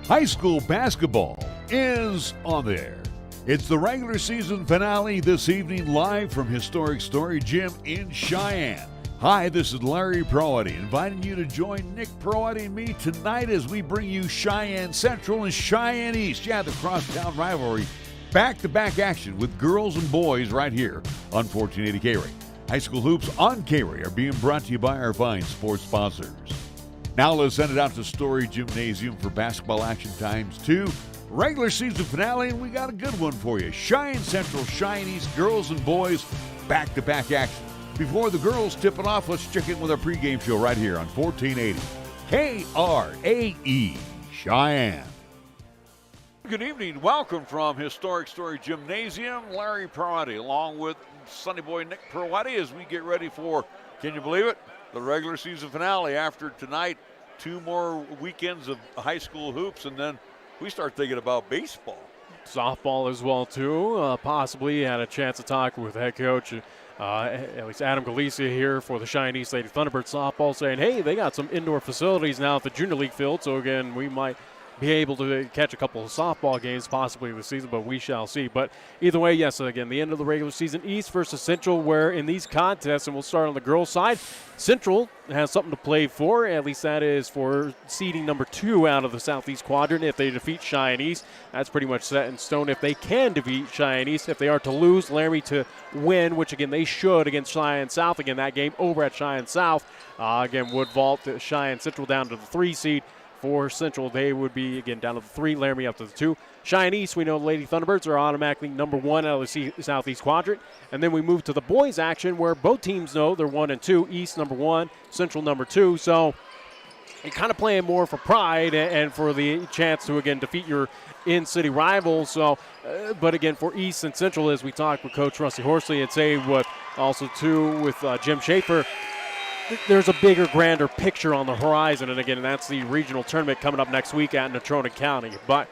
High school basketball is on there. It's the regular season finale this evening, live from historic Story Gym in Cheyenne. Hi, this is Larry Proietti, inviting you to join Nick Proietti and me tonight as we bring you Cheyenne Central and Cheyenne East. Yeah, the crosstown rivalry. Back-to-back action with girls and boys right here on 1480 KRAE. High school hoops on KRAE are being brought to you by our fine sports sponsors. Now let's send it out to Story Gymnasium for basketball action times 2. Regular season finale, and we got a good one for you. Cheyenne Central, Cheyenne East, girls and boys, back-to-back action. Before the girls tip it off, let's check in with our pregame show right here on 1480 KRAE Cheyenne. Good evening. Welcome from historic Story Gymnasium. Larry Proietti along with Sunny Boy Nick Proietti as we get ready for, can you believe it, the regular season finale. After tonight, 2 more weekends of high school hoops, and then we start thinking about baseball. Softball as well, too. Possibly had a chance to talk with head coach, at least Adam Galicia here for the Cheyenne East Lady Thunderbirds softball, saying, hey, they got some indoor facilities now at the junior league field, so again, we might be able to catch a couple of softball games possibly this season, but we shall see. But either way, yes, again, the end of the regular season, East versus Central, where in these contests, and we'll start on the girls' side, Central has something to play for, at least that is for seeding number 2 out of the Southeast Quadrant. If they defeat Cheyenne East, that's pretty much set in stone. If they can defeat Cheyenne East, if they are to lose, Laramie to win, which again they should against Cheyenne South. Again, that game over at Cheyenne South, again, would vault Cheyenne Central down to the 3 seed. For Central, they would be, again, down to the 3, Laramie up to the 2. Cheyenne East, we know the Lady Thunderbirds are automatically number 1 out of the Southeast Quadrant. And then we move to the boys' action where both teams know they're 1 and 2. East number 1, Central number 2. So you're kind of playing more for pride and for the chance to, again, defeat your in-city rivals. So, but again, for East and Central, as we talked with Coach Rusty Horsley and say what also, too, with Jim Schaefer, there's a bigger, grander picture on the horizon, and again, that's the regional tournament coming up next week at Natrona County. But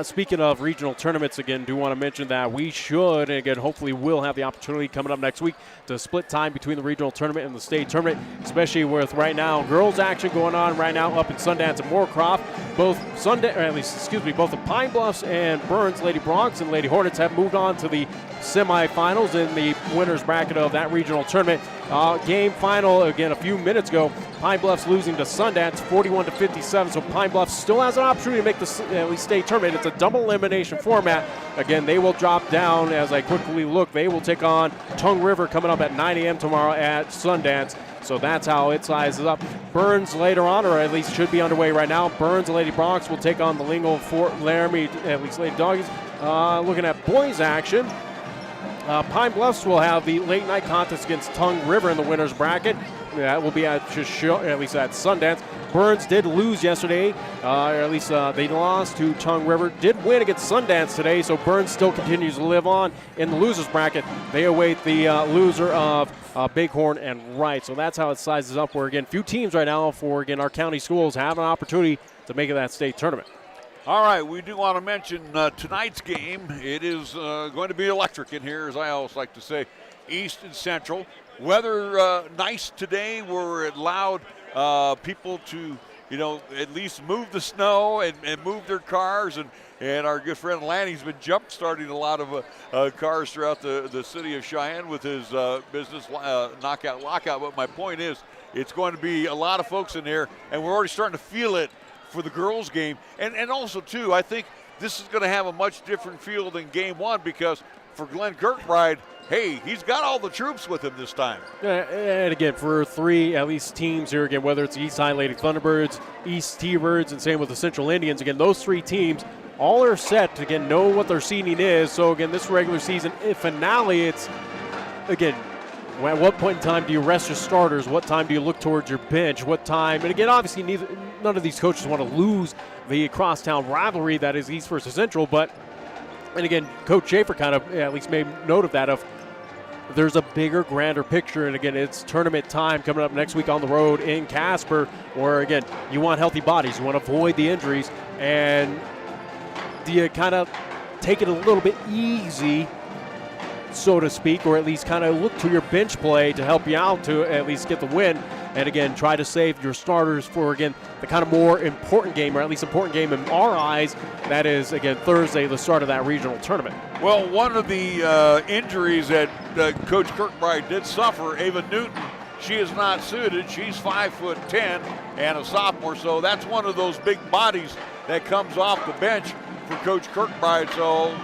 speaking of regional tournaments, again, do want to mention that we should, and again, hopefully will have the opportunity coming up next week to split time between the regional tournament and the state tournament, especially with right now girls action going on right now up in Sundance and Moorcroft. Both the Pine Bluffs and Burns Lady Bronx and Lady Hornets have moved on to the semifinals in the winners bracket of that regional tournament. Game final, again, a few minutes ago, Pine Bluffs losing to Sundance 41-57, so Pine Bluffs still has an opportunity to make the at least state tournament. It's a double elimination format. Again, they will drop down as I quickly look. They will take on Tongue River coming up at 9 a.m. tomorrow at Sundance. So that's how it sizes up. Burns later on, or at least should be underway right now. Burns and Lady Bronx will take on the Lingo Fort Laramie, at least Lady Doggies. Looking at boys action, Pine Bluffs will have the late night contest against Tongue River in the winner's bracket. That will be at least at Sundance. Burns did lose yesterday, or at least they lost to Tongue River. Did win against Sundance today, so Burns still continues to live on in the loser's bracket. They await the loser of Bighorn and Wright. So that's how it sizes up. Where again, few teams right now for again our county schools have an opportunity to make it that state tournament. All right, we do want to mention tonight's game. It is going to be electric in here, as I always like to say, East and Central. Weather nice today. We're allowed people to, at least move the snow and move their cars. And our good friend Lanny's been jump-starting a lot of cars throughout the city of Cheyenne with his business Knockout Lockout. But my point is, it's going to be a lot of folks in there, and we're already starting to feel it for the girls' game. And also, too, I think this is going to have a much different feel than Game 1 because for Glenn Kirkbride, hey, he's got all the troops with him this time. And again, for 3 at least teams here, again, whether it's East High Lady Thunderbirds, East T-Birds, and same with the Central Indians, again, those 3 teams all are set to, again, know what their seeding is. So, again, this regular season finale, it's, again, at what point in time do you rest your starters? What time do you look towards your bench? What time? And again, obviously, none of these coaches want to lose the crosstown rivalry that is East versus Central. But, and again, Coach Schaefer kind of at least made note of that, of there's a bigger, grander picture. And again, it's tournament time coming up next week on the road in Casper, where, again, you want healthy bodies. You want to avoid the injuries. And do you kind of take it a little bit easy, so to speak, or at least kind of look to your bench play to help you out to at least get the win. and again, try to save your starters for, again, the kind of more important game, or at least important game in our eyes. That is, again, Thursday, the start of that regional tournament. Well, one of the injuries that Coach Kirkbride did suffer, Ava Newton, she is not suited. She's 5'10" and a sophomore, so that's one of those big bodies that comes off the bench for Coach Kirkbride. So,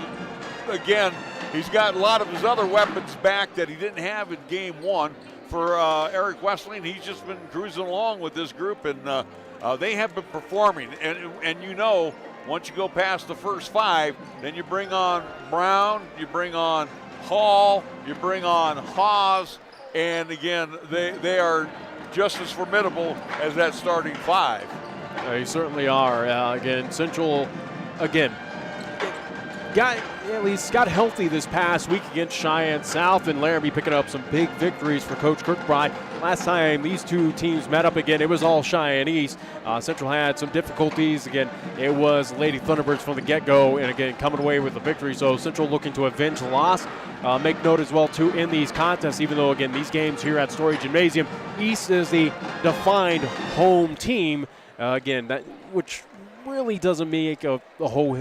again, he's got a lot of his other weapons back that he didn't have in game one. For Eric Westling, he's just been cruising along with this group, and they have been performing. And you know, once you go past the first five, then you bring on Brown, you bring on Hall, you bring on Haas, and again, they are just as formidable as that starting five. They certainly are. Again, Central, again, got healthy this past week against Cheyenne South, and Laramie picking up some big victories for Coach Kirkbride. Last time these two teams met up again, it was all Cheyenne East. Central had some difficulties. Again, it was Lady Thunderbirds from the get-go, and again, coming away with the victory. So Central looking to avenge the loss. Make note as well, too, in these contests, even though, again, these games here at Story Gymnasium, East is the defined home team. Again, which really doesn't make a whole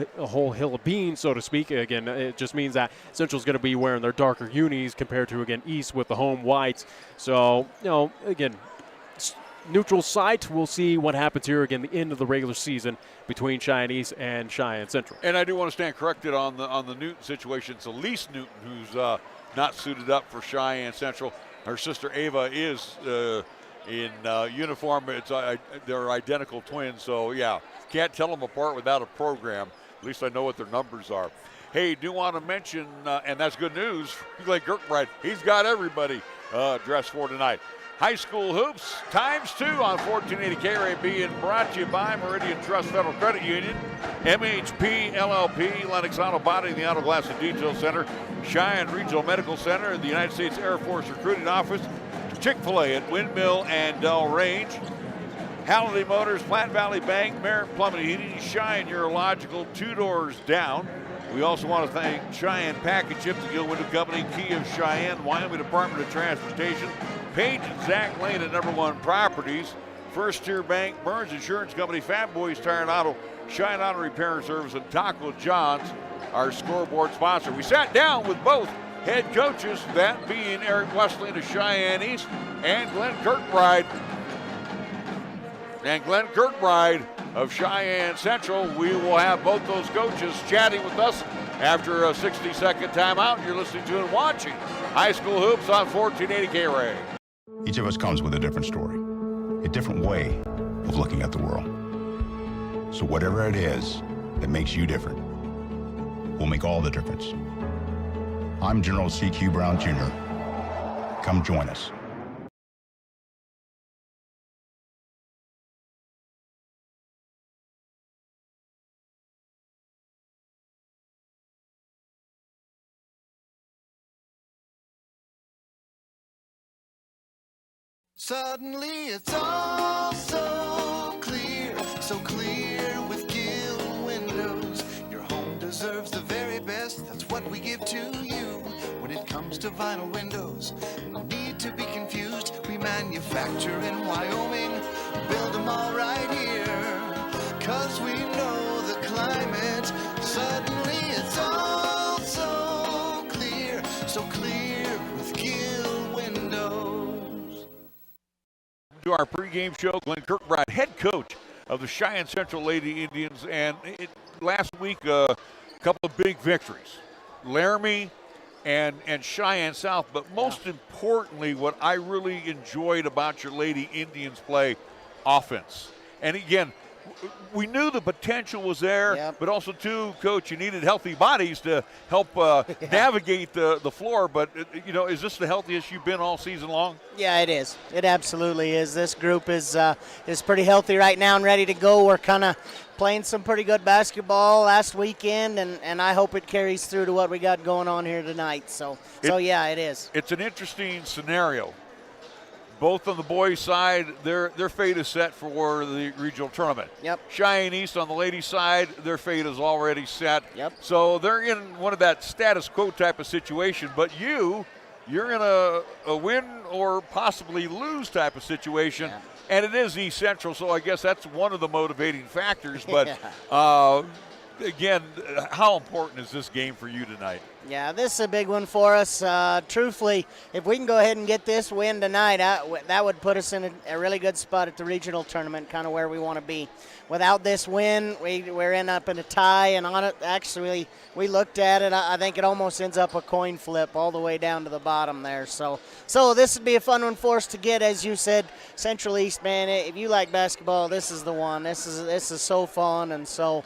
hill of beans, so to speak. Again, it just means that Central's going to be wearing their darker unis compared to, again, East with the home whites. So, again, neutral site. We'll see what happens here, again, the end of the regular season between Cheyenne East and Cheyenne Central. And I do want to stand corrected on the Newton situation. It's Elise Newton who's not suited up for Cheyenne Central. Her sister Ava is in uniform. They're identical twins, so yeah, can't tell them apart without a program. At least I know what their numbers are. Hey, do want to mention, and that's good news for Glenn Kirkbride, he's got everybody dressed for tonight. High school hoops ×2 on 1480 KRAE being brought to you by Meridian Trust Federal Credit Union, MHP LLP, Lennox Auto Body, the Auto Glass and Detail Center, Cheyenne Regional Medical Center, the United States Air Force Recruiting Office, Chick-fil-A at Windmill and Dell Range, Halliday Motors, Platte Valley Bank, Merritt Plumbing and Heating, Cheyenne Urological, 2 doors down. We also want to thank Cheyenne Package Ship, the Gill Window Company, Key of Cheyenne, Wyoming Department of Transportation, Page and Zach Lane at Number One Properties, First Tier Bank, Burns Insurance Company, Fat Boys Tire and Auto, Cheyenne Auto Repair and Service, and Taco John's, our scoreboard sponsor. We sat down with both head coaches, that being Eric Westling of Cheyenne East and Glenn Kirkbride. And Glenn Kirkbride of Cheyenne Central. We will have both those coaches chatting with us after a 60-second timeout. You're listening to and watching High School Hoops on 1480 KRAE. Each of us comes with a different story, a different way of looking at the world. So whatever it is that makes you different will make all the difference. I'm General C.Q. Brown Jr. Come join us. Suddenly it's all so clear with Gill Windows. Your home deserves the very best, that's what we give to you. When it comes to vinyl windows, no need to be confused. We manufacture in Wyoming, build them all right here. 'Cause we know the climate, suddenly it's all so clear with Gill Windows. To our pregame show, Glenn Kirkbride, head coach of the Cheyenne Central Lady Indians, and last week a couple of big victories, Laramie and Cheyenne South, but most importantly, what I really enjoyed about your Lady Indians play, offense. And again, we knew the potential was there, but also, too, Coach, you needed healthy bodies to help navigate the floor. But, is this the healthiest you've been all season long? Yeah, it is. It absolutely is. This group is pretty healthy right now and ready to go. We're kind of playing some pretty good basketball last weekend, and I hope it carries through to what we got going on here tonight. So yeah, it is. It's an interesting scenario. Both on the boys' side, their fate is set for the regional tournament. Yep. Cheyenne East on the ladies' side, their fate is already set. Yep. So they're in one of that status quo type of situation. But you you're in a win or possibly lose type of situation. Yeah. And it is East Central, so I guess that's one of the motivating factors. But again, how important is this game for you tonight? Yeah, this is a big one for us. Truthfully, if we can go ahead and get this win tonight, that would put us in a really good spot at the regional tournament, kind of where we want to be. Without this win, we're end up in a tie, and on it, actually, we looked at it. I think it almost ends up a coin flip all the way down to the bottom there. So this would be a fun one for us to get, as you said, Central East, man. If you like basketball, this is the one. This is so fun, and so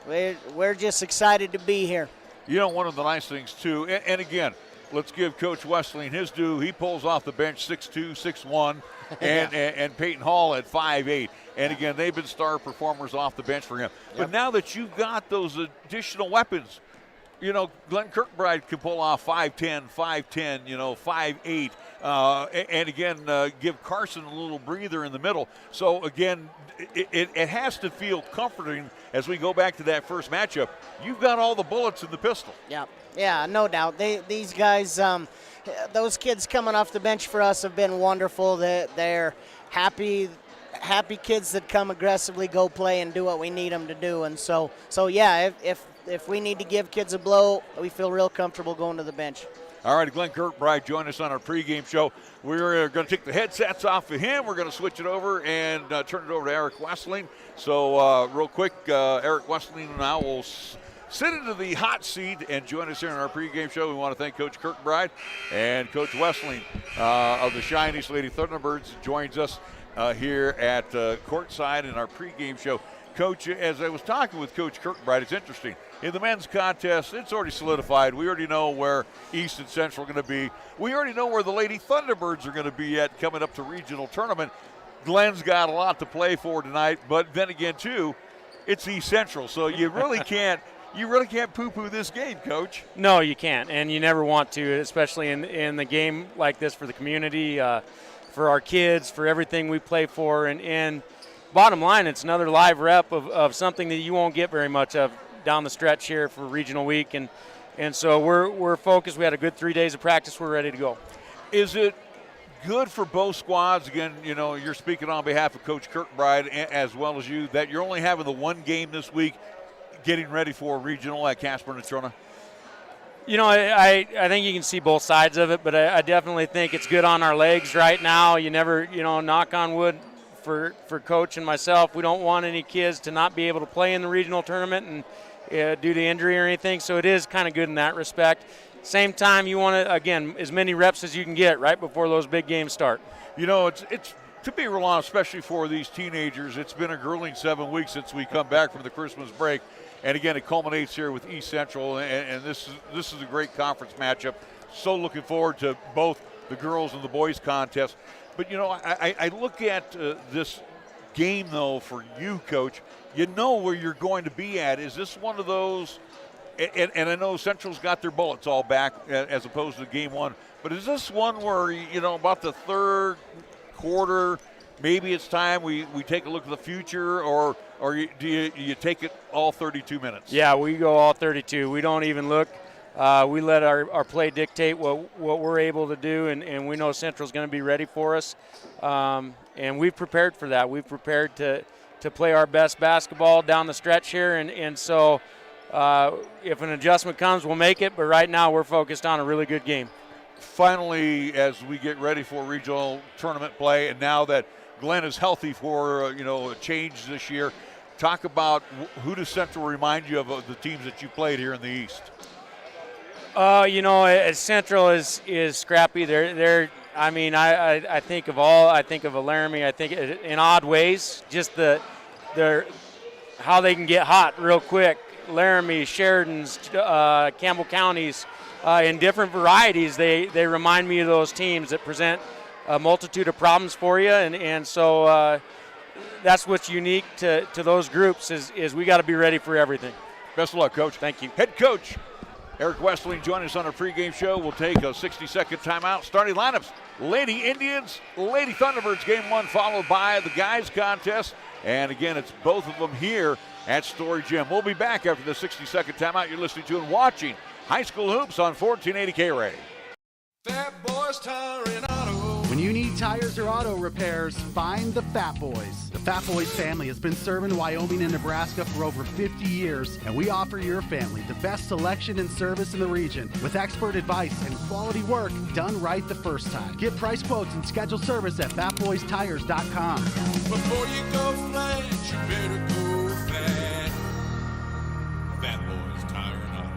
we're just excited to be here. You know, one of the nice things, too, and again, let's give Coach Westling his due. He pulls off the bench 6'2", 6'1", and Peyton Hall at 5'8". And again, they've been star performers off the bench for him. Yep. But now that you've got those additional weapons, you know, Glenn Kirkbride can pull off 5'10", 5'10", 5'8", and again, give Carson a little breather in the middle. So again, it has to feel comforting as we go back to that first matchup. You've got all the bullets in the pistol. Yeah, no doubt. These guys, those kids coming off the bench for us have been wonderful. They're happy kids that come aggressively, go play and do what we need them to do. And so yeah, if we need to give kids a blow, we feel real comfortable going to the bench. All right, Glenn Kirkbride joined us on our pregame show. We're going to take the headsets off of him. We're going to switch it over and turn it over to Eric Westling. So real quick, Eric Westling now will sit into the hot seat and join us here on our pregame show. We want to thank Coach Kirkbride and Coach Westling of the Cheyenne East Lady Thunderbirds joins us here at courtside in our pregame show. Coach, as I was talking with Coach Kirkbride, it's interesting. In the men's contest, it's already solidified. We already know where East and Central are going to be. We already know where the Lady Thunderbirds are going to be at coming up to regional tournament. Glenn's got a lot to play for tonight, but then again, too, it's East Central, so you really can't poo-poo this game, Coach. No, you can't, and you never want to, especially in the game like this for the community, for our kids, for everything we play for, and bottom line, it's another live rep of something that you won't get very much of down the stretch here for regional week, and so we're focused. We had a good 3 days of practice. We're ready to go. Is it good for both squads? Again, you're speaking on behalf of Coach Kirkbride as well as you, that you're only having the one game this week, getting ready for regional at Casper and Natrona? I think you can see both sides of it, but I definitely think it's good on our legs right now. You never, knock on wood for Coach and myself, we don't want any kids to not be able to play in the regional tournament and due to injury or anything, so it is kind of good in that respect. Same time, you want to, again, as many reps as you can get right before those big games start. It's to be real honest, especially for these teenagers, it's been a grueling 7 weeks since we come back from the Christmas break. And again, it culminates here with East Central, and this is a great conference matchup. So looking forward to both the girls and the boys contest. But, I look at this game, though, for you, Coach. You know where you're going to be at. Is this one of those, and I know Central's got their bullets all back as opposed to game one, but is this one where, about the third quarter, maybe it's time we take a look at the future, or do you take it all 32 minutes? Yeah, we go all 32. We don't even look. We let our play dictate what we're able to do, and we know Central's going to be ready for us. And we've prepared for that. We've prepared to play our best basketball down the stretch here, and so if an adjustment comes, we'll make it. But right now we're focused on a really good game. Finally, as we get ready for regional tournament play, and now that Glenn is healthy for a change this year, talk about who does Central remind you of the teams that you played here in the East? Central is scrappy. I think of Laramie. I think in odd ways, just how they can get hot real quick. Laramie, Sheridan's, Campbell Counties, in different varieties. They remind me of those teams that present a multitude of problems for you, and so that's what's unique to those groups is we got to be ready for everything. Best of luck, Coach. Thank you. Head coach Eric Westling joining us on our pregame show. We'll take a 60-second timeout. Starting lineups: Lady Indians, Lady Thunderbirds game one, followed by the guys contest. And again, it's both of them here at Story Gym. We'll be back after the 60-second timeout. You're listening to and watching High School Hoops on 1480 KRAE. Boys Tire and Auto. When you need tires or auto repairs, find the Fat Boys. The Fat Boys family has been serving Wyoming and Nebraska for over 50 years, and we offer your family the best selection and service in the region with expert advice and quality work done right the first time. Get price quotes and schedule service at fatboystires.com. Before you go flat, you better go fat. Fat Boys Tire and Auto.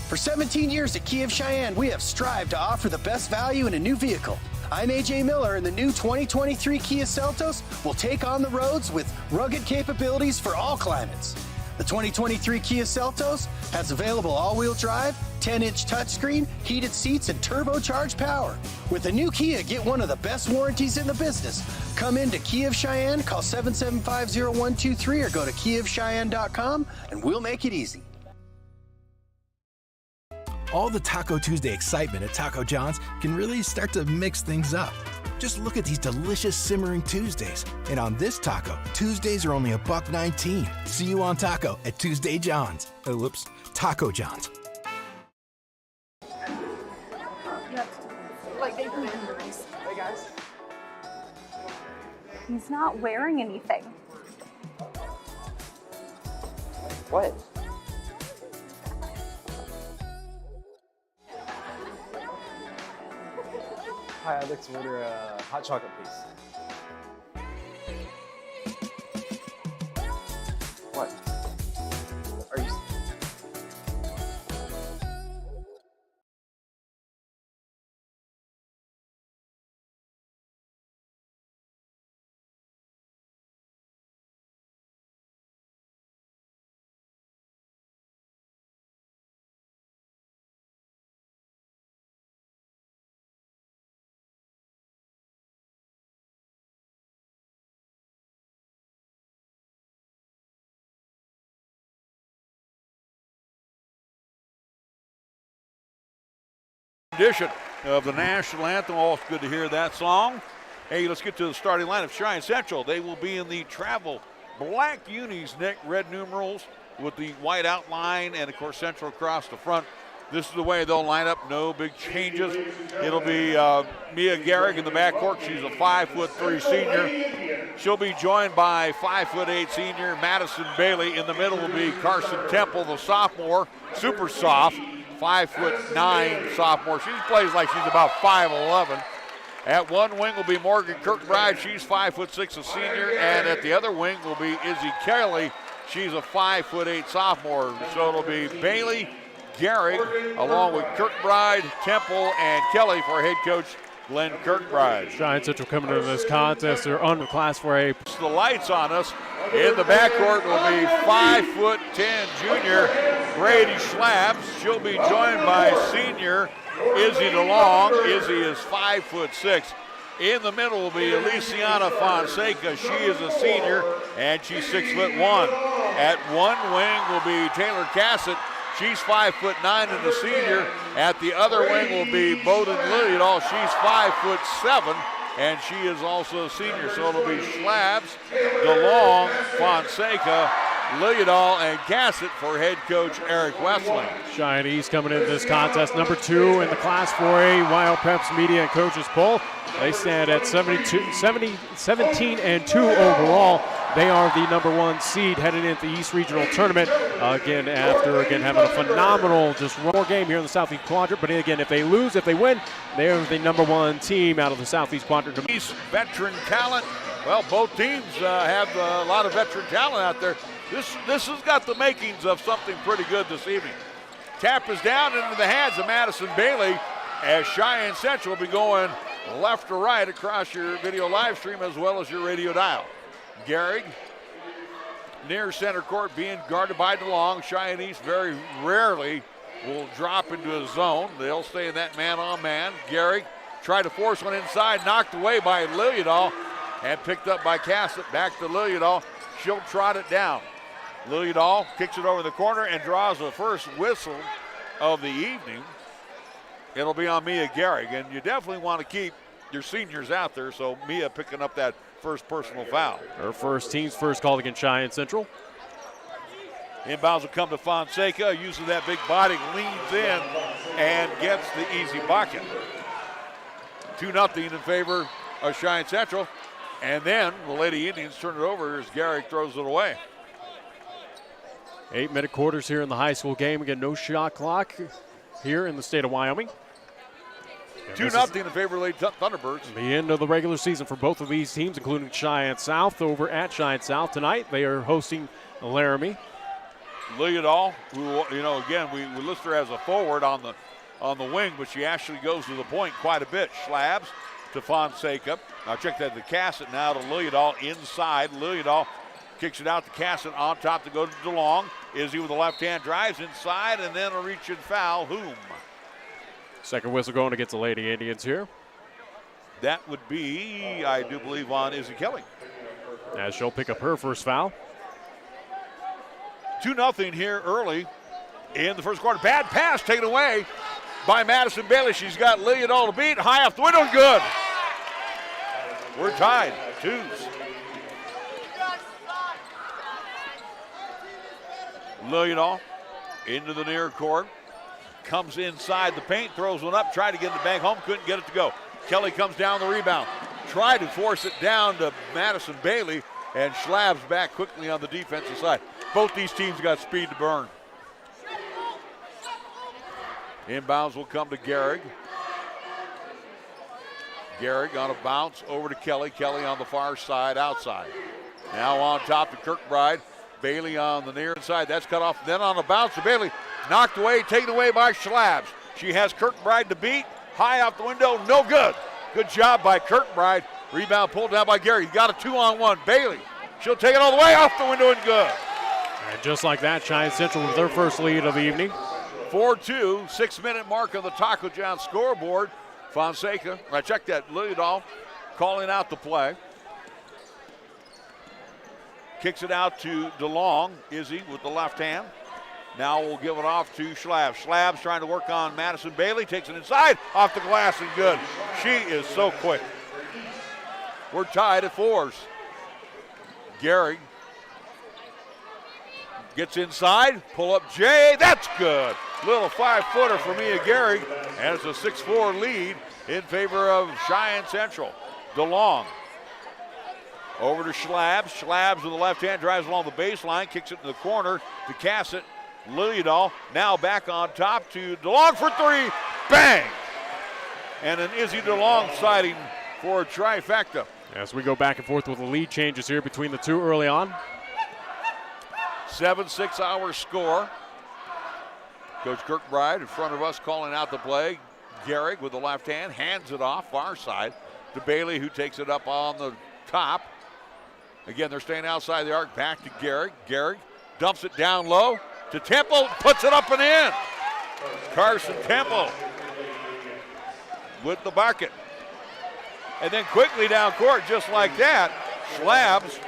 For 17 years at Kia of Cheyenne, we have strived to offer the best value in a new vehicle. I'm AJ Miller, and the new 2023 Kia Seltos will take on the roads with rugged capabilities for all climates. The 2023 Kia Seltos has available all-wheel drive, 10-inch touchscreen, heated seats, and turbocharged power. With the new Kia, get one of the best warranties in the business. Come into Kia of Cheyenne, call 775-0123 or go to kiaofcheyenne.com, and we'll make it easy. All the Taco Tuesday excitement at Taco John's can really start to mix things up. Just look at these delicious simmering Tuesdays. And on this taco, Tuesdays are only $1.19. See you on Taco at Tuesday John's. Oh, whoops, Taco John's. Hey guys. He's not wearing anything. What? Hi, I'd like to order a hot chocolate, please. What? Are you... Edition of the national anthem. Always good to hear that song. Hey, let's get to the starting lineup. Cheyenne Central, they will be in the travel black unis, neck red numerals with the white outline, and of course Central across the front. This is the way they'll line up. No big changes. It'll be Mia Gehrig in the backcourt. She's a 5'3" senior. She'll be joined by 5'8" senior Madison Bailey. In the middle will be Carson Temple, the sophomore, super soft. 5'9" sophomore. She plays like she's about 5'11". At one wing will be Morgan Kirkbride. She's 5'6", a senior. And at the other wing will be Izzy Kelly. She's a 5'8" sophomore. So it'll be Bailey, Gehrig, along with Kirkbride, Temple, and Kelly for head coach Glenn Kirkbride. Cheyenne Central coming into this contest. They're under Class 4A. The lights on us. In the backcourt will be 5'10" junior Brady Schlabs. She'll be joined by senior Izzy DeLong. Izzy is 5'6". In the middle will be Elisiana Fonseca. She is a senior and she's 6'1". At one wing will be Taylor Cassett. She's 5'9" and a senior. At the other wing will be Bowden Lilliedall. She's 5'7", and she is also a senior. So it'll be Schlabs, DeLong, Fonseca, Lilliedall, and Cassett for head coach Eric Westling. Cheyenne East coming into this contest, number 2 in the Class 4A Wild Preps Media and Coaches Poll. They stand at 17-2 overall. They are the number 1 seed heading into the East Regional Tournament. After having a phenomenal just one more game here in the Southeast Quadrant. But again, if they lose, if they win, they're the number 1 team out of the Southeast Quadrant. East veteran talent. Well, both teams have a lot of veteran talent out there. This has got the makings of something pretty good this evening. Tap is down into the hands of Madison Bailey as Cheyenne Central will be going left to right across your video live stream as well as your radio dial. Gehrig near center court being guarded by DeLong. Cheyenne East very rarely will drop into a zone. They'll stay in that man-on-man. Gehrig tried to force one inside, knocked away by Lilliedall and picked up by Cassett. Back to Lilliedall. She'll trot it down. Lilliedall kicks it over the corner and draws the first whistle of the evening. It'll be on Mia Gehrig, and you definitely want to keep your seniors out there, so Mia picking up that first personal foul. Her team's first called against Cheyenne Central. Inbounds will come to Fonseca, uses that big body, leans in, and gets the easy bucket. 2-0 in favor of Cheyenne Central. And then the Lady Indians turn it over as Garrick throws it away. 8-minute quarters here in the high school game. Again, no shot clock here in the state of Wyoming. 2-0 in favor of Lady Thunderbirds. The end of the regular season for both of these teams, including Cheyenne South over at Cheyenne South tonight. They are hosting Laramie. Lillidahl, who, again, we list her as a forward on the wing, but she actually goes to the point quite a bit. Schlabs to Fonseca. Now check that to Cassett now to Lillidahl inside. Lillidahl kicks it out to Cassett on top to go to DeLong. Izzy with the left hand drives inside and then a reach and foul. Whom? Second whistle going against the Lady Indians here. That would be, I do believe, on Izzy Kelly. As she'll pick up her first foul. 2-0 here early in the first quarter. Bad pass taken away by Madison Bailey. She's got Lillidahl to beat. High off the window and good. We're tied. Twos. Lillidahl into the near court. Comes inside the paint, throws one up, tried to get it back home, couldn't get it to go. Kelly comes down the rebound. Tried to force it down to Madison Bailey, and Schlabs back quickly on the defensive side. Both these teams got speed to burn. Inbounds will come to Gehrig. Gehrig on a bounce over to Kelly. Kelly on the far side, outside. Now on top to Kirkbride. Bailey on the near side. That's cut off. Then on a bounce to Bailey. Knocked away, taken away by Schlabs. She has Kirkbride to beat. High off the window, no good. Good job by Kirkbride. Rebound pulled down by Gehrig. Got a 2-on-1. Bailey, she'll take it all the way off the window and good. And just like that, Cheyenne Central with their first lead of the evening. 4-2, 6-minute mark on the Taco John scoreboard. Fonseca, I checked that, Lillidahl calling out the play. Kicks it out to DeLong. Izzy with the left hand. Now we'll give it off to Schlabs. Schlabs trying to work on Madison Bailey. Takes it inside, off the glass and good. She is so quick. We're tied at fours. Gehrig gets inside, pull up Jay, that's good. Little 5-footer for Mia Gehrig, and it's a 6-4 lead in favor of Cheyenne Central. DeLong over to Schlabs. Schlabs with the left hand drives along the baseline, kicks it in the corner to Cassett. Lillidahl now back on top to DeLong for three. Bang! And an Izzy DeLong sighting for a trifecta. As we go back and forth with the lead changes here between the two early on. 7-6 hour score. Coach Kirkbride in front of us calling out the play. Gehrig with the left hand hands it off far side to Bailey, who takes it up on the top. Again, they're staying outside the arc. Back to Gehrig. Gehrig dumps it down low to Temple, puts it up and in. Carson Temple with the bucket. And then quickly down court, just like that, Schlabs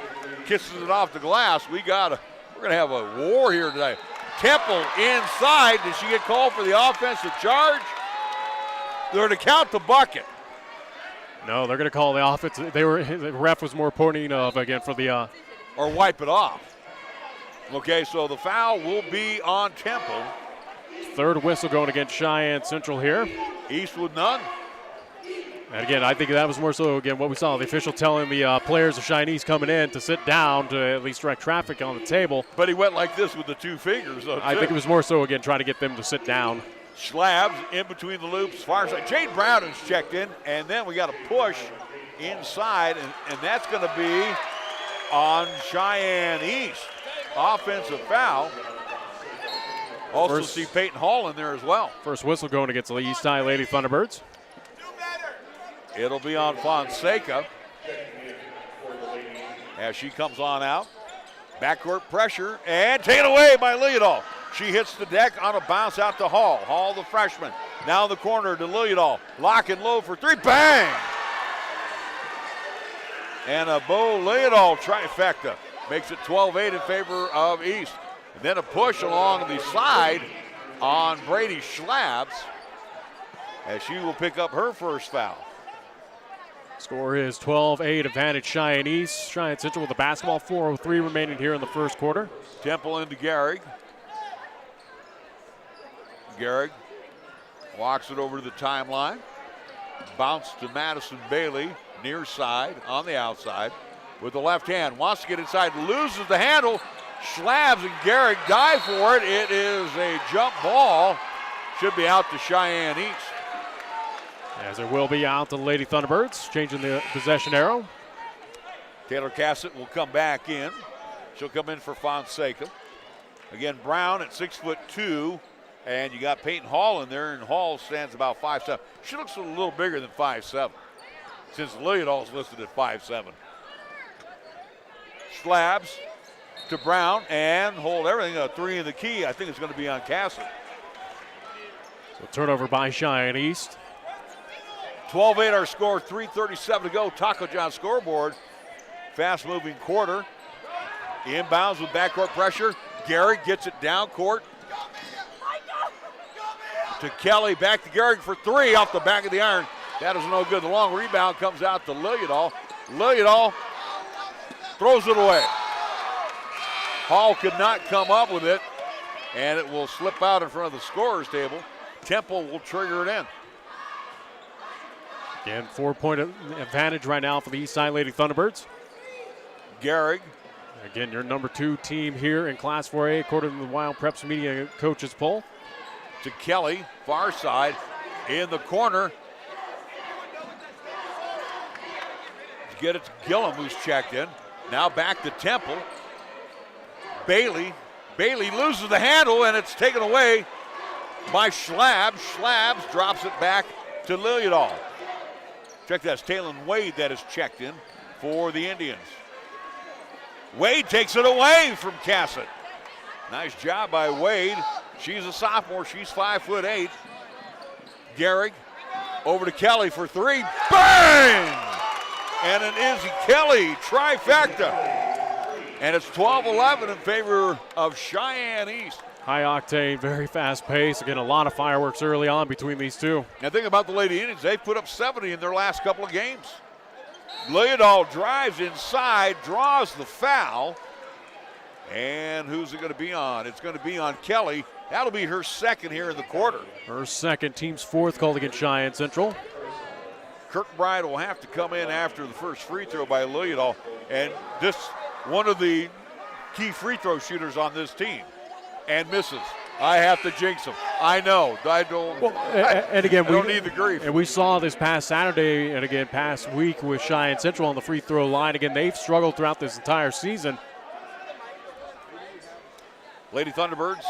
kisses it off the glass. We're gonna have a war here today. Temple inside. Did she get called for the offensive charge? They're to count the bucket. No, they're going to call the offense. The ref was more pointing of again for the. Or wipe it off. Okay, so the foul will be on Temple. Third whistle going against Cheyenne Central here. Eastwood none. And again, I think that was more so, again, what we saw. The official telling the players of Cheyenne East coming in to sit down to at least direct traffic on the table. But he went like this with the two fingers, though, I think it was more so, again, trying to get them to sit down. Schlabs in between the loops, far side. Jade Brown is checked in, and then we got a push inside, and that's going to be on Cheyenne East. Offensive foul. Also see Peyton Hall in there as well. First whistle going against the East High Lady Thunderbirds. It'll be on Fonseca as she comes on out. Backcourt pressure and taken away by Lillidahl. She hits the deck on a bounce out to Hall. Hall, the freshman. Now in the corner to Lillidahl. Lock and low for three. Bang! And a Bo Lillidahl trifecta makes it 12-8 in favor of East. And then a push along the side on Brady Schlabs as she will pick up her first foul. Score is 12-8, advantage Cheyenne East. Cheyenne Central with the basketball, 4:03 remaining here in the first quarter. Temple into Gehrig. Gehrig walks it over to the timeline. Bounce to Madison Bailey, near side, on the outside. With the left hand, wants to get inside, loses the handle. Schlabs and Gehrig dive for it. It is a jump ball. Should be out to Cheyenne East. As it will be out to the Lady Thunderbirds, changing the possession arrow. Taylor Cassett will come back in. She'll come in for Fonseca. Again, Brown at 6'2", and you got Peyton Hall in there, and Hall stands about 5'7". She looks a little bigger than 5'7", since Lilliardall's listed at 5'7". Schlabs to Brown, and hold everything. A three in the key. I think it's going to be on Cassett. So turnover by Cheyenne East. 12-8 our score, 3:37 to go. Taco John scoreboard. Fast-moving quarter. Inbounds with backcourt pressure. Gehrig gets it down court to Kelly. Back to Gehrig for three off the back of the iron. That is no good. The long rebound comes out to Lilliardall. Lilliardall throws it away. Hall could not come up with it, and it will slip out in front of the scorer's table. Temple will trigger it in. Again, 4-point advantage right now for the Eastside Lady Thunderbirds. Gehrig. Again, your number 2 team here in Class 4A, according to the Wild Preps Media Coaches Poll. To Kelly, far side, in the corner. To get it to Gillum, who's checked in. Now back to Temple. Bailey loses the handle, and it's taken away by Schlabs. Schlabs drops it back to Lilliardall. Check that, it's Taylon Wade that is checked in for the Indians. Wade takes it away from Cassett. Nice job by Wade. She's a sophomore, she's 5'8". Gehrig over to Kelly for three. Bang! And an Izzy Kelly trifecta. And it's 12-11 in favor of Cheyenne East. High octane, very fast pace. Again, a lot of fireworks early on between these two. Now think about the Lady Indians. They've put up 70 in their last couple of games. Lilliardall drives inside, draws the foul. And who's it going to be on? It's going to be on Kelly. That'll be her second here in the quarter. Her second, team's fourth, called against Cheyenne Central. Kirkbride will have to come in after the first free throw by Lilliardall. And this, one of the key free throw shooters on this team. And misses. I have to jinx him. I know. I don't. Well, and again, we don't need the grief. And we saw this past Saturday and again past week with Cheyenne Central on the free throw line. Again, they've struggled throughout this entire season. Lady Thunderbirds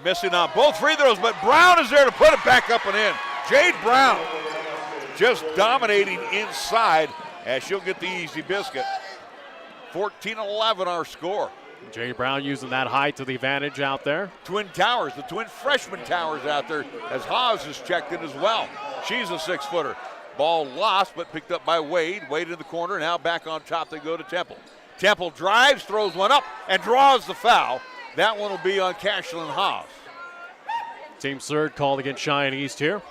missing on both free throws, but Brown is there to put it back up and in. Jade Brown just dominating inside as she'll get the easy biscuit. 14-11 our score. Jay Brown using that height to the advantage out there. Twin Towers, the twin freshman Towers out there as Haas is checked in as well. She's a 6-footer. Ball lost but picked up by Wade. Wade in the corner, now back on top they go to Temple. Temple drives, throws one up, and draws the foul. That one will be on Cashlyn Haas. Team third called against Cheyenne East here.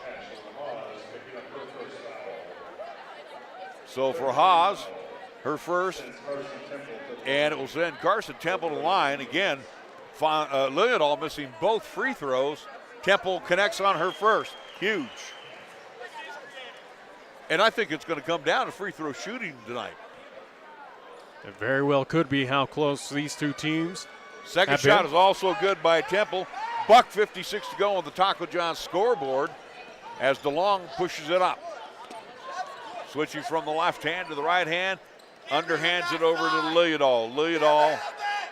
So for Haas, her first, and it will send Carson Temple to the line. Again, Lilliardall missing both free throws. Temple connects on her first. Huge. And I think it's going to come down to free throw shooting tonight. It very well could be how close these two teams Second shot is also good by Temple. $1:56 to go on the Taco John scoreboard as DeLong pushes it up. Switching from the left hand to the right hand. Underhands it over to Lilliardall.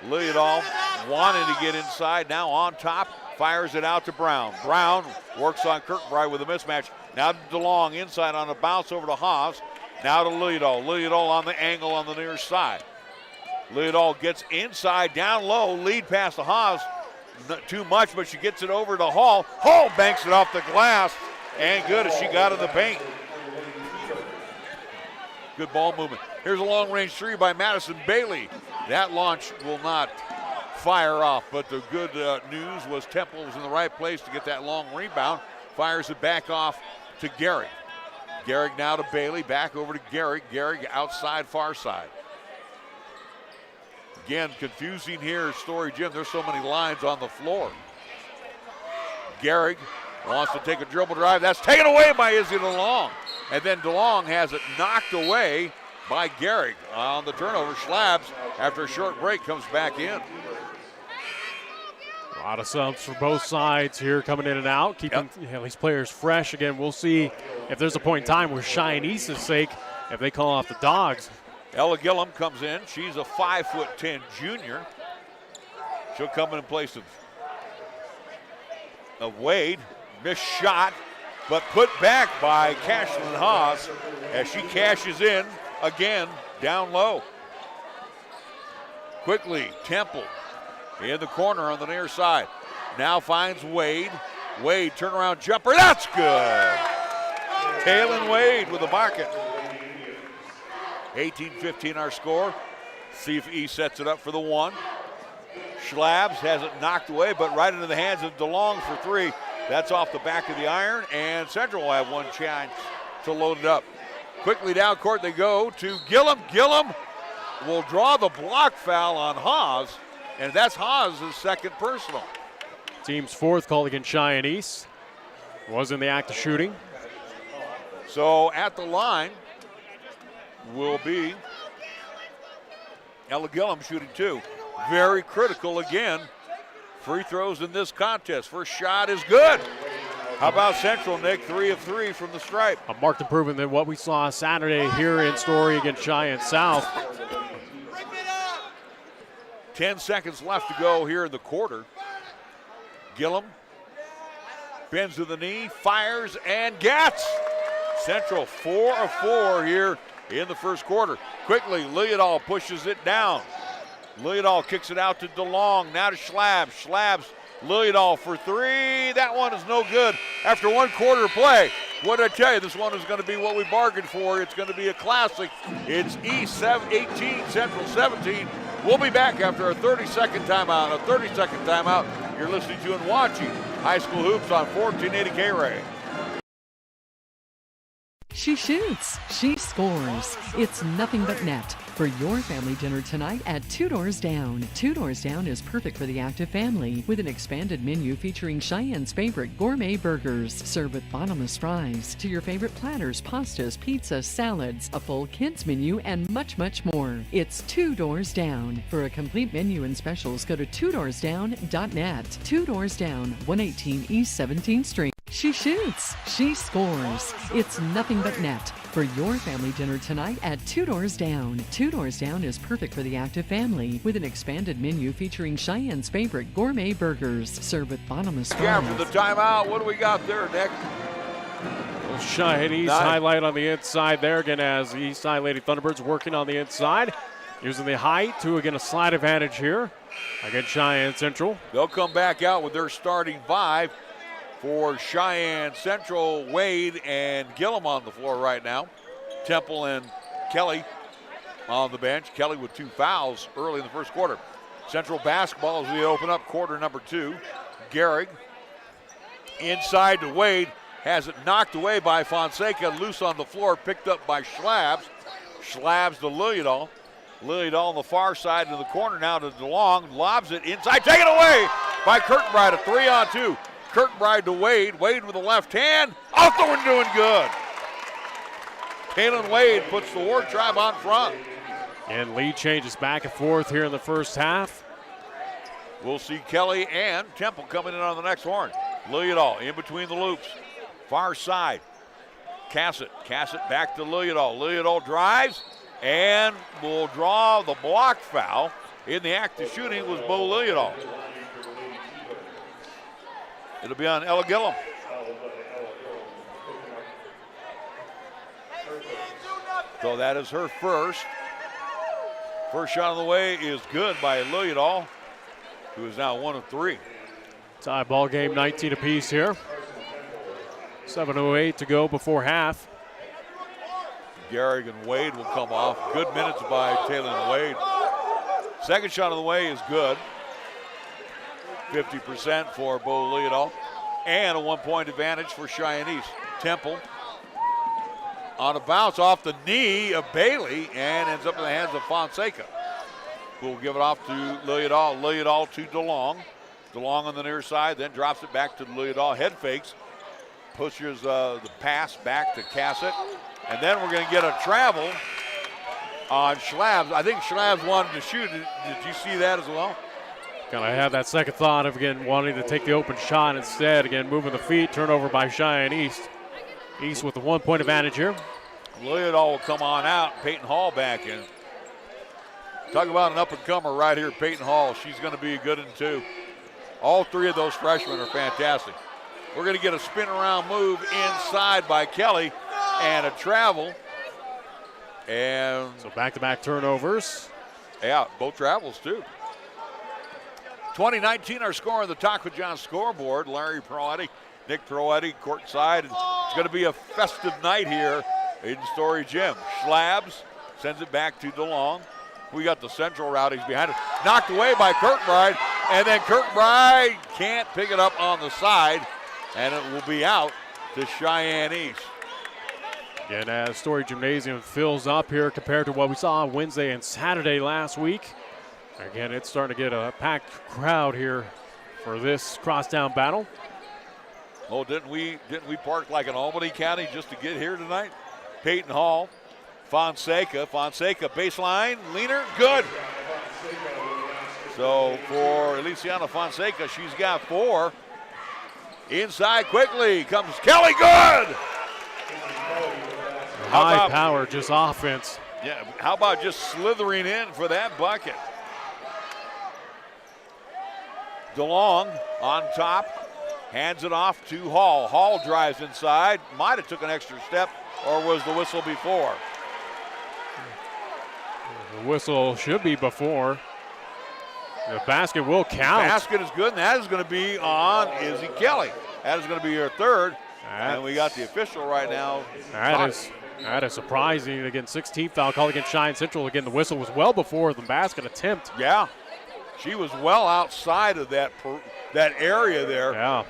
Lilliardall wanting to get inside, now on top, fires it out to Brown. Brown works on Kirkbride with a mismatch. Now to DeLong, inside on a bounce over to Haas. Now to Lilliardall. Lilliardall on the angle on the near side. Lilliardall gets inside, down low, lead pass to Haas. Not too much, but she gets it over to Hall. Hall banks it off the glass, and good as she got in the paint. Good ball movement. Here's a long-range three by Madison Bailey. That launch will not fire off, but the good news was Temple was in the right place to get that long rebound. Fires it back off to Gehrig. Gehrig now to Bailey, back over to Gehrig. Gehrig outside, far side. Again, confusing here, Story Gym. There's so many lines on the floor. Gehrig wants to take a dribble drive. That's taken away by Izzy DeLong. And then DeLong has it knocked away by Gehrig on the turnover. Schlabs, after a short break, comes back in. A lot of subs for both sides here coming in and out, keeping these players fresh. Again, we'll see if there's a point in time where Cheyenne East's sake, if they call off the Dogs. Ella Gillum comes in. She's a 5'10" junior. She'll come in place of Wade. Missed shot, but put back by Cashlyn Haas as she cashes in again down low. Quickly, Temple in the corner on the near side. Now finds Wade. Wade, turnaround jumper. That's good. Taylor Wade with the bucket. 18-15 our score. See if E sets it up for the one. Schlabs has it knocked away, but right into the hands of DeLong for three. That's off the back of the iron, and Central will have one chance to load it up. Quickly down court they go to Gillum. Gillum will draw the block foul on Haas, and that's Haas' second personal. Team's fourth called against Cheyenne East. Was in the act of shooting. So at the line will be Ella Gillum shooting two. Very critical again. Free throws in this contest. First shot is good. How about Central, Nick? 3 of 3 from the stripe. A marked improvement than what we saw Saturday here in Story against Cheyenne South. 10 seconds left to go here in the quarter. Gillum bends to the knee, fires, and gets. Central 4 of 4 here in the first quarter. Quickly, Liljedahl pushes it down. Liljedahl kicks it out to DeLong, now to Schlabs. Schlabs, Liljedahl for three. That one is no good after one quarter play. What did I tell you? This one is going to be what we bargained for. It's going to be a classic. It's East 18, Central 17. We'll be back after a 30-second timeout. A 30-second timeout. You're listening to and watching High School Hoops on 1480 KRAE. She shoots, she scores. It's nothing but net for your family dinner tonight at Two Doors Down. Two Doors Down is perfect for the active family with an expanded menu featuring Cheyenne's favorite gourmet burgers, served with bottomless fries, to your favorite platters, pastas, pizzas, salads, a full kids menu, and much, much more. It's Two Doors Down. For a complete menu and specials, go to twodoorsdown.net. Two Doors Down, 118 East 17th Street. She shoots, she scores. It's nothing but net for your family dinner tonight at Two Doors Down. Two Doors Down is perfect for the active family with an expanded menu featuring Cheyenne's favorite gourmet burgers, served with bottomless fries. Yeah, after the timeout, what do we got there, Nick? Well, Cheyenne East highlight on the inside there again as the East Side Lady Thunderbirds working on the inside, using the height to again a slight advantage here against Cheyenne Central. They'll come back out with their starting five. For Cheyenne Central, Wade and Gillum on the floor right now. Temple and Kelly on the bench. Kelly with 2 fouls early in the first quarter. Central basketball as we open up quarter number 2. Gehrig inside to Wade. Has it knocked away by Fonseca. Loose on the floor, picked up by Schlabs. Schlabs to Liljedahl. Liljedahl on the far side in the corner now to DeLong. Lobs it inside, taken away by Kirkbride. A 3-on-2. Kirkbride to Wade. Wade with the left hand. Off the one, doing good. Taylor Wade puts the Ward Tribe on front. And lead changes back and forth here in the first half. We'll see Kelly and Temple coming in on the next horn. Liljedahl in between the loops. Far side. Cassett back to Liljedahl. Liljedahl drives and will draw the block foul. In the act of shooting was Bo Liljedahl. It'll be on Ella Gillum. So that is her first. First shot on the way is good by Liljedahl, who is now 1 of 3. Tie ball game, 19 apiece here. 7:08 to go before half. Gehrig and Wade will come off. Good minutes by Taylor and Wade. Second shot on the way is good. 50% for Bo Liljedahl. and a 1-point advantage for Cheyenne East. Temple on a bounce off the knee of Bailey and ends up in the hands of Fonseca, who will give it off to Lilliadahl. Lilliadahl to DeLong. DeLong on the near side, then drops it back to Lilliadahl. Head fakes, pushes the pass back to Cassett, and then we're going to get a travel on Schlabs. I think Schlabs wanted to shoot. Did you see that as well? Kind of had that second thought of, again, wanting to take the open shot instead. Again, moving the feet, turnover by Cheyenne East. East with the 1-point advantage here. Lilliadahl will come on out. Peyton Hall back in. Talk about an up-and-comer right here, Peyton Hall. She's going to be a good one, too. All three of those freshmen are fantastic. We're going to get a spin-around move inside by Kelly and a travel. And so back-to-back turnovers. Yeah, both travels, too. 2019, our score on the Taco John scoreboard. Larry Proietti, Nick Proietti, courtside. It's going to be a festive night here in Story Gym. Schlabs sends it back to DeLong. We got the Central Rowdies behind it. Knocked away by Kirkbride, and then Kirkbride can't pick it up on the side, and it will be out to Cheyenne East. Again, as Story Gymnasium fills up here compared to what we saw Wednesday and Saturday last week. Again, it's starting to get a packed crowd here for this crosstown battle. Oh, didn't we park like in Albany County just to get here tonight? Peyton Hall, Fonseca baseline, leaner, good. So for Elisiana Fonseca, she's got 4. Inside quickly comes Kelly, good. High power, just offense. Yeah, how about just slithering in for that bucket? DeLong on top, hands it off to Hall. Hall drives inside, might have took an extra step, or was the whistle before? The whistle should be before. The basket will count. The basket is good, and that is going to be on Izzy Kelly. That is going to be her third, and we got the official right now. That is surprising. Again, 16th foul call against Cheyenne Central. Again, the whistle was well before the basket attempt. Yeah, she was well outside of that area there. Yeah,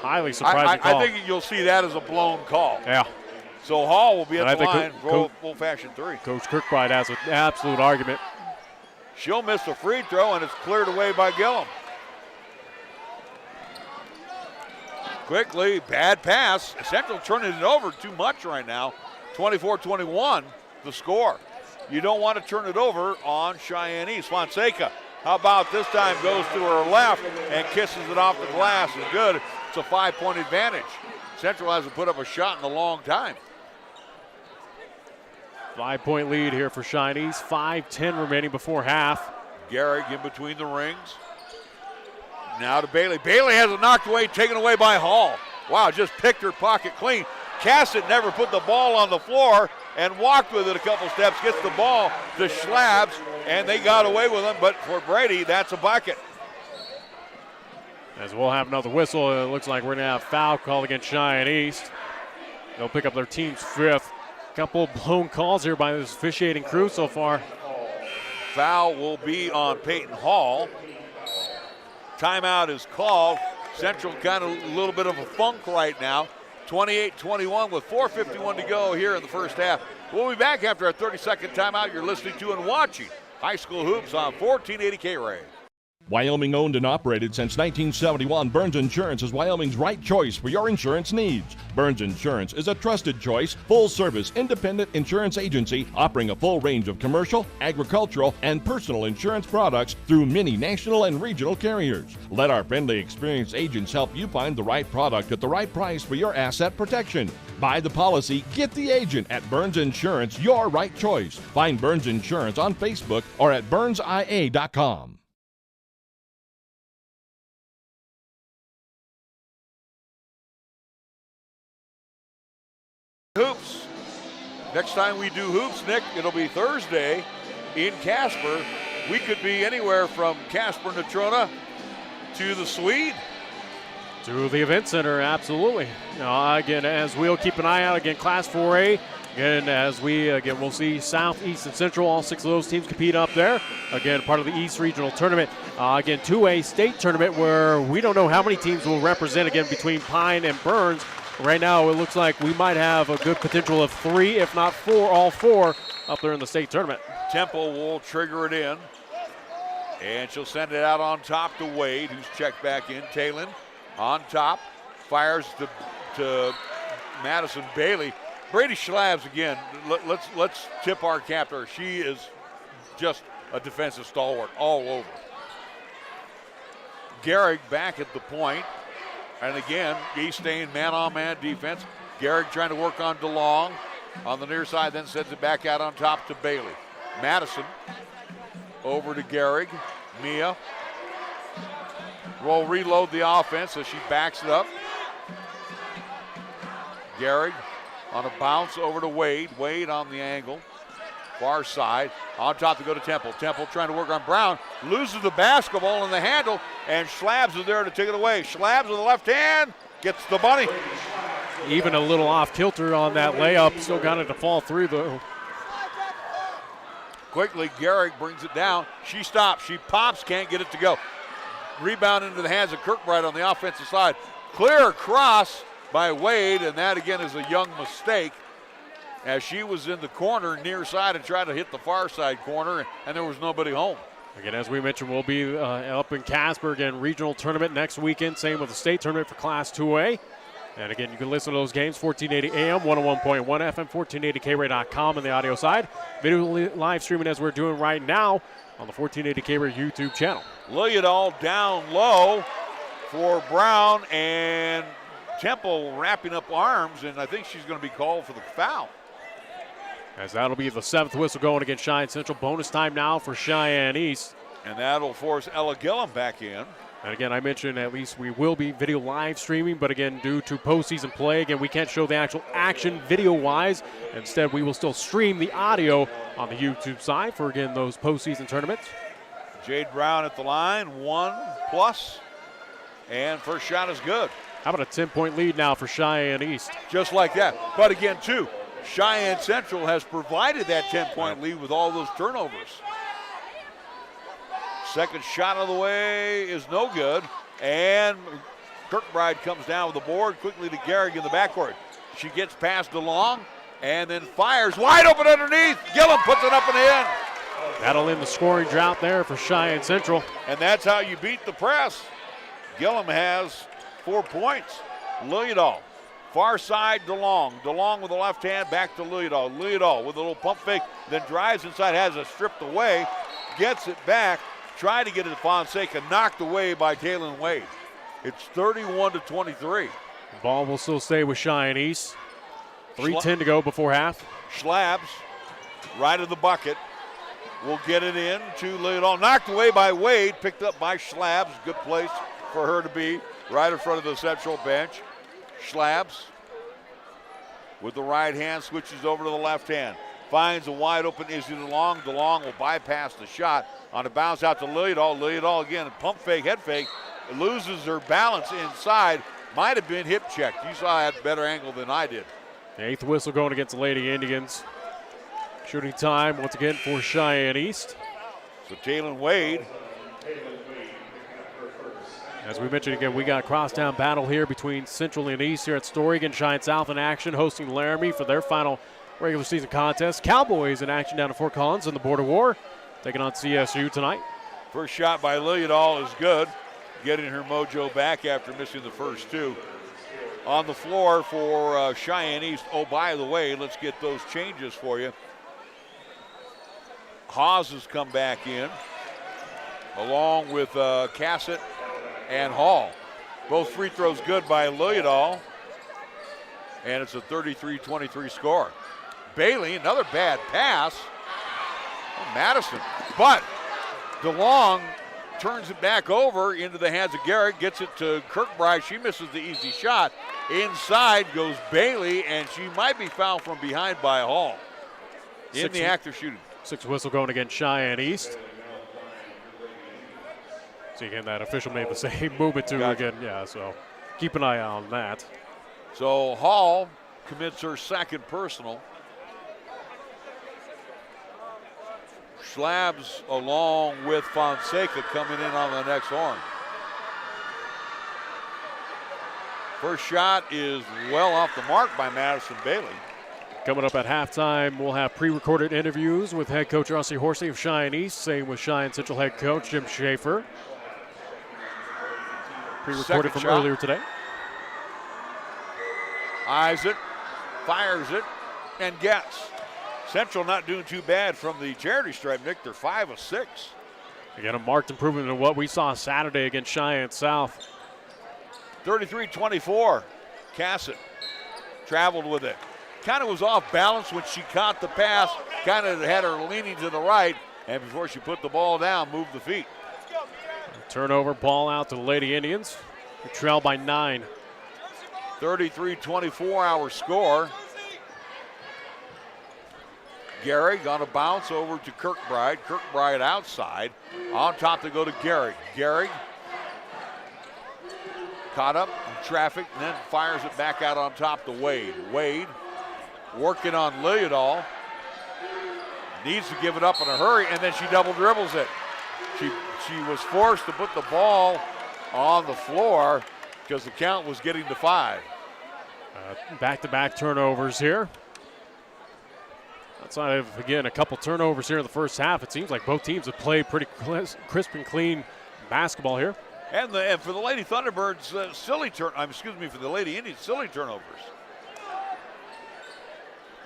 highly surprising call. I think you'll see that as a blown call. Yeah. So Hall will be at the line for full-fashion 3. Coach Kirkbride has an absolute argument. She'll miss a free throw, and it's cleared away by Gillum. Quickly, bad pass. Central turning it over too much right now. 24-21, the score. You don't want to turn it over on Cheyenne East. Fonseca, how about this time goes to her left and kisses it off the glass, and good. It's a 5-point advantage. Central hasn't put up a shot in a long time. 5-point lead here for Cheyenne East. 5:10 remaining before half. Garrick in between the rings. Now to Bailey. Bailey has it knocked away, taken away by Hall. Wow, just picked her pocket clean. Cassett never put the ball on the floor and walked with it a couple steps, gets the ball to Schlabs, and they got away with him, but for Brady, that's a bucket. As we'll have another whistle, it looks like we're going to have foul call against Cheyenne East. They'll pick up their team's 5th. Couple blown calls here by this officiating crew so far. Foul will be on Peyton Hall. Timeout is called. Central kind of a little bit of a funk right now. 28-21 with 4:51 to go here in the first half. We'll be back after our 30-second timeout. You're listening to and watching High School Hoops on 1480 KRAE. Wyoming owned and operated since 1971, Burns Insurance is Wyoming's right choice for your insurance needs. Burns Insurance is a trusted choice, full-service, independent insurance agency offering a full range of commercial, agricultural, and personal insurance products through many national and regional carriers. Let our friendly, experienced agents help you find the right product at the right price for your asset protection. Buy the policy, get the agent at Burns Insurance, your right choice. Find Burns Insurance on Facebook or at burnsia.com. Hoops. Next time we do hoops, Nick, it'll be Thursday in Casper. We could be anywhere from Casper Natrona to the Swede. To the event center, absolutely. Again, as we'll keep an eye out, again, Class 4A. Again, as we'll see South, East, and Central, all 6 of those teams compete up there. Again, part of the East Regional Tournament. Again, 2A state tournament where we don't know how many teams will represent, again, between Pine and Burns. Right now, it looks like we might have a good potential of 3, if not 4, all 4 up there in the state tournament. Temple will trigger it in, and she'll send it out on top to Wade, who's checked back in. Talon on top, fires to Madison Bailey. Brady Schlabs again. Let's tip our cap to her. She is just a defensive stalwart all over. Gehrig back at the point, and again, East staying man-on-man defense. Gehrig trying to work on DeLong on the near side, then sends it back out on top to Bailey. Madison over to Gehrig. Mia will reload the offense as she backs it up. Gehrig on a bounce over to Wade. Wade on the angle. Far side. On top to go to Temple. Temple trying to work on Brown. Loses the basketball in the handle, and Schlabs is there to take it away. Schlabs with the left hand. Gets the bunny. Even a little off kilter on that layup. Still got it to fall through, though. Quickly, Gehrig brings it down. She stops. She pops. Can't get it to go. Rebound into the hands of Kirkbride on the offensive side. Clear across by Wade, and that again is a young mistake as she was in the corner near side and tried to hit the far side corner, and there was nobody home. Again, as we mentioned, we'll be up in Casper, again, regional tournament next weekend. Same with the state tournament for Class 2A. And again, you can listen to those games, 1480 AM, 101.1 FM, 1480KRAE.com on the audio side. Video live streaming as we're doing right now on the 1480KRAE YouTube channel. Lilliadall down low for Brown, and Temple wrapping up arms, and I think she's going to be called for the foul. As that'll be the 7th whistle going against Cheyenne Central. Bonus time now for Cheyenne East. And that'll force Ella Gillum back in. And again, I mentioned at least we will be video live streaming, but again, due to postseason play, again, we can't show the actual action video-wise. Instead, we will still stream the audio on the YouTube side for, again, those postseason tournaments. Jade Brown at the line, 1+, and first shot is good. How about a 10-point lead now for Cheyenne East? Just like that. But again, too, Cheyenne Central has provided that 10-point lead with all those turnovers. Second shot of the way is no good, and Kirkbride comes down with the board quickly to Gehrig in the backcourt. She gets past DeLong and then fires wide open underneath. Gillum puts it up and in. That'll end the scoring drought there for Cheyenne Central. And that's how you beat the press. Gillum has 4 points. Lilliadall, far side DeLong. DeLong with the left hand back to Lilliadall. Lilliadall with a little pump fake, then drives inside, has it stripped away, gets it back. Tried to get it to Fonseca, knocked away by Talon Wade. It's 31-23. Ball will still stay with Cheyenne East. 3:10 to go before half. Schlabs, right of the bucket, will get it in to Lilliadall. Knocked away by Wade, picked up by Schlabs. Good place for her to be, right in front of the central bench. Schlabs with the right hand, switches over to the left hand. Finds a wide open Izzy DeLong. DeLong will bypass the shot on a bounce out to Lilliadall. Lilliadall again, pump fake, head fake. Loses her balance inside. Might have been hip checked. You saw that better angle than I did. The 8th whistle going against the Lady Indians. Shooting time once again for Cheyenne East. So Talon Wade. As we mentioned again, we got a crosstown battle here between Central and East here at Story. Again, Cheyenne South in action, hosting Laramie for their final regular season contest. Cowboys in action down at Fort Collins in the Border War, taking on CSU tonight. First shot by Lilliadall is good, getting her mojo back after missing the first 2. On the floor for Cheyenne East. Oh, by the way, let's get those changes for you. Haas has come back in, along with Cassett and Hall. Both free throws good by Lilliadall, and it's a 33-23 score. Bailey, another bad pass. Oh, Madison. But DeLong turns it back over into the hands of Gehrig, gets it to Kirkbride. She misses the easy shot. Inside goes Bailey, and she might be fouled from behind by Hall in the act of shooting. 6th whistle going against Cheyenne East. See again, that official made the same movement too again. Yeah, so keep an eye on that. So Hall commits her second personal. Schlabs along with Fonseca coming in on the next horn. First shot is well off the mark by Madison Bailey. Coming up at halftime, we'll have pre-recorded interviews with head coach Rossi Horsey of Cheyenne East, same with Cheyenne Central head coach Jim Schaefer. Pre-recorded from earlier today. Eyes it, fires it, and gets. Central not doing too bad from the charity stripe, Nick. They're 5 of 6. Again, a marked improvement in what we saw Saturday against Cheyenne South. 33-24. Cassett traveled with it. Kind of was off balance when she caught the pass. Kind of had her leaning to the right. And before she put the ball down, moved the feet. Turnover, ball out to the Lady Indians, who trail by 9. 33-24 our score. Gehrig on a bounce over to Kirkbride. Kirkbride outside. On top to go to Gehrig. Gehrig caught up in traffic and then fires it back out on top to Wade. Wade working on Liljedahl. Needs to give it up in a hurry, and then she double dribbles it. She was forced to put the ball on the floor because the count was getting to 5. Back-to-back turnovers here. Outside of, again, a couple turnovers here in the first half, it seems like both teams have played pretty crisp and clean basketball here. And for the Lady Thunderbirds, for the Lady Indians, silly turnovers.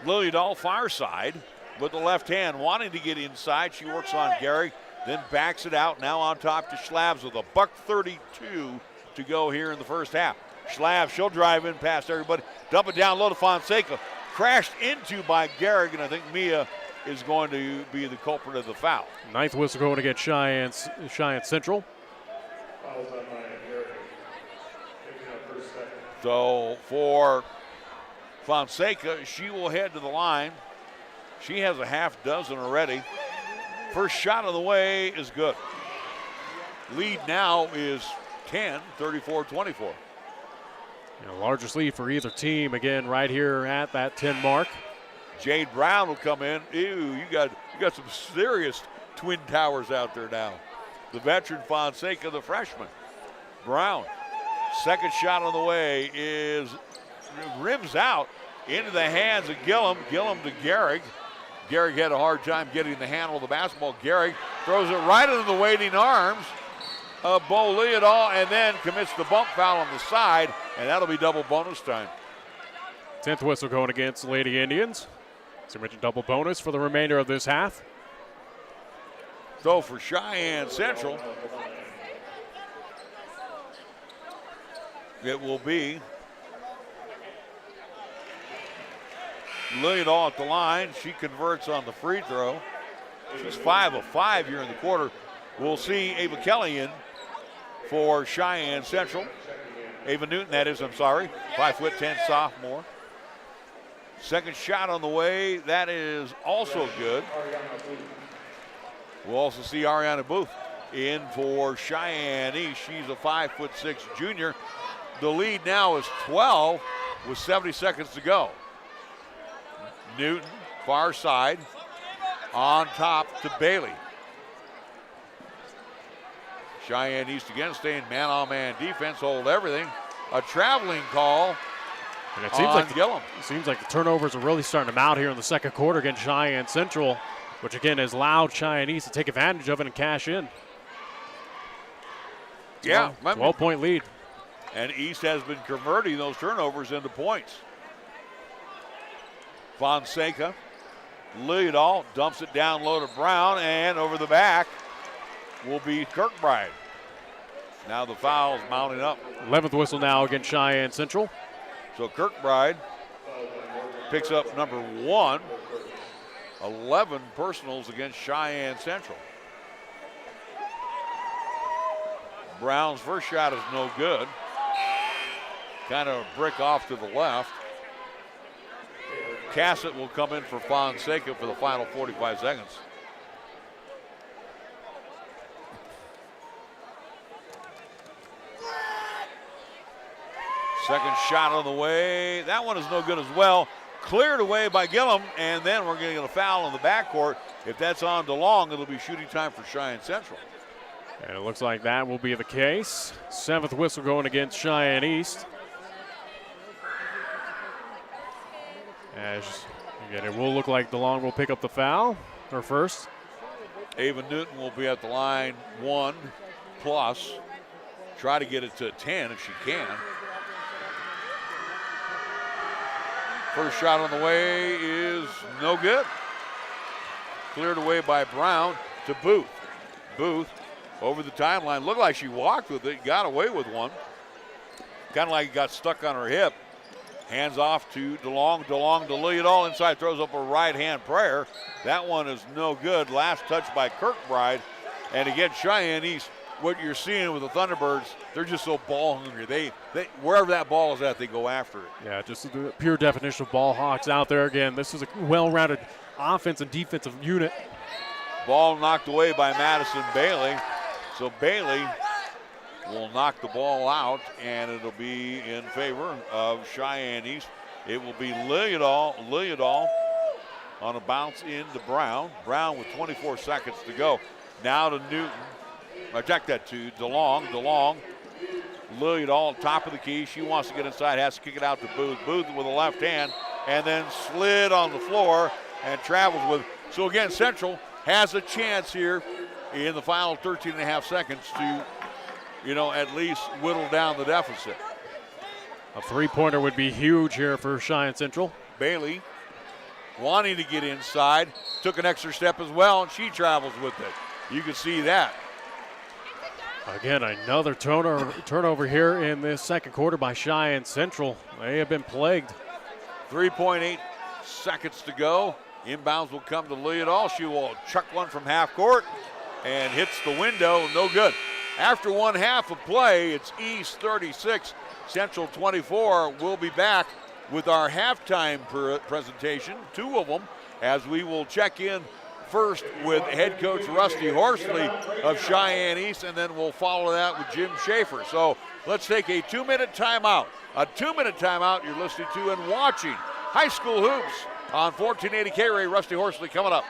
Liljedahl far side with the left hand, wanting to get inside. She works on Gehrig, then backs it out. Now on top to Schlabs with a $1:32 to go here in the first half. Schlabs, she'll drive in past everybody, dump it down low to Fonseca. Crashed into by Gehrig, and I think Mia is going to be the culprit of the foul. Ninth whistle going against Cheyenne Central. So for Fonseca, she will head to the line. She has a half dozen already. First shot of the way is good. Lead now is 10, 34-24. Largest lead for either team, again, right here at that 10 mark. Jade Brown will come in. Ew, you got some serious twin towers out there now. The veteran Fonseca, the freshman. Brown, second shot on the way is rims out into the hands of Gillum. Gillum to Gehrig. Gehrig had a hard time getting the handle of the basketball. Gehrig throws it right into the waiting arms of Bo Liljedahl and then commits the bump foul on the side, and that'll be double bonus time. 10th whistle going against the Lady Indians. So mentioned double bonus for the remainder of this half. So for Cheyenne Central, it will be Liljedahl at the line. She converts on the free throw. She's 5 of 5 here in the quarter. We'll see Ava Kelly in for Cheyenne Central. Ava Newton, that is, 5'10" sophomore. Second shot on the way, that is also good. We'll also see Ariana Booth in for Cheyenne East. She's a 5'6" junior. The lead now is 12 with 70 seconds to go. Newton, far side, on top to Bailey. Cheyenne East again staying man-on-man defense, hold everything. A traveling call and it seems like Gillum. It seems like the turnovers are really starting to mount here in the second quarter against Cheyenne Central, which again has allowed Cheyenne East to take advantage of it and cash in. Yeah. 12-point lead. And East has been converting those turnovers into points. Fonseca, Liljedahl dumps it down low to Brown, and over the back will be Kirkbride. Now the foul's mounting up. 11th whistle now against Cheyenne Central. So Kirkbride picks up number 1. 11 personals against Cheyenne Central. Brown's first shot is no good. Kind of a brick off to the left. Cassett will come in for Fonseca for the final 45 seconds. Second shot on the way. That one is no good as well. Cleared away by Gillum, and then we're going to get a foul in the backcourt. If that's on DeLong, it'll be shooting time for Cheyenne Central. And it looks like that will be the case. 7th whistle going against Cheyenne East. As again, it will look like DeLong will pick up the foul, or first. Ava Newton will be at the line 1 plus. Try to get it to 10 if she can. First shot on the way is no good. Cleared away by Brown to Booth. Booth over the timeline. Looked like she walked with it, got away with one. Kind of like it got stuck on her hip. Hands off to DeLong. DeLong to Lilliadall. Inside throws up a right-hand prayer. That one is no good. Last touch by Kirkbride. And again, Cheyenne East, what you're seeing with the Thunderbirds, they're just so ball hungry. They wherever that ball is at, they go after it. Yeah, just the pure definition of ball hawks out there. Again, this is a well-rounded offense and defensive unit. Ball knocked away by Madison Bailey. So Bailey will knock the ball out, and it'll be in favor of Cheyenne East. It will be Lilliadall on a bounce into Brown. Brown with 24 seconds to go. Now to Newton. I check that to DeLong. DeLong, Lilliadall, top of the key. She wants to get inside, has to kick it out to Booth. Booth with a left hand, and then slid on the floor and travels with. So again, Central has a chance here in the final 13 and a half seconds to, at least whittle down the deficit. A three-pointer would be huge here for Cheyenne Central. Bailey wanting to get inside, took an extra step as well, and she travels with it. You can see that. Again, another turnover here in this second quarter by Cheyenne Central. They have been plagued. 3.8 seconds to go. Inbounds will come to Lilliadall. She will chuck one from half court and hits the window. No good. After 1 half of play, it's East 36, Central 24. We'll be back with our halftime presentation, 2 of them, as we will check in first with head coach Rusty Horsley of Cheyenne East, and then we'll follow that with Jim Schaefer. So let's take a 2-minute timeout. A 2-minute timeout you're listening to and watching high school hoops on 1480 KRAE. Rusty Horsley coming up.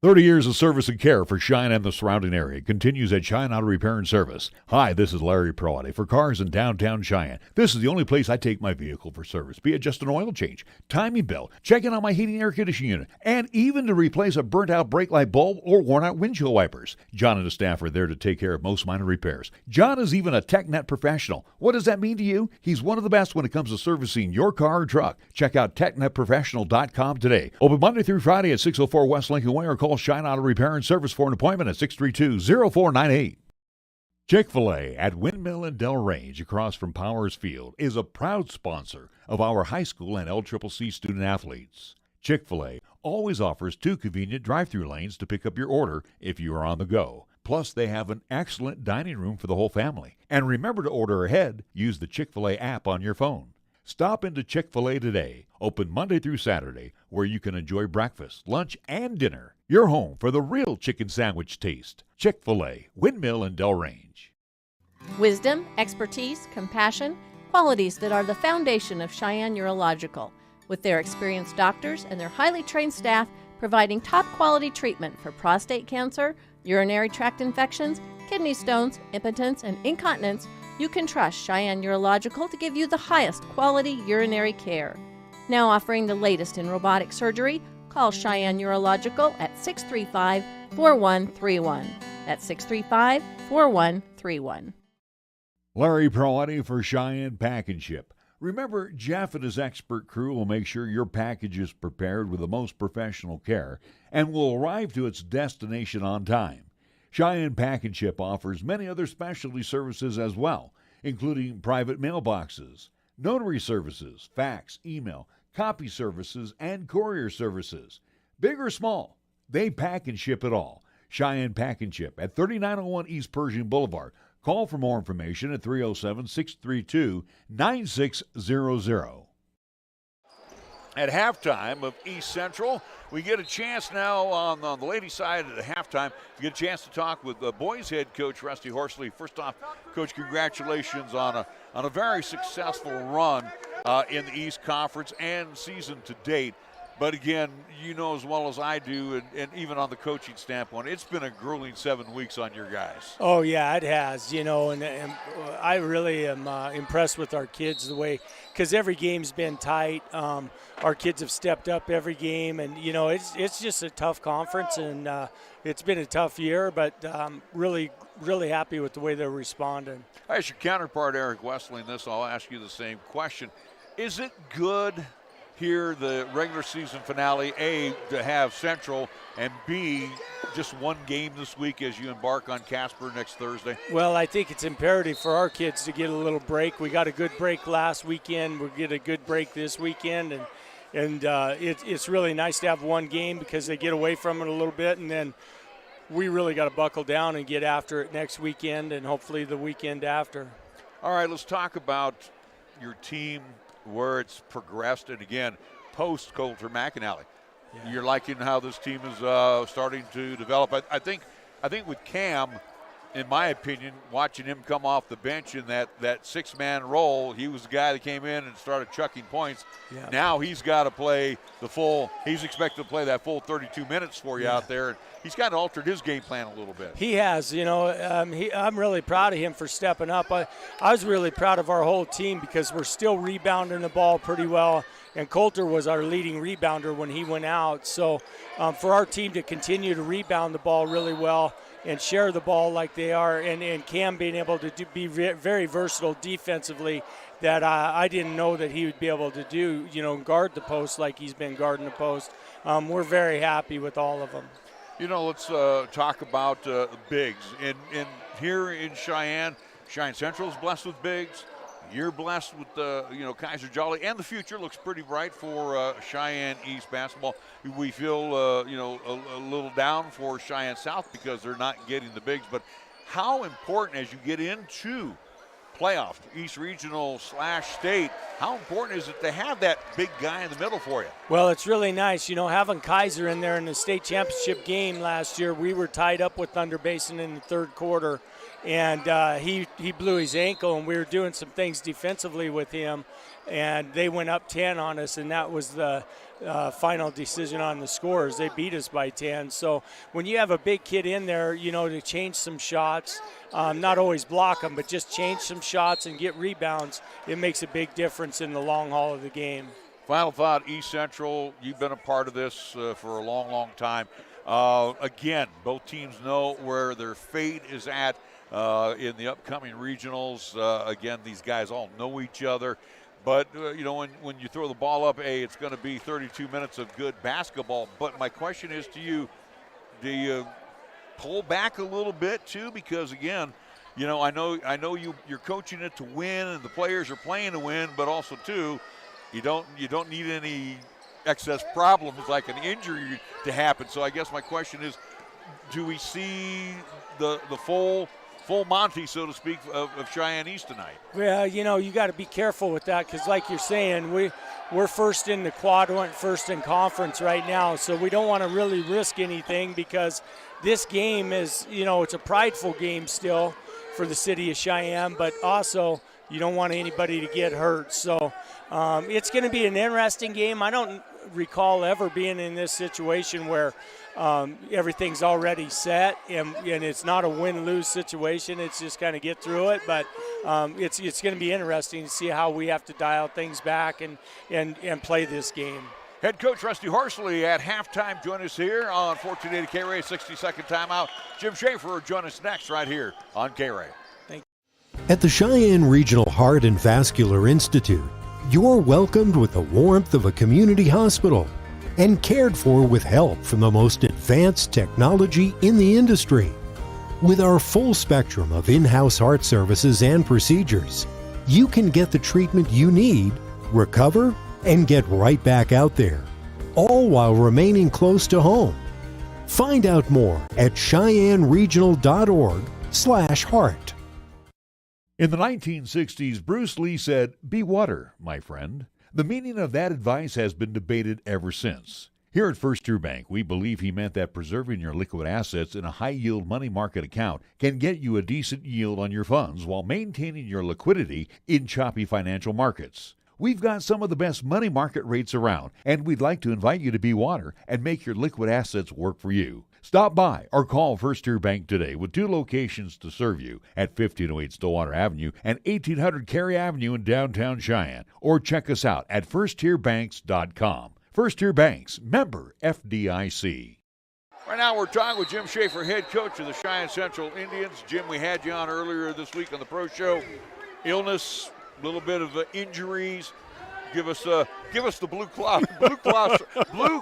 30 years of service and care for Cheyenne and the surrounding area continues at Cheyenne Auto Repair and Service. Hi, this is Larry Proietti. For cars in downtown Cheyenne, this is the only place I take my vehicle for service, be it just an oil change, timing belt, checking on my heating air conditioning unit, and even to replace a burnt-out brake light bulb or worn-out windshield wipers. John and the staff are there to take care of most minor repairs. John is even a TechNet professional. What does that mean to you? He's one of the best when it comes to servicing your car or truck. Check out TechNetProfessional.com today. Open Monday through Friday at 604 West Lincoln Way, or call Cheyenne Auto Repair and Service for an appointment at 632-0498. Chick-fil-A at Windmill and Delrange across from Powers Field is a proud sponsor of our high school and LCCC student athletes. Chick-fil-A always offers 2 convenient drive-through lanes to pick up your order if you are on the go. Plus, they have an excellent dining room for the whole family. And remember to order ahead. Use the Chick-fil-A app on your phone. Stop into Chick-fil-A today, open Monday through Saturday, where you can enjoy breakfast, lunch, and dinner. Your home for the real chicken sandwich taste. Chick-fil-A, Windmill and Delrange. Wisdom, expertise, compassion, qualities that are the foundation of Cheyenne Urological, with their experienced doctors and their highly trained staff providing top-quality treatment for prostate cancer, urinary tract infections, kidney stones, impotence, and incontinence. You can trust Cheyenne Urological to give you the highest quality urinary care. Now offering the latest in robotic surgery, call Cheyenne Urological at 635-4131. That's 635-4131. Larry Proietti for Cheyenne Pack and Ship. Remember, Jeff and his expert crew will make sure your package is prepared with the most professional care and will arrive to its destination on time. Cheyenne Pack and Ship offers many other specialty services as well, including private mailboxes, notary services, fax, email, copy services, and courier services. Big or small, they pack and ship it all. Cheyenne Pack and Ship at 3901 East Pershing Boulevard. Call for more information at 307-632-9600. at halftime of East Central. We get a chance now on the ladies' side at the halftime. We get a chance to talk with the boys' head coach, Rusty Horsley. First off, Coach, congratulations on a very successful run in the East Conference and season to date. But again, you know as well as I do, and even on the coaching standpoint, it's been a grueling 7 weeks on your guys. Oh, yeah, it has, and I really am impressed with our kids the way, because every game's been tight. Our kids have stepped up every game, and, it's just a tough conference, and it's been a tough year, but really, really happy with the way they're responding. As your counterpart, Eric Wesley, in this, I'll ask you the same question. Is it good here, the regular season finale, A, to have Central, and B, just one game this week as you embark on Casper next Thursday? Well, I think it's imperative for our kids to get a little break. We got a good break last weekend. We'll get a good break this weekend, and it's really nice to have one game because they get away from it a little bit, and then we really got to buckle down and get after it next weekend and hopefully the weekend after. All right, let's talk about your team, where it's progressed, and again, post Coulter McAnally. Yeah. You're liking how this team is starting to develop. I think with Cam, in my opinion, watching him come off the bench in that six-man role, he was the guy that came in and started chucking points. Yeah. Now he's got to play he's expected to play that full 32 minutes for you out there. He's kind of altered his game plan a little bit. He has, I'm really proud of him for stepping up. I was really proud of our whole team because we're still rebounding the ball pretty well, and Coulter was our leading rebounder when he went out. So for our team to continue to rebound the ball really well and share the ball like they are, and Cam being able to be very versatile defensively, that I didn't know that he would be able to do, guard the post like he's been guarding the post. We're very happy with all of them. Let's talk about bigs. In here in Cheyenne Central is blessed with bigs. You're blessed with Kaiser Jolly, and the future looks pretty bright for Cheyenne East basketball. We feel a little down for Cheyenne South because they're not getting the bigs. But how important, as you get into playoffs, East Regional / state, how important is it to have that big guy in the middle for you? Well, it's really nice. Having Kaiser in there in the state championship game last year, we were tied up with Thunder Basin in the third quarter, and he blew his ankle, and we were doing some things defensively with him, and they went up 10 on us, and that was the final decision on the scores. They beat us by 10. So when you have a big kid in there, to change some shots, not always block them, but just change some shots and get rebounds, it makes a big difference in the long haul of the game. Final thought, East Central, you've been a part of this for a long, long time. Again, both teams know where their fate is at in the upcoming regionals. Again, these guys all know each other. But, when you throw the ball up, it's going to be 32 minutes of good basketball. But my question is to you, do you pull back a little bit too? Because, again, I know you're coaching it to win and the players are playing to win, but also, too, you don't need any excess problems like an injury to happen. So I guess my question is, do we see the full Monty, so to speak, of Cheyenne East tonight? Well, you got to be careful with that because, like you're saying, we're first in the quadrant, first in conference right now, so we don't want to really risk anything because this game is, it's a prideful game still for the city of Cheyenne, but also you don't want anybody to get hurt. So it's going to be an interesting game. I don't recall ever being in this situation where everything's already set and it's not a win-lose situation. It's just kind of get through it. But it's going to be interesting to see how we have to dial things back and play this game. Head coach Rusty Horsley at halftime. Join us here on 1480 KRAE, 60-second timeout. Jim Schaefer will join us next right here on KRAE. At the Cheyenne Regional Heart and Vascular Institute, you're welcomed with the warmth of a community hospital and cared for with help from the most advanced technology in the industry. With our full spectrum of in-house heart services and procedures, you can get the treatment you need, recover, and get right back out there, all while remaining close to home. Find out more at CheyenneRegional.org/heart. In the 1960s, Bruce Lee said, "Be water, my friend." The meaning of that advice has been debated ever since. Here at First Tier Bank, we believe he meant that preserving your liquid assets in a high-yield money market account can get you a decent yield on your funds while maintaining your liquidity in choppy financial markets. We've got some of the best money market rates around, and we'd like to invite you to be water and make your liquid assets work for you. Stop by or call First Tier Bank today with 2 locations to serve you at 1508 Stillwater Avenue and 1800 KRAE Avenue in downtown Cheyenne, or check us out at firsttierbanks.com. First Tier Banks, member FDIC. Right now we're talking with Jim Schaefer, head coach of the Cheyenne Central Indians. Jim, we had you on earlier this week on the Pro Show. Illness, a little bit of injuries. Give us the Blue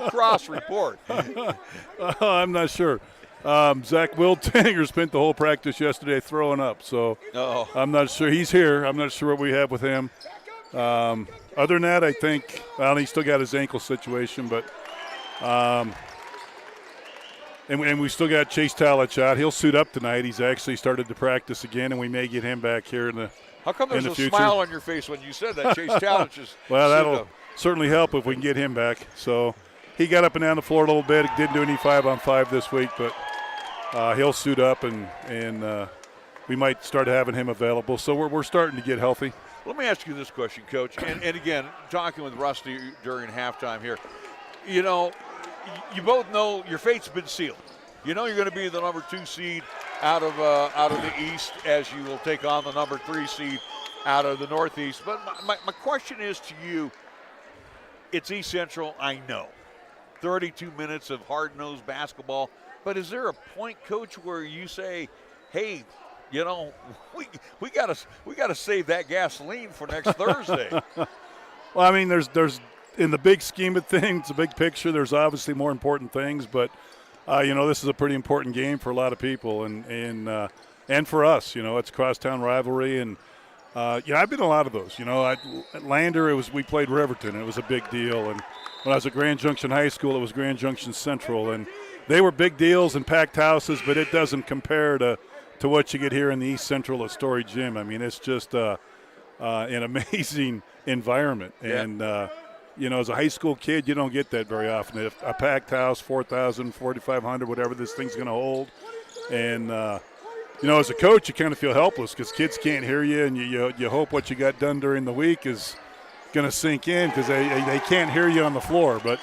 Cross report. I'm not sure. Zach Wiltinger spent the whole practice yesterday throwing up, so I'm not sure. He's here. I'm not sure what we have with him. Other than that, I think, well, he still got his ankle situation, but and we still got Chase Talich out. He'll suit up tonight. He's actually started to practice again, and we may get him back here in the How come there's in the a future. smile on your face when you said that? Chase Talich is well, that'll certainly help if we can get him back. So he got up and down the floor a little bit. He didn't do any 5-on-5 this week, but he'll suit up, and we might start having him available. So we're starting to get healthy. Let me ask you this question, Coach. And again, talking with Rusty during halftime here, you know, you both know your fate's been sealed. You know you're going to be the number 2 seed out of the East, as you will take on the number 3 seed out of the Northeast. But my question is to you, it's East Central, I know. 32 minutes of hard-nosed basketball. But is there a point, Coach, where you say, hey, you know, we gotta save that gasoline for next Thursday? Well, I mean, there's in the big scheme of things, the big picture, there's obviously more important things, but you know, this is a pretty important game for a lot of people, and for us. You know, it's a crosstown rivalry, and yeah, I've been to a lot of those. You know, at Lander, we played Riverton. It was a big deal, and when I was at Grand Junction High School, it was Grand Junction Central, and they were big deals and packed houses, but it doesn't compare to what you get here in the East Central at Story Gym. I mean, it's just an amazing environment. Yeah. And, you know, as a high school kid, you don't get that very often. A packed house, 4,000, 4,500, whatever this thing's going to hold. And, you know, as a coach, you kind of feel helpless because kids can't hear you, and you hope what you got done during the week is going to sink in because they can't hear you on the floor. But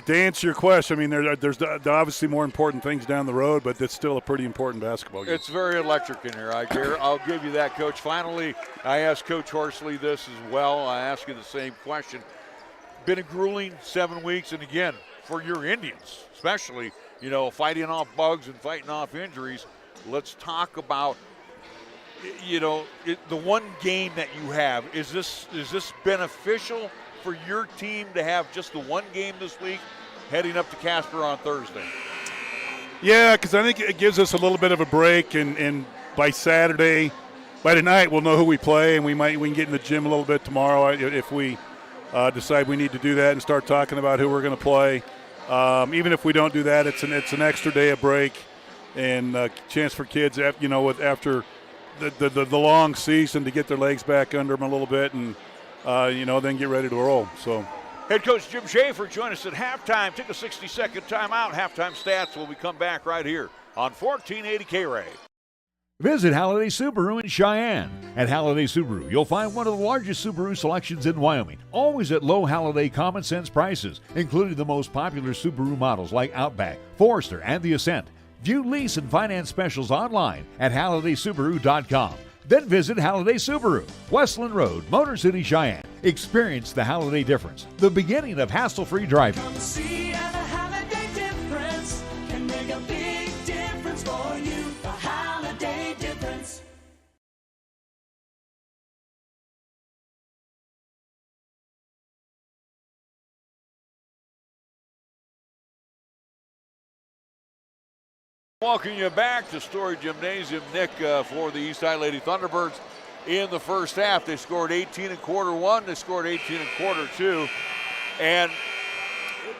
to answer your question, I mean, there's obviously more important things down the road, but it's still a pretty important basketball game. It's very electric in here, I'll give you that, Coach. Finally, I asked Coach Horsley this as well. I ask you the same question. Been a grueling 7 weeks, and again, for your Indians, especially, you know, fighting off bugs and fighting off injuries. Let's talk about, you know, the one game that you have. Is this beneficial for your team to have just the one game this week, heading up to Casper on Thursday? Yeah, because I think it gives us a little bit of a break, and by tonight, we'll know who we play, and we can get in the gym a little bit tomorrow if we decide we need to do that and start talking about who we're going to play. Even if we don't do that, it's an extra day of break and a chance for kids, you know, after the long season to get their legs back under them a little bit and you know, then get ready to roll. So, head coach Jim Schaefer join us at halftime. Take a 60-second timeout. Halftime stats when we come back right here on 1480 KRAE. Visit Halliday Subaru in Cheyenne. At Halliday Subaru, you'll find one of the largest Subaru selections in Wyoming, always at low Halliday common sense prices, including the most popular Subaru models like Outback, Forester, and the Ascent. View lease and finance specials online at HallidaySubaru.com. Then visit Halliday Subaru, Westland Road, Motor City, Cheyenne. Experience the Halliday difference, the beginning of hassle-free driving. Come see how the Halliday difference can make a big difference for you. The Halliday difference. Welcome you back to Story Gymnasium. Nick, for the East High Lady Thunderbirds in the first half. They scored 18 in quarter one. They scored 18 in quarter two. And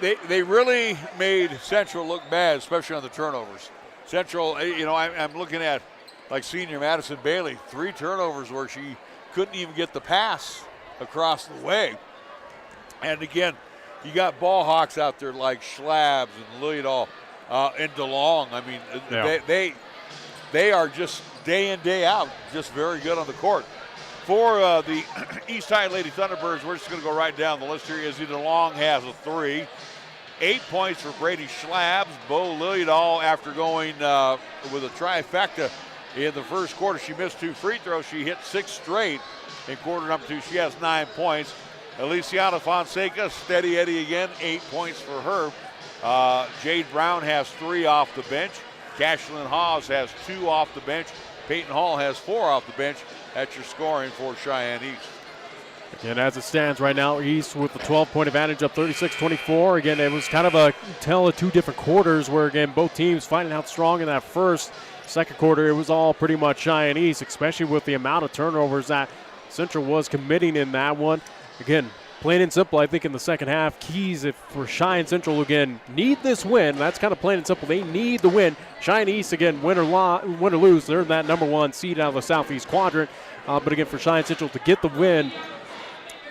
they really made Central look bad, especially on the turnovers. Central, you know, I'm looking at like senior Madison Bailey, 3 turnovers where she couldn't even get the pass across the way. And again, you got ball hawks out there like Schlabs and Lillidahl and DeLong. I mean, they are just day in, day out, just very good on the court. For the East High Lady Thunderbirds, we're just going to go right down the list here. Izzy DeLong has a 3. 8 points for Brady Schlabs. Bo Lillidahl, after going with a trifecta in the first quarter, she missed 2 free throws. She hit 6 straight in quarter number 2. She has 9 points. Elisiana Fonseca, steady Eddie again, 8 points for her. Jade Brown has 3 off the bench. Cashlyn Hawes has 2 off the bench. Peyton Hall has 4 off the bench. That's your scoring for Cheyenne East. And as it stands right now, East with the 12-point advantage up 36-24. Again, it was kind of a tale of 2 different quarters where, again, both teams fighting out strong in that first. Second quarter, it was all pretty much Cheyenne East, especially with the amount of turnovers that Central was committing in that one. Again, plain and simple, I think in the second half, keys for Cheyenne Central, again, need this win. That's kind of plain and simple. They need the win. Cheyenne East, again, win or lose, they're that number 1 seed out of the Southeast quadrant. But again, for Cheyenne Central to get the win,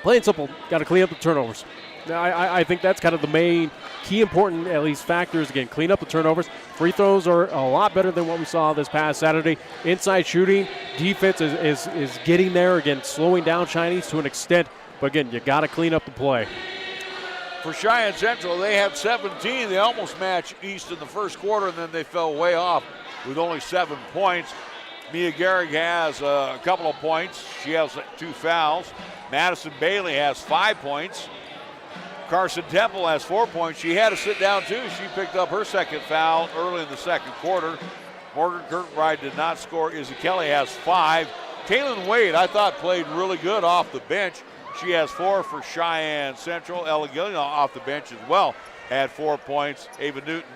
plain and simple, got to clean up the turnovers. I think that's kind of the main key important, at least, factors. Again, clean up the turnovers. Free throws are a lot better than what we saw this past Saturday. Inside shooting, defense is getting there. Again, slowing down Chinese to an extent. But again, you got to clean up the play. For Cheyenne Central, they had 17. They almost matched East in the first quarter, and then they fell way off with only 7 points. Mia Gehrig has a couple of points. She has 2 fouls. Madison Bailey has 5 points. Carson Temple has 4 points. She had to sit down too. She picked up her second foul early in the second quarter. Morgan Kirkbride did not score. Izzy Kelly has 5. Kaylin Wade, I thought, played really good off the bench. She has 4 for Cheyenne Central. Ella Gillian off the bench as well had 4 points. Ava Newton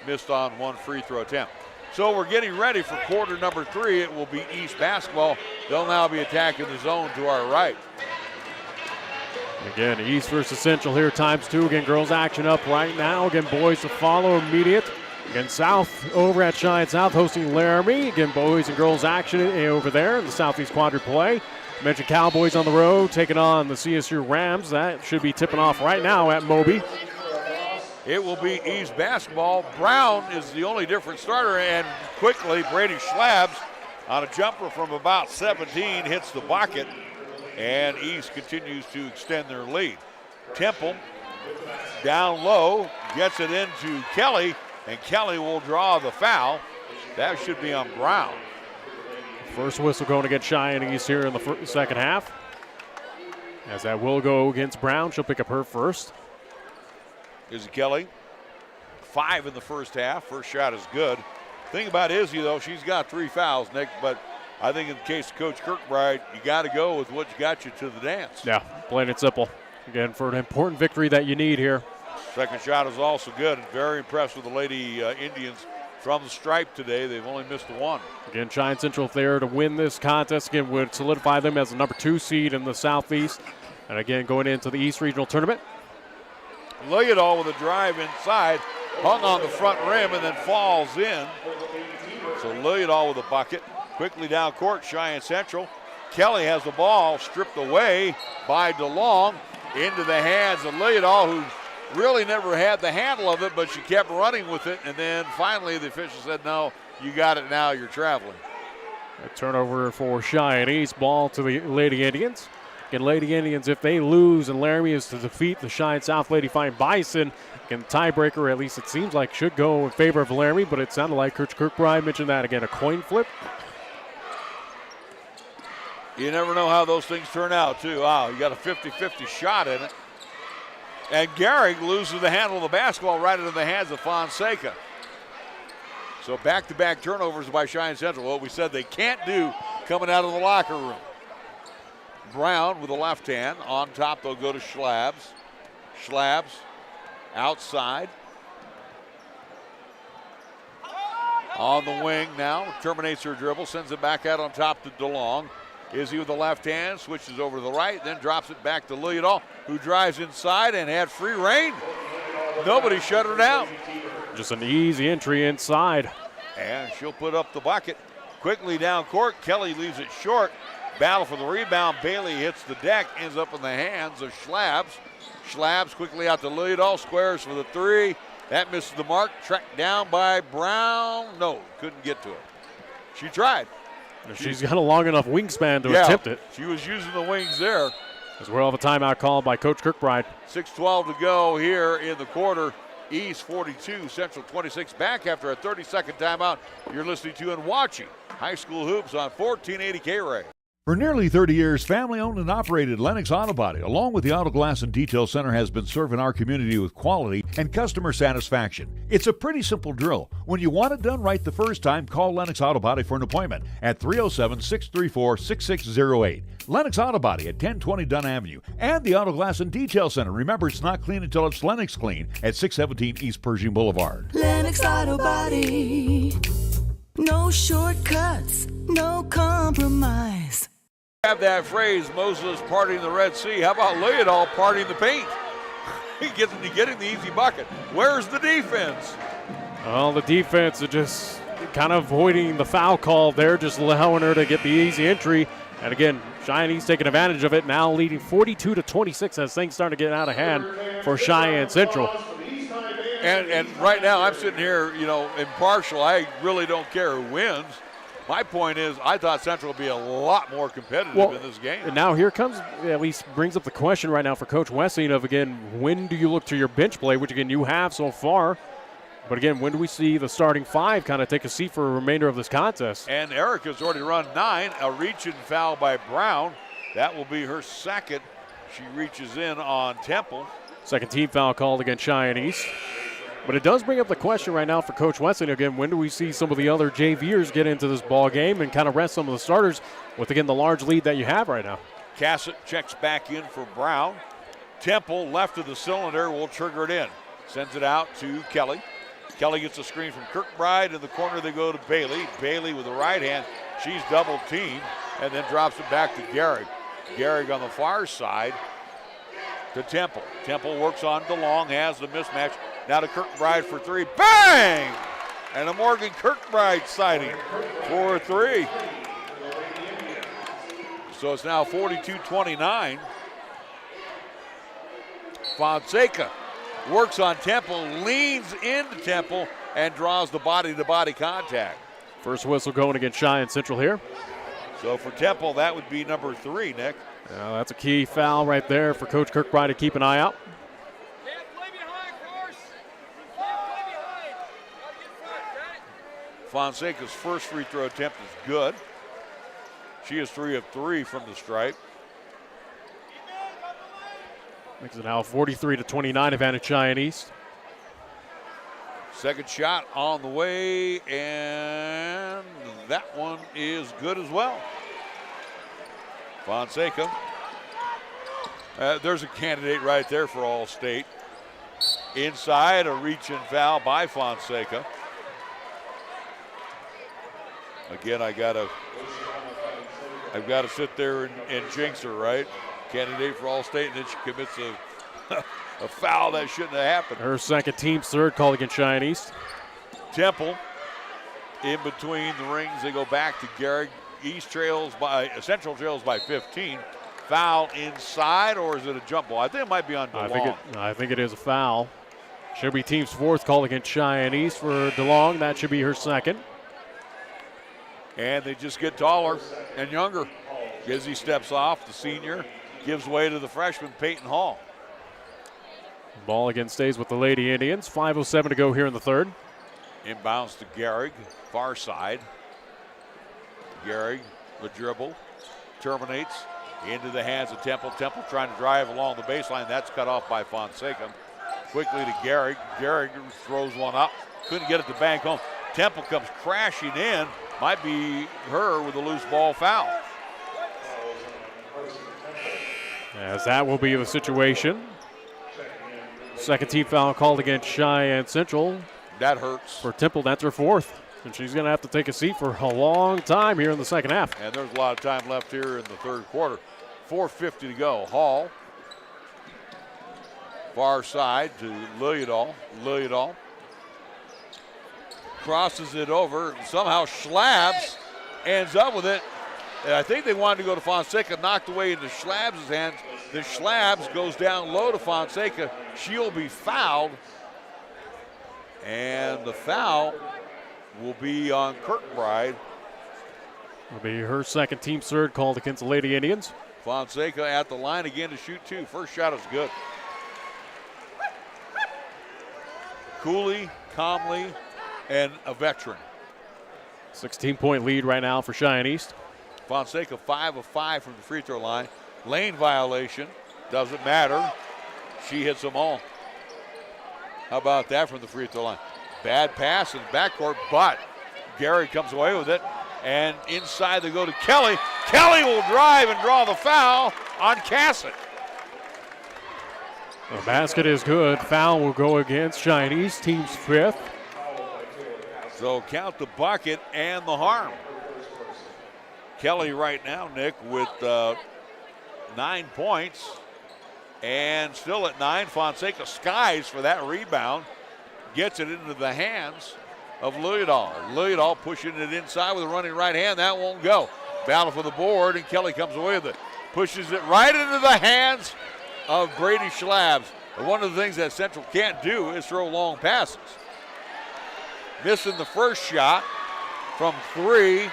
missed on 1 free throw attempt. So we're getting ready for quarter number 3. It will be East basketball. They'll now be attacking the zone to our right. Again, East versus Central here, ×2. Again, girls action up right now. Again, boys to follow immediate. Again, South over at Cheyenne South hosting Laramie. Again, boys and girls action over there in the Southeast Quadrant play. Mentioned Cowboys on the road taking on the CSU Rams. That should be tipping off right now at Moby. It will be East basketball. Brown is the only different starter, and quickly Brady Schlabs on a jumper from about 17 hits the bucket, and East continues to extend their lead. Temple down low, gets it into Kelly, and Kelly will draw the foul. That should be on Brown. First whistle going against Cheyenne East here in the second half. As that will go against Brown, she'll pick up her first. Izzy Kelly, 5 in the first half. First shot is good. Thing about Izzy, though, she's got 3 fouls, Nick, but I think in the case of Coach Kirkbride, you got to go with what got you to the dance. Yeah, plain and simple. Again, for an important victory that you need here. Second shot is also good. Very impressed with the Lady Indians from the stripe today. They've only missed 1. Again, Cheyenne Central, if they are to win this contest, again, would solidify them as the number 2 seed in the Southeast. And again, going into the East Regional Tournament. Lillidahl with a drive inside, hung on the front rim and then falls in. So Lillidahl with a bucket. Quickly down court, Cheyenne Central. Kelly has the ball stripped away by DeLong into the hands of Lillidahl, who really never had the handle of it, but she kept running with it. And then finally the official said, no, you got it now, you're traveling. A turnover for Cheyenne East, ball to the Lady Indians. Again, Lady Indians, if they lose and Laramie is to defeat the Cheyenne South Lady Fighting Bison, again, tiebreaker, at least it seems like, should go in favor of Laramie, but it sounded like Coach Kirkbride mentioned that. Again, a coin flip. You never know how those things turn out, too. Wow, you got a 50-50 shot in it. And Gehrig loses the handle of the basketball right into the hands of Fonseca. So back-to-back turnovers by Cheyenne Central. What we said they can't do coming out of the locker room. Brown with the left hand. On top, they'll go to Schlabs. Schlabs outside. On the wing now. Terminates her dribble. Sends it back out on top to DeLong. Izzy with the left hand. Switches over to the right. Then drops it back to Lillidahl, who drives inside and had free reign. Nobody shut her down. Just an easy entry inside. And she'll put up the bucket. Quickly down court. Kelly leaves it short. Battle for the rebound. Bailey hits the deck, ends up in the hands of Schlabs. Schlabs quickly out to Lillidahl, squares for the three. That misses the mark, tracked down by Brown. No, couldn't get to it. She tried. She's got a long enough wingspan to attempt it. She was using the wings there. As we'll have a timeout called by Coach Kirkbride. 6:12 to go here in the quarter. East 42, Central 26. Back after a 30-second timeout. You're listening to and watching High School Hoops on 1480 KRAE. For nearly 30 years, family-owned and operated Lennox Auto Body, along with the Auto Glass and Detail Center, has been serving our community with quality and customer satisfaction. It's a pretty simple drill. When you want it done right the first time, call Lennox Auto Body for an appointment at 307-634-6608. Lennox Auto Body at 1020 Dunn Avenue. And the Auto Glass and Detail Center. Remember, it's not clean until it's Lennox clean at 617 East Pershing Boulevard. Lennox Auto Body. No shortcuts, no compromise. Have that phrase, Moses parting the Red Sea. How about Lillidahl parting the paint? getting the easy bucket. Where's the defense? Well, the defense is just kind of avoiding the foul call there, just allowing her to get the easy entry. And again, Cheyenne's taking advantage of it, now leading 42-26 as things start to get out of hand for Cheyenne Central. And right now I'm sitting here, impartial. I really don't care who wins. My point is, I thought Central would be a lot more competitive in this game. And now here comes, at least brings up the question right now for Coach Wessing of, again, when do you look to your bench play, which, again, you have so far. But, again, when do we see the starting five kind of take a seat for the remainder of this contest? And Erica's already run 9. A reach-in foul by Brown. That will be her second. She reaches in on Temple. Second team foul called against Cheyenne East. But it does bring up the question right now for Coach Wessing, again, when do we see some of the other JVers get into this ball game and kind of rest some of the starters with, again, the large lead that you have right now? Cassett checks back in for Brown. Temple, left of the cylinder, will trigger it in. Sends it out to Kelly. Kelly gets a screen from Kirkbride. In the corner, they go to Bailey. Bailey with the right hand. She's double teamed and then drops it back to Gehrig. Gehrig on the far side to Temple. Temple works on DeLong, has the mismatch. Now to Kirkbride for three. Bang! And a Morgan Kirkbride sighting for three. So it's now 42-29. Fonseca works on Temple, leans into Temple, and draws the body-to-body contact. First whistle going against Cheyenne Central here. So for Temple, that would be number 3, Nick. That's a key foul right there for Coach Kirkbride to keep an eye out. Fonseca's first free throw attempt is good. She is 3 of 3 from the stripe. Makes it now 43-29 advantage Cheyenne East. Second shot on the way, and that one is good as well. Fonseca. There's a candidate right there for All-State. Inside, a reach-in foul by Fonseca. Again, I've got to sit there and jinx her, right? Candidate for All-State, and then she commits a foul that shouldn't have happened. Her second, team's third call against Cheyenne East. Temple in between the rings. They go back to Gehrig. Central trails by 15. Foul inside, or is it a jump ball? I think it might be on DeLong. I think it is a foul. Should be team's fourth call against Cheyenne East for DeLong. That should be her second. And they just get taller and younger. Gizzy steps off, the senior, gives way to the freshman, Peyton Hall. Ball again stays with the Lady Indians. 5:07 to go here in the third. Inbounds to Gehrig, far side. Gehrig, the dribble, terminates into the hands of Temple. Temple trying to drive along the baseline. That's cut off by Fonseca. Quickly to Gehrig. Gehrig throws one up. Couldn't get it to bank home. Temple comes crashing in. Might be her with a loose ball foul. As that will be the situation. Second team foul called against Cheyenne Central. That hurts. For Temple, that's her fourth. And she's going to have to take a seat for a long time here in the second half. And there's a lot of time left here in the third quarter. 4:50 to go. Hall. Far side to Lillidahl. Lillidahl crosses it over. Somehow Schlabs ends up with it. I think they wanted to go to Fonseca, knocked away into Schlabs' hands. The Schlabs goes down low to Fonseca. She'll be fouled. And the foul will be on Kirkbride. It'll be her second team third called against the Lady Indians. Fonseca at the line again to shoot two. First shot is good. Cooley, Comley, and a veteran. 16-point lead right now for Cheyenne East. Fonseca 5 of 5 from the free throw line. Lane violation. Doesn't matter. She hits them all. How about that from the free throw line? Bad pass in the backcourt, but Gary comes away with it. And inside they go to Kelly. Kelly will drive and draw the foul on Cassett. The basket is good. Foul will go against Cheyenne East, team's fifth. So count the bucket and the harm. Kelly right now, Nick, with 9 points. And still at 9, Fonseca skies for that rebound. Gets it into the hands of Liljedahl. Liljedahl pushing it inside with a running right hand. That won't go. Battle for the board, and Kelly comes away with it. Pushes it right into the hands of Brady Schlabs. And one of the things that Central can't do is throw long passes. Missing the first shot from 3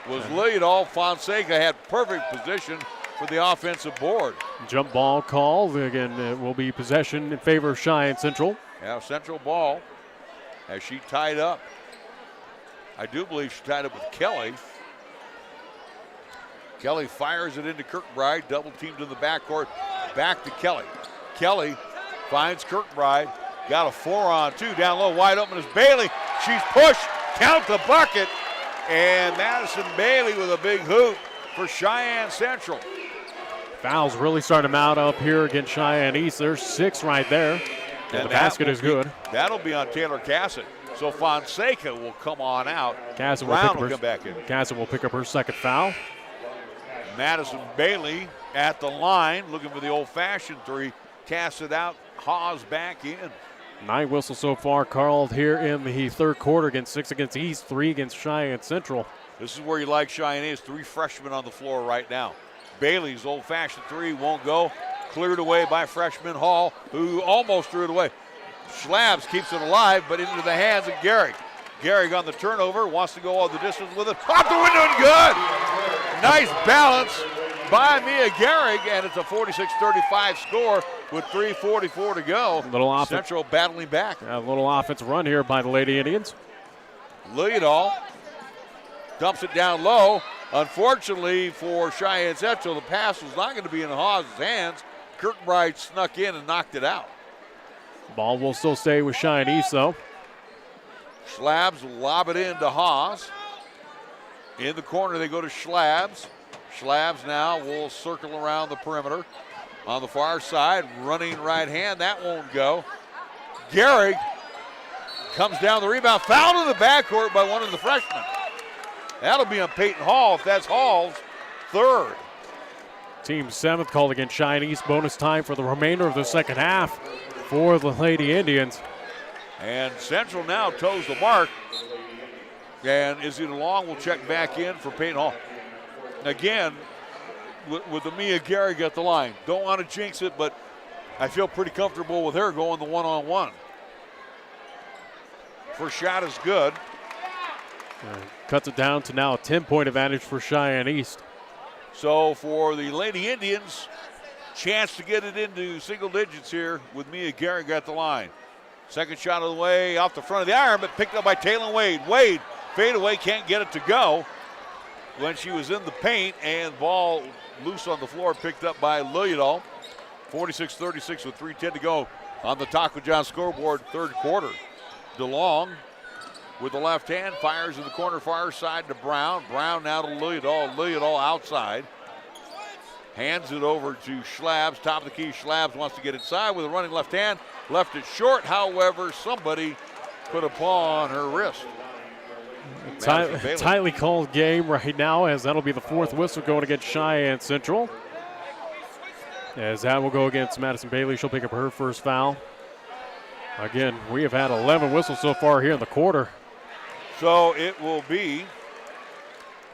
was Liljedahl. Fonseca had perfect position for the offensive board. Jump ball called. Again, it will be possession in favor of Cheyenne Central. Now Central ball as she tied up. I do believe she tied up with Kelly. Kelly fires it into Kirkbride, double teamed in the backcourt, back to Kelly. Kelly finds Kirkbride, got a 4-on-2 down low, wide open is Bailey. She's pushed, count the bucket, and Madison Bailey with a big hoop for Cheyenne Central. Fouls really starting to mount up here against Cheyenne East. There's 6 right there. And the basket is good. That'll be on Taylor Cassett. So Fonseca will come on out. Cassett Brown will come back in. Cassett will pick up her second foul. Madison Bailey at the line, looking for the old-fashioned 3. Cassett out, Hawes back in. 9 whistles so far called here in the third quarter against 6 against East, 3 against Cheyenne Central. This is where you like Cheyenne East. 3 freshmen on the floor right now. Bailey's old-fashioned 3 won't go. Cleared away by freshman Hall, who almost threw it away. Schlabs keeps it alive, but into the hands of Gehrig. Gehrig on the turnover, wants to go all the distance with it. Off the window and good! Nice balance by Mia Gehrig, and it's a 46-35 score with 3:44 to go. Central battling back. A little offensive run here by the Lady Indians. Liljedahl dumps it down low. Unfortunately for Cheyenne Central, the pass was not going to be in Hawes' hands. Kirkbride snuck in and knocked it out. Ball will still stay with Cheyenne East, though. Schlabs lob it into Hawes. In the corner, they go to Schlabs. Schlabs now will circle around the perimeter. On the far side, running right hand. That won't go. Gehrig comes down the rebound. Fouled in the backcourt by one of the freshmen. That'll be on Peyton Hall if that's Hall's third. Team 7th called against Cheyenne East. Bonus time for the remainder of the second half for the Lady Indians. And Central now toes the mark. And Izzy DeLong will check back in for Peyton Hall. Again, with the Mia Gehrig at the line. Don't want to jinx it, but I feel pretty comfortable with her going the one-on-one. First shot is good. Cuts it down to now a 10-point advantage for Cheyenne East. So for the Lady Indians, chance to get it into single digits here with Mia Gehrig at the line. Second shot of the way off the front of the iron, but picked up by Taylor Wade. Wade, fade away, can't get it to go. When she was in the paint, and ball loose on the floor, picked up by Liljedahl. 46-36 with 3:10 to go on the Taco John scoreboard, third quarter. DeLong with the left hand, fires in the corner far side to Brown. Brown now to Liljedahl. Liljedahl outside. Hands it over to Schlabs. Top of the key, Schlabs wants to get inside with a running left hand. Left it short, however, somebody put a paw on her wrist. Tightly called game right now, as that'll be the 4th whistle going against Cheyenne Central. As that will go against Madison Bailey. She'll pick up her first foul. Again, we have had 11 whistles so far here in the quarter. So it will be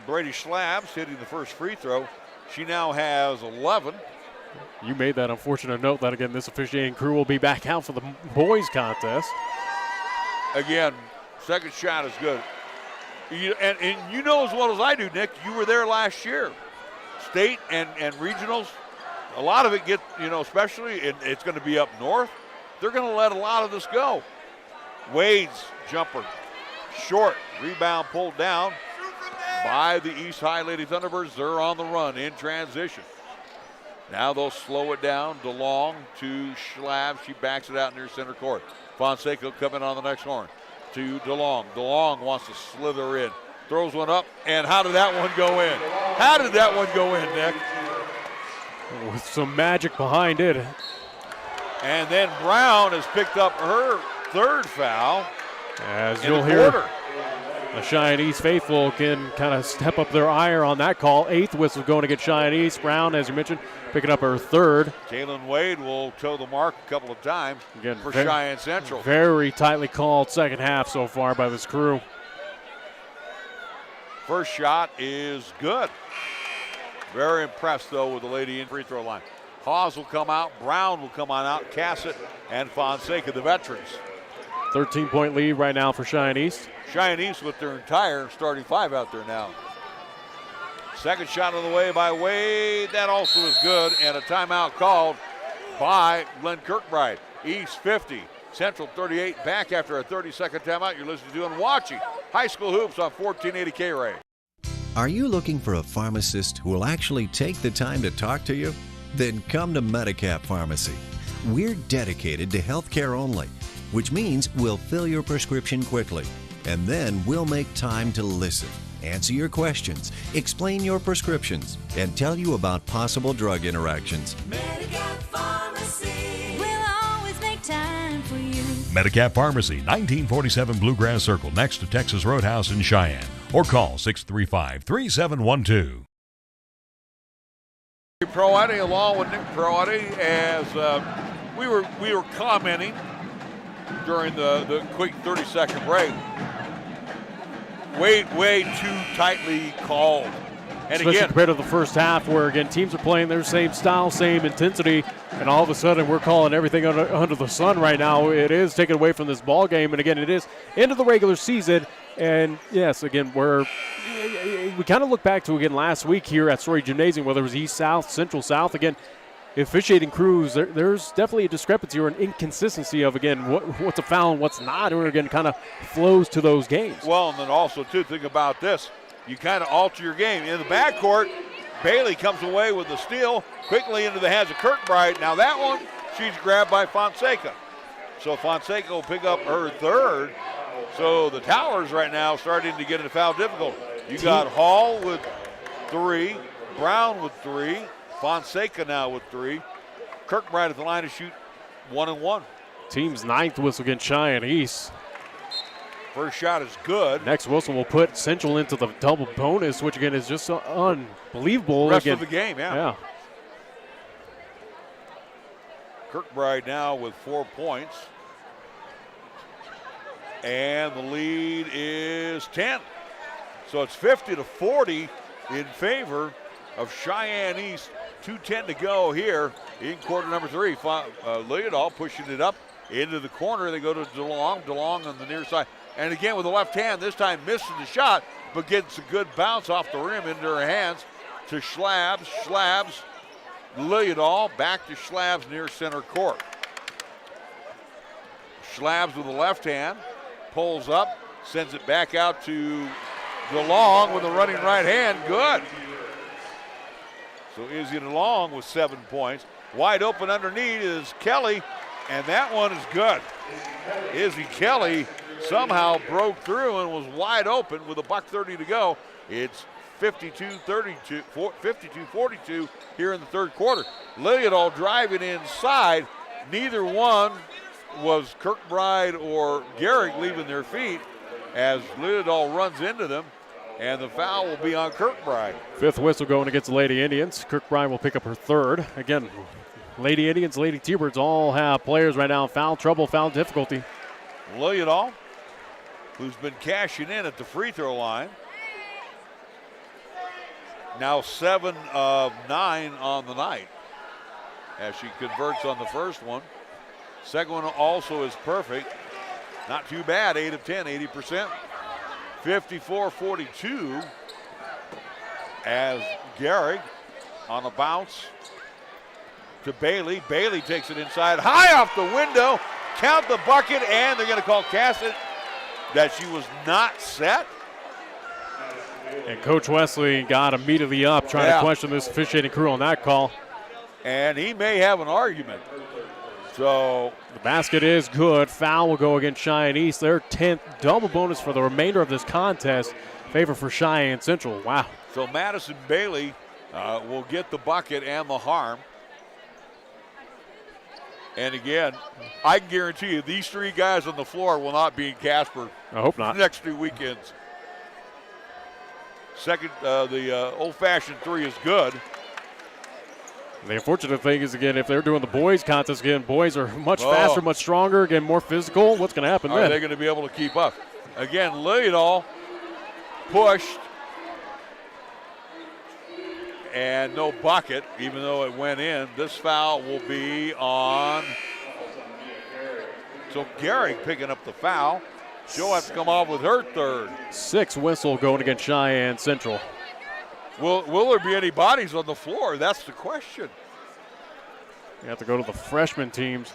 Brady Schlabs hitting the first free throw. She now has 11. You made that unfortunate note that, again, this officiating crew will be back out for the boys contest. Again, second shot is good. And you know as well as I do, Nick, you were there last year. State and regionals, a lot of it especially, it's going to be up north. They're going to let a lot of this go. Wade's jumper, short, rebound pulled down by the East High Lady Thunderbirds. They're on the run in transition. Now they'll slow it down. DeLong to Schlab. She backs it out near center court. Fonseca coming on the next horn to DeLong. DeLong wants to slither in. Throws one up, and how did that one go in? How did that one go in, Nick? With some magic behind it. And then Brown has picked up her third foul. As you'll hear, the Cheyenne East faithful can kind of step up their ire on that call. Eighth whistle going against Cheyenne East. Brown, as you mentioned, picking up her third. Jalen Wade will toe the mark a couple of times again for Cheyenne Central. Very tightly called second half so far by this crew. First shot is good. Very impressed, though, with the lady in free throw line. Hawes will come out. Brown will come on out. Cassett and Fonseca, the veterans. 13-point lead right now for Cheyenne East. Cheyenne East with their entire starting five out there now. Second shot of the way by Wade. That also is good. And a timeout called by Glenn Kirkbride. East 50, Central 38. Back after a 30-second timeout. You're listening to and watching High School Hoops on 1480 KRAE. Are you looking for a pharmacist who will actually take the time to talk to you? Then come to Medicap Pharmacy. We're dedicated to healthcare only, which means we'll fill your prescription quickly, and then we'll make time to listen, answer your questions, explain your prescriptions, and tell you about possible drug interactions. Medicap Pharmacy will always make time for you. Medicap Pharmacy, 1947 Bluegrass Circle, next to Texas Roadhouse in Cheyenne. Or call 635-3712. Proietti along with Nick Proietti as we were commenting during the quick 30-second break. Way too tightly called. And especially again, compared to the first half where, again, teams are playing their same style, same intensity, and all of a sudden we're calling everything under the sun right now. It is taken away from this ball game, and again, it is into the regular season. And, yes, again, we kind of look back to, again, last week here at Story Gymnasium, whether it was East-South, Central-South. Again, officiating crews, there's definitely a discrepancy or an inconsistency of, again, what's a foul and what's not, or, again, kind of flows to those games. Well, and then also, too, think about this. You kind of alter your game. In the backcourt, Bailey comes away with the steal quickly into the hands of Kirkbride. Now that one, she's grabbed by Fonseca. So Fonseca will pick up her third. So the Towers right now starting to get into foul difficult. You got Hall with 3, Brown with 3, Fonseca now with 3. Kirkbride at the line to shoot 1-1. Team's ninth whistle against Cheyenne East. First shot is good. Next whistle will put Central into the double bonus, which again is just unbelievable. Rest again. of the game, yeah. Kirkbride now with 4 points. And the lead is 10. So it's 50-40 in favor of Cheyenne East. 2:10 to go here in quarter number 3. Leodall pushing it up into the corner. They go to DeLong. DeLong on the near side. And again with the left hand, this time missing the shot, but gets a good bounce off the rim into her hands to Schlabs. Schlabs, Leodall, back to Schlabs near center court. Schlabs with the left hand, pulls up, sends it back out to DeLong with a running right hand. Good. So Izzy DeLong with 7 points. Wide open underneath is Kelly, and that one is good. Izzy Kelly somehow broke through and was wide open with $1:30 to go. It's 52-42 here in the third quarter. Leodall driving inside. Neither one was Kirkbride or Garrick leaving their feet as Leodall runs into them, and the foul will be on Kirkbride. Fifth whistle going against the Lady Indians. Kirkbride will pick up her third. Again, Lady Indians, Lady T-Birds all have players right now in foul trouble, foul difficulty. Leodall, who's been cashing in at the free throw line. Now 7 of 9 on the night as she converts on the first one. Second one also is perfect. Not too bad, 8 of 10, 80%. 54-42 as Gehrig on a bounce to Bailey. Bailey takes it inside, high off the window. Count the bucket, and they're going to call Cassett that she was not set. And Coach Wesley got immediately up trying to question this officiating crew on that call. And he may have an argument. So the basket is good. Foul will go against Cheyenne East. Their 10th double bonus for the remainder of this contest. Favor for Cheyenne Central. Wow. So Madison Bailey will get the bucket and the harm. And again, I can guarantee you these three guys on the floor will not be in Casper. I hope not. The next 2 weekends. Second, the old-fashioned three is good. The unfortunate thing is, again, if they're doing the boys contest again, boys are much faster, much stronger, again, more physical. What's going to happen then? Are they going to be able to keep up? Again, Lilliedal pushed and no bucket, even though it went in. This foul will be on. So Gehrig picking up the foul. She'll have to come off with her third. 6 whistle going against Cheyenne Central. Will there be any bodies on the floor? That's the question. You have to go to the freshman teams.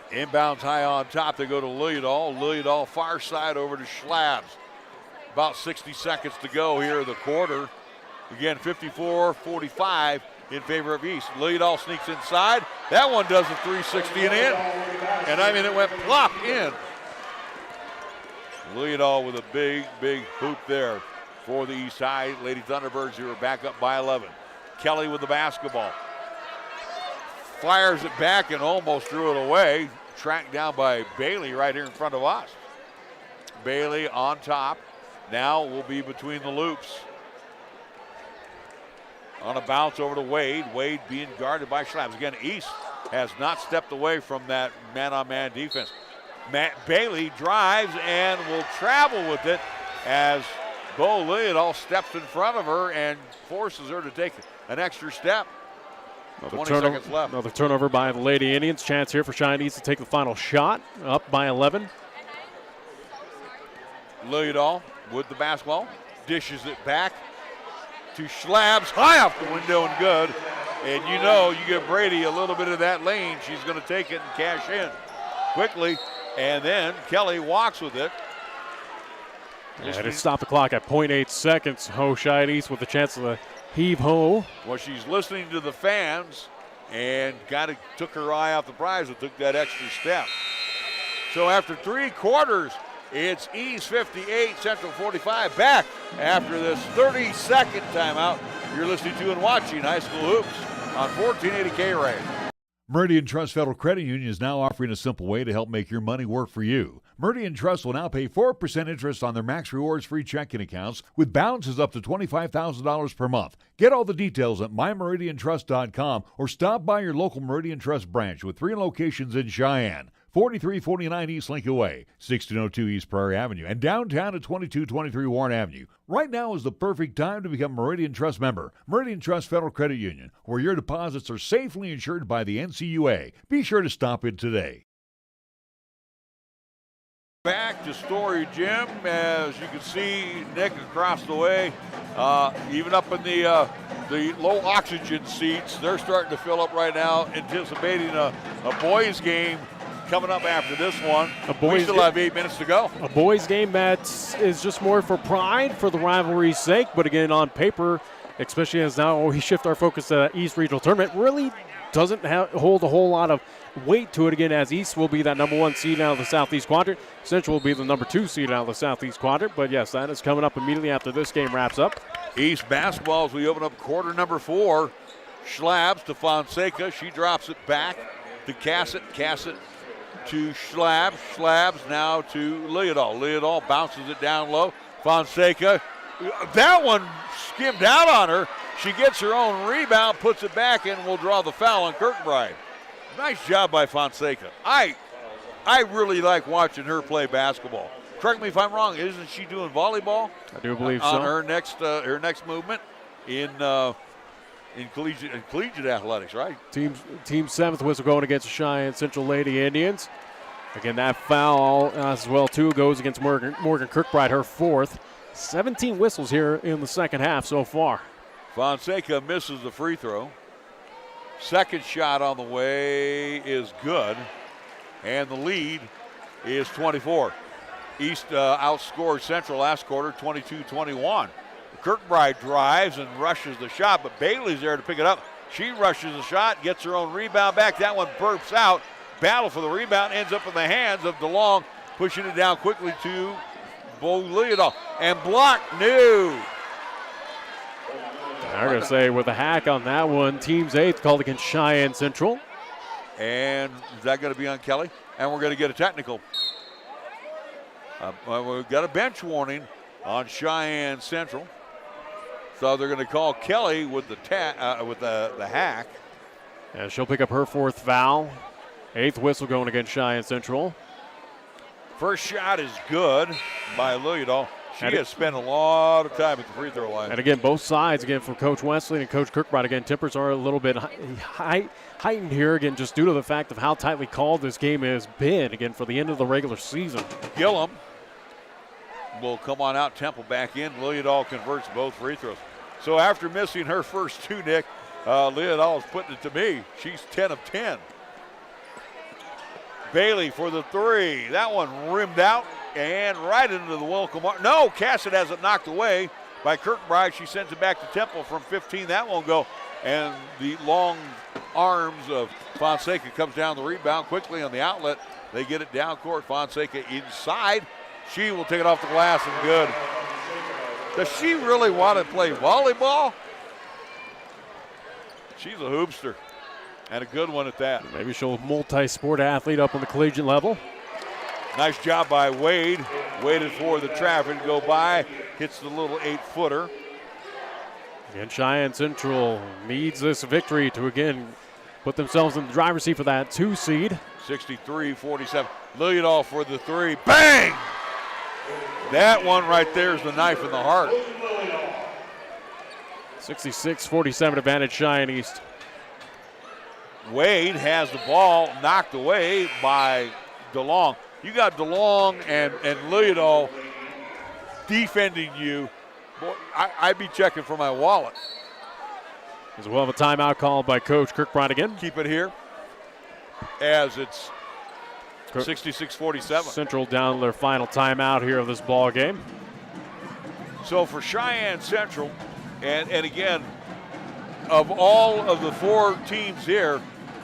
Inbounds high on top. They go to Lilliedal. Lilliedal far side over to Schlabs. About 60 seconds to go here in the quarter. Again, 54-45 in favor of East. Lilliedal sneaks inside. That one does a 360 and in. And I mean, it went plop in. Lilliedal with a big, big hoop there for the East High Lady Thunderbirds, who are back up by 11. Kelly with the basketball. Fires it back and almost threw it away. Tracked down by Bailey right here in front of us. Bailey on top. Now will be between the loops. On a bounce over to Wade. Wade being guarded by Schlabs. Again, East has not stepped away from that man-on-man defense. Bailey drives and will travel with it as Bo Lilliedal steps in front of her and forces her to take an extra step. 20 seconds left. Another turnover by the Lady Indians. Chance here for Cheyenne East to take the final shot. Up by 11. Lilliedal with the basketball. Dishes it back to Schlabs. High off the window and good. And you know, you give Brady a little bit of that lane, she's going to take it and cash in quickly. And then Kelly walks with it. And it stopped the clock at 0.8 seconds. Cheyenne East with a chance to heave ho. Well, she's listening to the fans and kind of took her eye off the prize and took that extra step. So after 3 quarters, it's East 58, Central 45. Back after this 30-second timeout. You're listening to and watching High School Hoops on 1480 KRAE. Meridian Trust Federal Credit Union is now offering a simple way to help make your money work for you. Meridian Trust will now pay 4% interest on their Max Rewards free checking accounts with balances up to $25,000 per month. Get all the details at mymeridiantrust.com or stop by your local Meridian Trust branch with 3 locations in Cheyenne. 4349 East Lincoln Way, 1602 East Prairie Avenue, and downtown at 2223 Warren Avenue. Right now is the perfect time to become a Meridian Trust member. Meridian Trust Federal Credit Union, where your deposits are safely insured by the NCUA. Be sure to stop in today. Back to Story Gym, as you can see Nick across the way, even up in the low oxygen seats, they're starting to fill up right now, anticipating a boys game coming up after this one. We still have 8 minutes to go. A boys game that is just more for pride, for the rivalry's sake, but again, on paper, especially as now we shift our focus to the East Regional Tournament, really doesn't hold a whole lot of weight to it again, as East will be that number 1 seed out of the Southeast Quadrant. Central will be the number 2 seed out of the Southeast Quadrant. But yes, that is coming up immediately after this game wraps up. East basketball as we open up quarter number 4. Schlabs to Fonseca. She drops it back to Cassett. Cassett to Schlabs. Schlabs now to Lilliedal. Lilliedal bounces it down low. Fonseca. That one skimmed out on her. She gets her own rebound, puts it back, and will draw the foul on Kirkbride. Nice job by Fonseca. I really like watching her play basketball. Correct me if I'm wrong. Isn't she doing volleyball? I do believe on so. Her next movement. in collegiate athletics, right? Team seventh whistle going against the Cheyenne Central Lady Indians. Again, that foul as well, too, goes against Morgan Kirkbride, her fourth. 17 whistles here in the second half so far. Fonseca misses the free throw. Second shot on the way is good. And the lead is 24. East outscored Central last quarter, 22-21. Kirkbride drives and rushes the shot, but Bailey's there to pick it up. She rushes the shot, gets her own rebound back. That one burps out. Battle for the rebound ends up in the hands of DeLong, pushing it down quickly to Bo Leodol. And blocked, no. I'm going to say with a hack on that one, team's eighth called against Cheyenne Central. And is that going to be on Kelly? And we're going to get a technical. We've got a bench warning on Cheyenne Central. So they're going to call Kelly with the hack. And she'll pick up her fourth foul. Eighth whistle going against Cheyenne Central. First shot is good by Leodol. She has spent a lot of time at the free throw line. And again, both sides, again, for Coach Wesley and Coach Kirkbride, again, tempers are a little bit heightened here, again, just due to the fact of how tightly called this game has been, again, for the end of the regular season. Gillum will come on out, Temple back in. Leodol converts both free throws. So after missing her first two, Nick, Leodol is putting it to me. She's 10 of 10. Bailey for the three. That one rimmed out and right into the welcome. No, Cassett has it knocked away by Kirkbride. She sends it back to Temple from 15. That won't go. And the long arms of Fonseca comes down the rebound quickly on the outlet. They get it down court. Fonseca inside. She will take it off the glass and good. Does she really want to play volleyball? She's a hoopster. And a good one at that. Maybe she'll multi-sport athlete up on the collegiate level. Nice job by Wade. Waited for the traffic to go by. Hits the little 8-footer. And Cheyenne Central needs this victory to, again, put themselves in the driver's seat for that 2 seed. 63-47. Leodol for the three. Bang! That one right there is the knife in the heart. 66-47 advantage Cheyenne East. Wade has the ball knocked away by DeLong. You got DeLong and Leodol defending you. Boy, I'd be checking for my wallet. As well, a timeout called by Coach Kirkbride again. Keep it here as it's 66-47. Central down their final timeout here of this ball game. So for Cheyenne Central, and again, of all of the 4 teams here,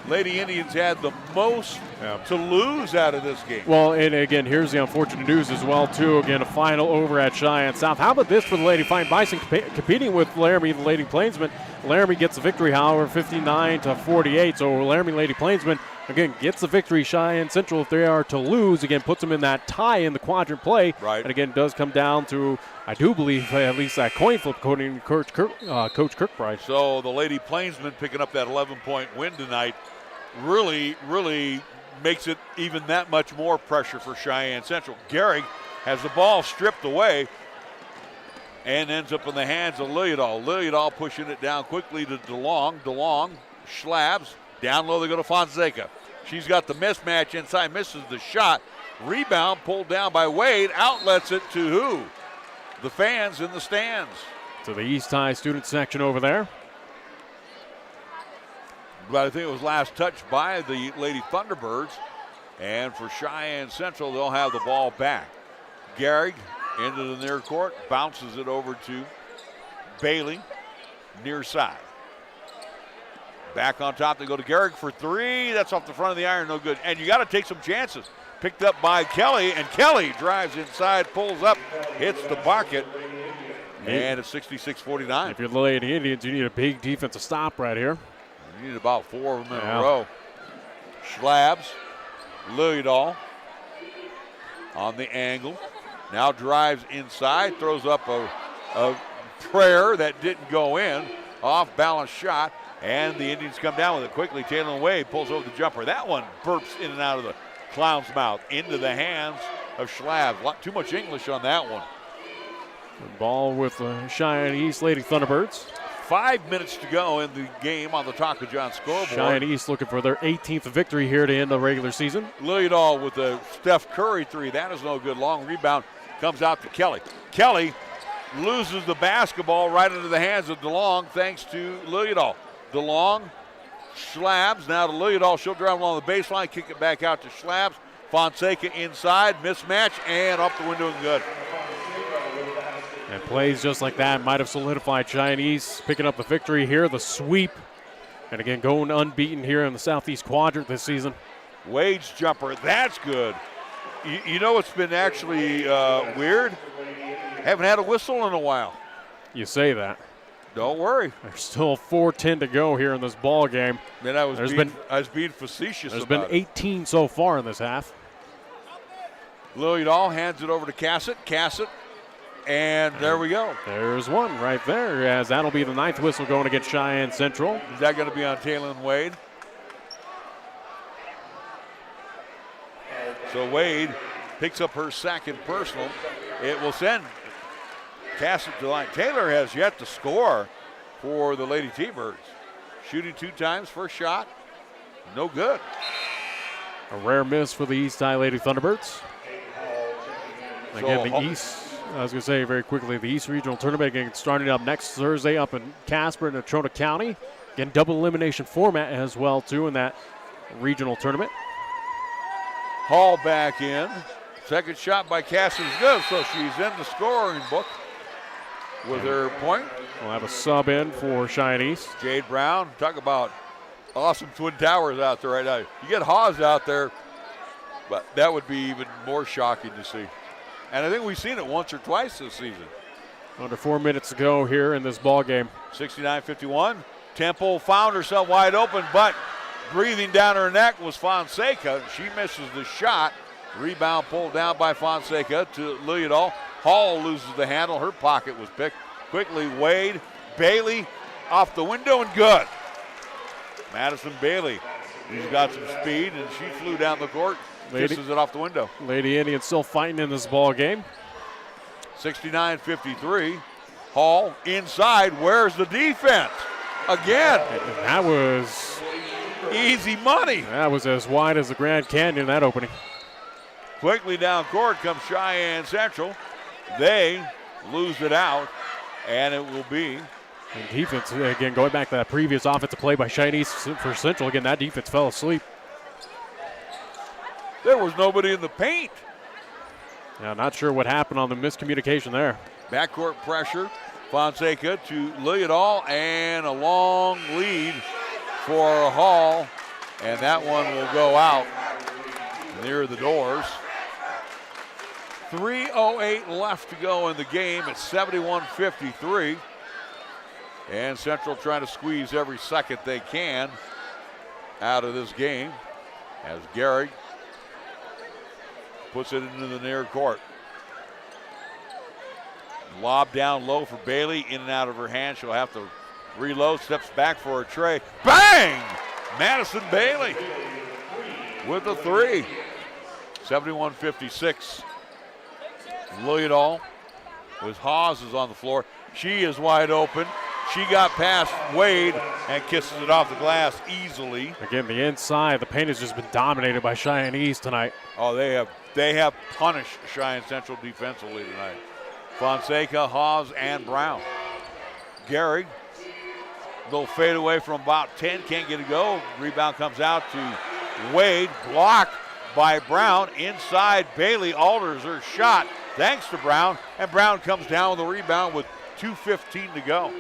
Lady Indians had the most to lose out of this game. Well, and again, here's the unfortunate news as well, too. Again, a final over at Cheyenne South. How about this for the Lady Fighting Bison competing with Laramie, the Lady Plainsmen? Laramie gets the victory, however, 59-48. So Laramie Lady Plainsmen, again, gets the victory. Cheyenne Central, if they are to lose, again, puts them in that tie in the quadrant play. Right. And again, does come down to, I do believe, at least that coin flip according to Coach Kirkbride. So the Lady Plainsmen picking up that 11-point win tonight really makes it even that much more pressure for Cheyenne Central. Gehrig has the ball stripped away and ends up in the hands of Leodol. Leodol pushing it down quickly to DeLong. DeLong, Schlabs, down low they go to Fonseca. She's got the mismatch inside, misses the shot. Rebound pulled down by Wade, outlets it to who? The fans in the stands. To the East High student section over there. But I think it was last touched by the Lady Thunderbirds. And for Cheyenne Central, they'll have the ball back. Gehrig into the near court, bounces it over to Bailey, near side. Back on top, they go to Gehrig for three. That's off the front of the iron, no good. And you got to take some chances. Picked up by Kelly, and Kelly drives inside, pulls up, hits the bucket, and it's 66-49. If you're the Lady Indians, you need a big defensive stop right here. You need about 4 of them in a row. Schlabs, Leodol on the angle. Now drives inside, throws up a prayer that didn't go in. Off-balance shot, and the Indians come down with it quickly. Taylor Wade pulls over the jumper. That one burps in and out of the clown's mouth into the hands of Schlabs. Too much English on that one. The ball with the Cheyenne East Lady Thunderbirds. 5 minutes to go in the game on the Taco John scoreboard. Cheyenne East looking for their 18th victory here to end the regular season. Lilliedall with a Steph Curry three. That is no good. Long rebound comes out to Kelly. Kelly loses the basketball right into the hands of DeLong thanks to Lilliedall. DeLong, Schlabs, now to Lilliedall. She'll drive along the baseline, kick it back out to Schlabs. Fonseca inside, mismatch, and up the window and good. And plays just like that might have solidified Cheyenne East picking up the victory here, the sweep. And again, going unbeaten here in the Southeast Quadrant this season. Wade's jumper, that's good. You know what's been actually weird? Haven't had a whistle in a while. You say that. Don't worry. There's still 4:10 to go here in this ball game. Man, I was being facetious There's about been 18 so far in this half. Lilliedall hands it over to Cassett. Cassett, and there we go. There's one right there, as that'll be the 9th whistle going against Cheyenne Central. Is that going to be on Taylor Wade? So Wade picks up her second personal. It will send Cassett to the line. Taylor has yet to score for the Lady T-Birds. Shooting 2 times, first shot, no good. A rare miss for the East High Lady Thunderbirds. Again, the East, I was going to say very quickly, the East Regional Tournament again starting up next Thursday up in Casper and Natrona County. Again, double elimination format as well, too, in that regional tournament. Hall back in. Second shot by Cassett is good, so she's in the scoring book with her point. We'll have a sub in for Cheyenne East. Jade Brown, talk about awesome twin towers out there right now. You get Hawes out there, but that would be even more shocking to see. And I think we've seen it once or twice this season. Under 4 minutes to go here in this ball game. 69-51. Temple found herself wide open, but breathing down her neck was Fonseca. She misses the shot. Rebound pulled down by Fonseca to Lilliedall. Hall loses the handle. Her pocket was picked. Quickly, Wade. Bailey off the window and good. Madison Bailey. She's got some speed and she flew down the court. Kisses it off the window. Lady Indians still fighting in this ball game. 69-53. Hall inside. Where's the defense? Again. And that was easy money. That was as wide as the Grand Canyon, that opening. Quickly down court comes Cheyenne Central. They lose it out, and it will be. And defense, again, going back to that previous offensive play by Cheyenne East for Central. Again, that defense fell asleep. There was nobody in the paint. Yeah, not sure what happened on the miscommunication there. Backcourt pressure. Fonseca to Lilliedall, and a long lead for Hall. And that one will go out near the doors. 3:08 left to go in the game. It's 71-53. And Central trying to squeeze every second they can out of this game as Gehrig puts it into the near court. Lob down low for Bailey, in and out of her hand. She'll have to reload, steps back for a tray. Bang! Madison Bailey with the three. 71-56. Lilliedall with Hawes is on the floor. She is wide open. She got past Wade and kisses it off the glass easily. Again, the inside, the paint has just been dominated by Cheyenne East tonight. Oh, they have punished Cheyenne Central defensively tonight. Fonseca, Hawes, and Brown. Gehrig, little fade away from about 10, can't get a go. Rebound comes out to Wade, blocked by Brown. Inside, Bailey alters her shot thanks to Brown, and Brown comes down with the rebound with 2:15 to go.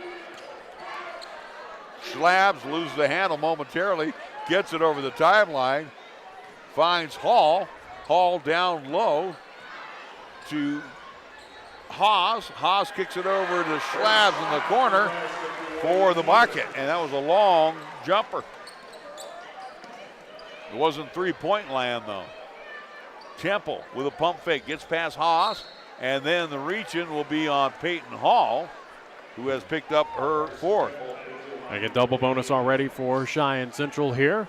Schlabs loses the handle momentarily, gets it over the timeline, finds Hall. Hall down low to Haas. Haas kicks it over to Schlabs in the corner for the bucket, and that was a long jumper. It wasn't three-point land, though. Temple with a pump fake gets past Haas, and then the reach-in will be on Peyton Hall, who has picked up her fourth. I get double bonus already for Cheyenne Central here.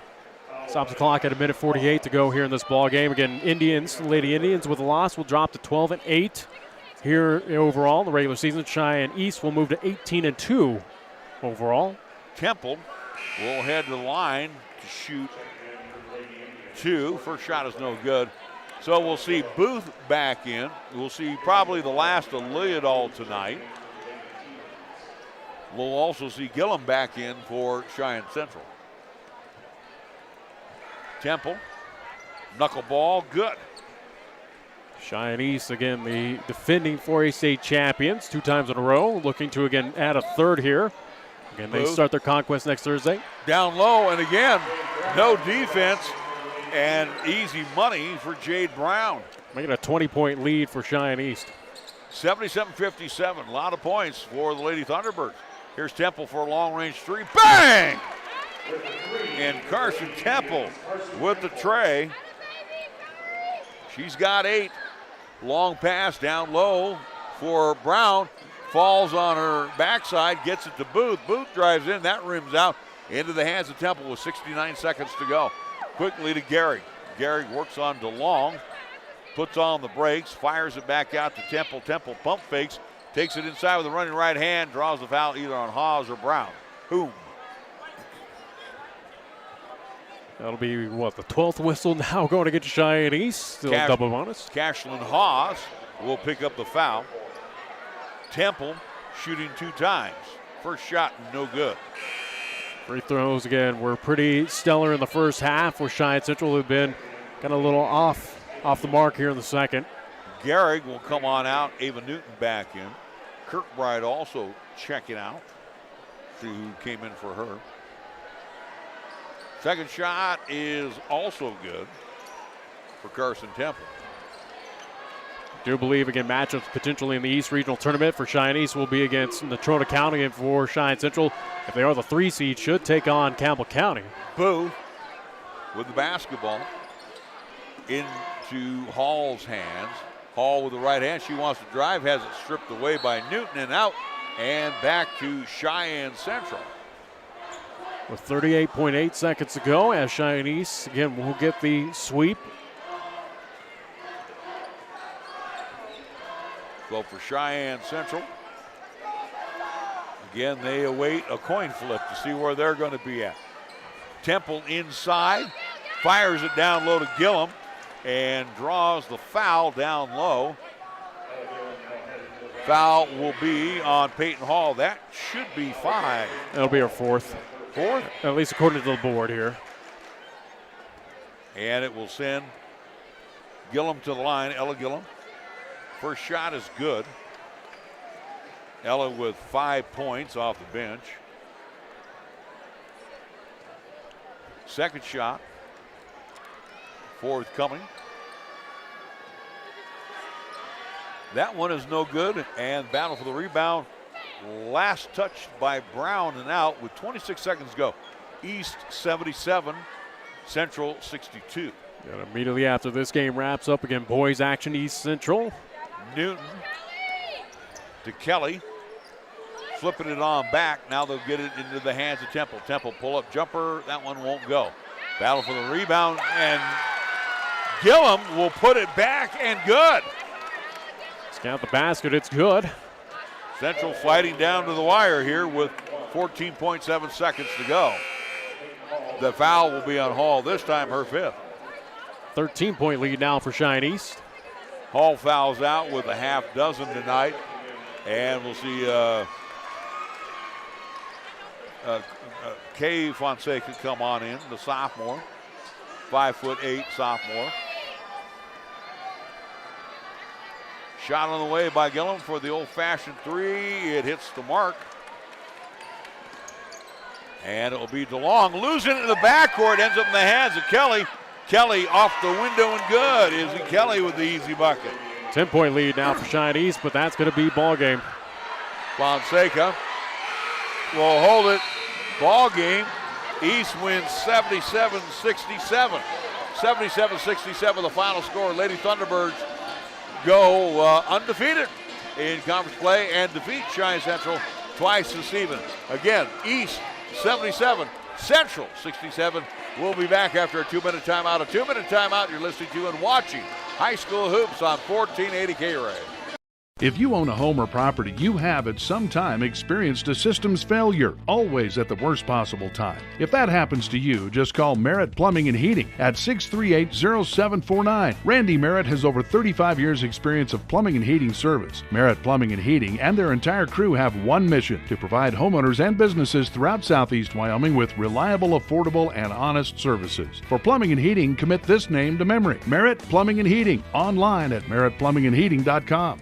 Stops the clock at 1:48 to go here in this ball game. Again, Lady Indians with a loss will drop to 12-8 here overall in the regular season. Cheyenne East will move to 18-2 overall. Temple will head to the line to shoot 2. First shot is no good. So we'll see Booth back in. We'll see probably the last of Lillidahl tonight. We'll also see Gillum back in for Cheyenne Central. Temple, knuckleball, good. Cheyenne East, again, the defending 4A state champions 2 times in a row, looking to again add a third here. Again, they start their conquest next Thursday. Down low, and again, no defense and easy money for Jade Brown. Making a 20-point lead for Cheyenne East. 77-57, a lot of points for the Lady Thunderbirds. Here's Temple for a long-range 3. Bang! And Carson Temple with the tray. She's got 8. Long pass down low for Brown. Falls on her backside, gets it to Booth. Booth drives in, that rims out into the hands of Temple with 69 seconds to go. Quickly to Gehrig. Gehrig works on DeLong, puts on the brakes, fires it back out to Temple. Temple pump fakes, takes it inside with a running right hand, draws the foul either on Haas or Brown. Boom. That'll be, what, the 12th whistle now going to get to Cheyenne East. Still double bonus. Cashlyn Haas will pick up the foul. Temple shooting 2 times. First shot, no good. Free throws, again, were pretty stellar in the first half, where Cheyenne Central have been kind of a little off the mark here in the second. Gehrig will come on out. Ava Newton back in. Kirkbride also checking out. See who came in for her. Second shot is also good for Carson Temple. Do believe, again, matchups potentially in the East Regional Tournament for Cheyenne East will be against Natrona County, and for Cheyenne Central, if they are the 3 seed, should take on Campbell County. Boo with the basketball into Hall's hands. Hall with the right hand. She wants to drive, has it stripped away by Newton and out, and back to Cheyenne Central. With 38.8 seconds to go, as Cheyenne East, again, will get the sweep. So for Cheyenne Central, again, they await a coin flip to see where they're going to be at. Temple inside, fires it down low to Gillum, and draws the foul down low. Foul will be on Peyton Hall. That should be 5. That'll be her 4th. 4th? At least according to the board here. And it will send Gillum to the line, Ella Gillum. First shot is good. Ella with 5 points off the bench. Second shot, forthcoming. That one is no good, and battle for the rebound. Last touch by Brown and out with 26 seconds to go. East 77, Central 62. And immediately after this game wraps up, again, boys action, East Central. Newton to Kelly, flipping it on back. Now they'll get it into the hands of Temple. Temple pull-up jumper, that one won't go. Battle for the rebound, and Gillum will put it back, and good. Count the basket, it's good. Central fighting down to the wire here with 14.7 seconds to go. The foul will be on Hall, this time her 5th. 13-point lead now for Cheyenne East. Hall fouls out with a half dozen tonight, and we'll see Kay Fonseca come on in, the sophomore, 5'8" sophomore. Shot on the way by Gillum for the old-fashioned 3. It hits the mark. And it will be DeLong losing it in the backcourt. Ends up in the hands of Kelly. Kelly off the window and good. Izzy Kelly with the easy bucket. 10-point lead now for Cheyenne East, but that's going to be ball game. Fonseca will hold it. Ball game. East wins 77-67. 77-67 the final score. Lady Thunderbirds go undefeated in conference play and defeat Cheyenne Central twice this evening. Again, East 77, Central 67. We'll be back after a 2-minute timeout. A 2-minute timeout you're listening to and watching High School Hoops on 1480 KRAE. If you own a home or property, you have at some time experienced a systems failure, always at the worst possible time. If that happens to you, just call Merritt Plumbing and Heating at 638-0749. Randy Merritt has over 35 years experience of plumbing and heating service. Merritt Plumbing and Heating and their entire crew have one mission: to provide homeowners and businesses throughout Southeast Wyoming with reliable, affordable, and honest services. For plumbing and heating, commit this name to memory: Merritt Plumbing and Heating. Online at merrittplumbingandheating.com.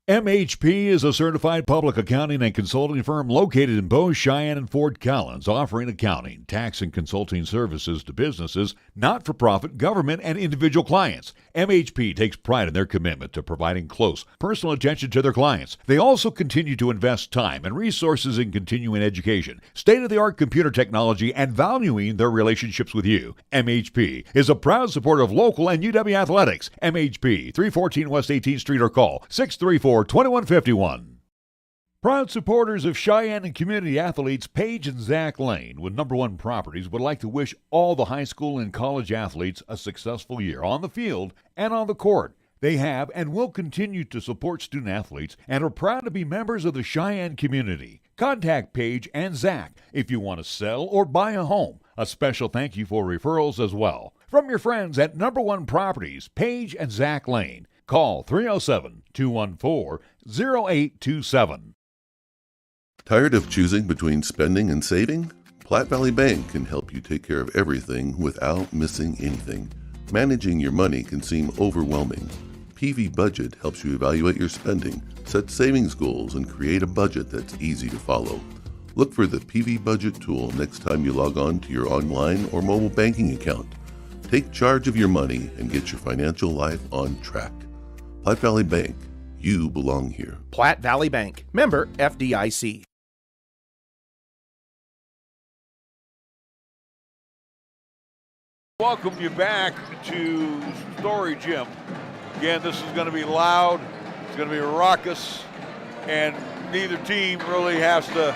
MHP is a certified public accounting and consulting firm located in Bow, Cheyenne, and Fort Collins, offering accounting, tax, and consulting services to businesses, not-for-profit, government, and individual clients. MHP takes pride in their commitment to providing close, personal attention to their clients. They also continue to invest time and resources in continuing education, state-of-the-art computer technology, and valuing their relationships with you. MHP is a proud supporter of local and UW athletics. MHP, 314 West 18th Street, or call 634-2151. Proud supporters of Cheyenne and community athletes Paige and Zach Lane with Number One Properties would like to wish all the high school and college athletes a successful year on the field and on the court. They have and will continue to support student athletes and are proud to be members of the Cheyenne community. Contact Paige and Zach if you want to sell or buy a home. A special thank you for referrals as well. From your friends at Number One Properties, Paige and Zach Lane. Call 307-214-0827. Tired of choosing between spending and saving? Platte Valley Bank can help you take care of everything without missing anything. Managing your money can seem overwhelming. PV Budget helps you evaluate your spending, set savings goals, and create a budget that's easy to follow. Look for the PV Budget tool next time you log on to your online or mobile banking account. Take charge of your money and get your financial life on track. Platte Valley Bank, you belong here. Platte Valley Bank, member FDIC. Welcome you back to Story Gym. Again, this is going to be loud, it's going to be raucous, and neither team really has to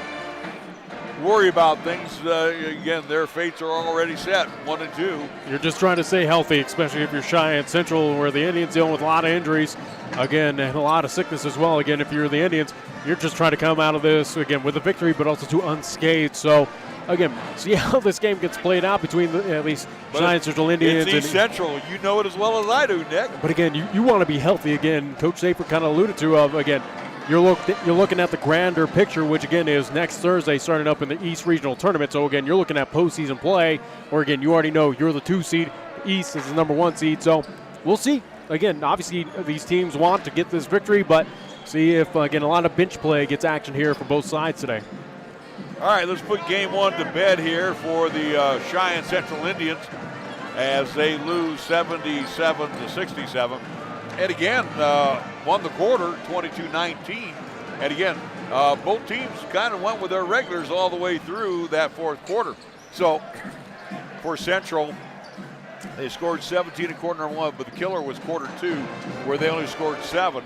worry about things. Again, their fates are already set, 1 and 2. You're just trying to stay healthy, especially if you're Cheyenne Central, where the Indians dealing with a lot of injuries, again, and a lot of sickness as well. Again, if you're the Indians, you're just trying to come out of this, again, with a victory, but also to unscathed. So, again, see how this game gets played out between at least Cheyenne Central Indians. It's East Central. You know it as well as I do, Nick. But again, you want to be healthy. Again, Coach Safer kind of alluded to, again, you're looking at the grander picture, which again is next Thursday, starting up in the East Regional Tournament. So again, you're looking at postseason play, or again, you already know you're the 2 seed. East is the number 1 seed. So we'll see. Again, obviously these teams want to get this victory, but see if again a lot of bench play gets action here for both sides today. All right, let's put game 1 to bed here for the Cheyenne Central Indians as they lose 77-67. And again, won the quarter 22-19. And again, both teams kind of went with their regulars all the way through that fourth quarter. So for Central, they scored 17 in quarter 1, but the killer was quarter 2, where they only scored 7.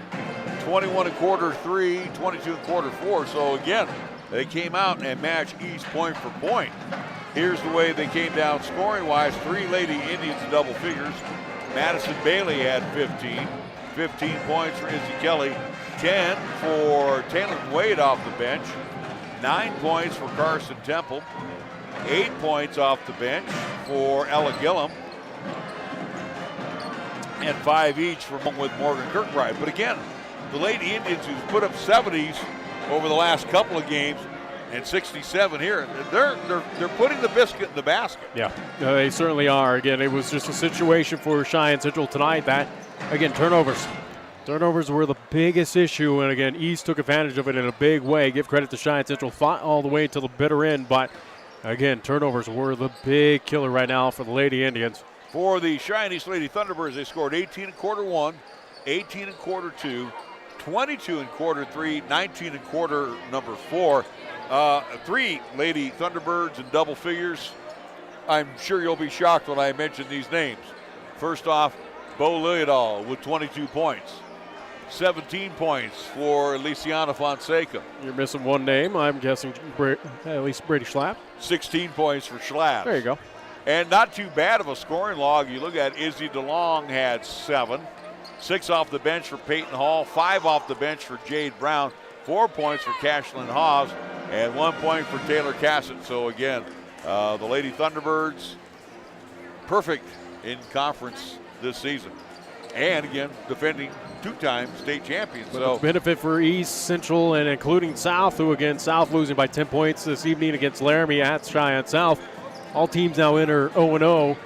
21 in quarter 3, 22 in quarter 4. So again, they came out and matched East point for point. Here's the way they came down scoring-wise. 3 Lady Indians in double figures. Madison Bailey had 15 points for Izzy Kelly, 10 for Taylor Wade off the bench, 9 points for Carson Temple, 8 points off the bench for Ella Gillum, and 5 each with Morgan Kirkbride. But again, the Lady Indians, who've put up 70s over the last couple of games, and 67 here, they're putting the biscuit in the basket. Yeah, they certainly are. Again, it was just a situation for Cheyenne Central tonight that, again, turnovers. Turnovers were the biggest issue, and again, East took advantage of it in a big way. Give credit to Cheyenne Central, fought all the way to the bitter end, but again, turnovers were the big killer right now for the Lady Indians. For the Cheyenne East Lady Thunderbirds, they scored 18 in quarter 1, 18 in quarter 2, 22 in quarter 3, 19 in quarter number 4. 3 Lady Thunderbirds in double figures. I'm sure you'll be shocked when I mention these names. First off, Bo Lillidahl with 22 points. 17 points for Lisiana Fonseca. You're missing one name. I'm guessing at least Brady Schlapp. 16 points for Schlapp. There you go. And not too bad of a scoring log. You look at Izzy DeLong had 7. 6 off the bench for Peyton Hall, 5 off the bench for Jade Brown, 4 points for Cashlyn Hawes, and 1 point for Taylor Cassett. So again, the Lady Thunderbirds, perfect in conference this season. And again, defending 2-time state champions. So benefit for East, Central, and including South, who again, South losing by 10 points this evening against Laramie at Cheyenne South. All teams now enter 0-0.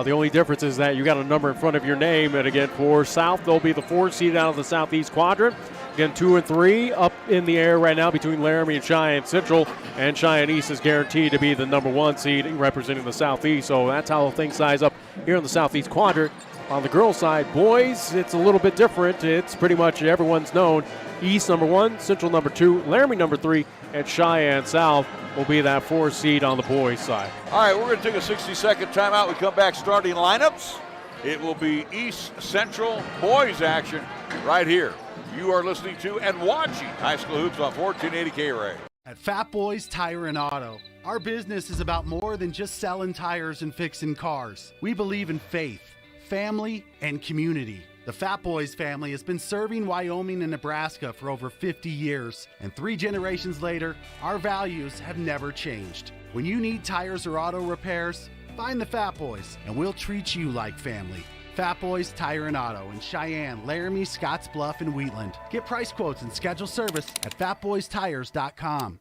The only difference is that you got a number in front of your name. And again, for South, they'll be the 4th seed out of the Southeast quadrant. Again, 2 and 3 up in the air right now between Laramie and Cheyenne Central. And Cheyenne East is guaranteed to be the number 1 seed representing the Southeast. So that's how things size up here in the Southeast quadrant. On the girls' side, boys, it's a little bit different. It's pretty much everyone's known. East number 1, Central number 2, Laramie number 3, and Cheyenne South will be that 4th seed on the boys' side. All right, we're going to take a 60-second timeout. We come back starting lineups. It will be East Central boys action right here. You are listening to and watching High School Hoops on 1480 KRAE. At Fat Boys Tire and Auto, our business is about more than just selling tires and fixing cars. We believe in faith, family, and community. The Fat Boys family has been serving Wyoming and Nebraska for over 50 years, and 3 generations later, our values have never changed. When you need tires or auto repairs, find the Fat Boys, and we'll treat you like family. Fat Boys Tire and Auto in Cheyenne, Laramie, Scottsbluff, and Wheatland. Get price quotes and schedule service at fatboystires.com.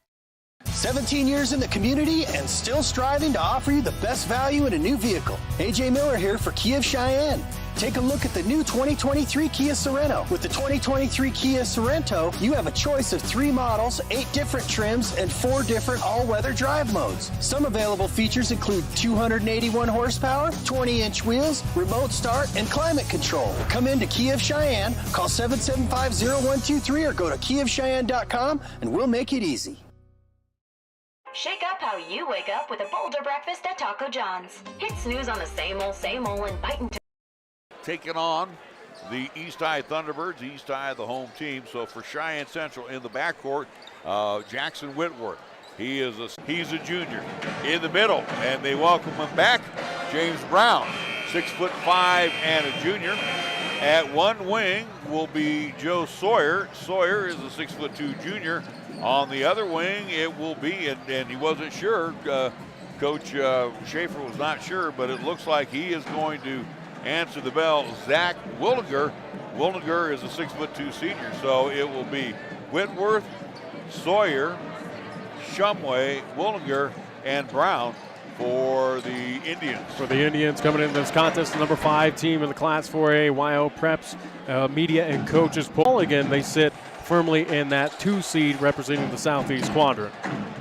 17 years in the community and still striving to offer you the best value in a new vehicle. AJ Miller here for Kia of Cheyenne. Take a look at the new 2023 Kia Sorento. With the 2023 Kia Sorento, you have a choice of 3 models, 8 different trims, and 4 different all-weather drive modes. Some available features include 281 horsepower, 20-inch wheels, remote start, and climate control. Come into Kia of Cheyenne, call 775-0123 or go to kiaofcheyenne.com and we'll make it easy. Shake up how you wake up with a bolder breakfast at Taco John's. Hit snooze on the same old, and bite into. Taking on the East High Thunderbirds, East High the home team. So for Cheyenne Central in the backcourt, Jackson Whitworth. He's a junior in the middle, and they welcome him back. James Brown, 6'5" and a junior. At one wing will be Joe Sawyer. Sawyer is a 6'2" junior. On the other wing, it will be, and he wasn't sure, Coach Schaefer was not sure, but it looks like he is going to answer the bell, Zach Williger. Williger is a 6'2" senior, so it will be Whitworth, Sawyer, Shumway, Williger, and Brown for the Indians. For the Indians coming into this contest, the number 5 team in the Class 4A, WHSAA Preps media and coaches poll. Again, they sit firmly in that 2 seed representing the Southeast quadrant.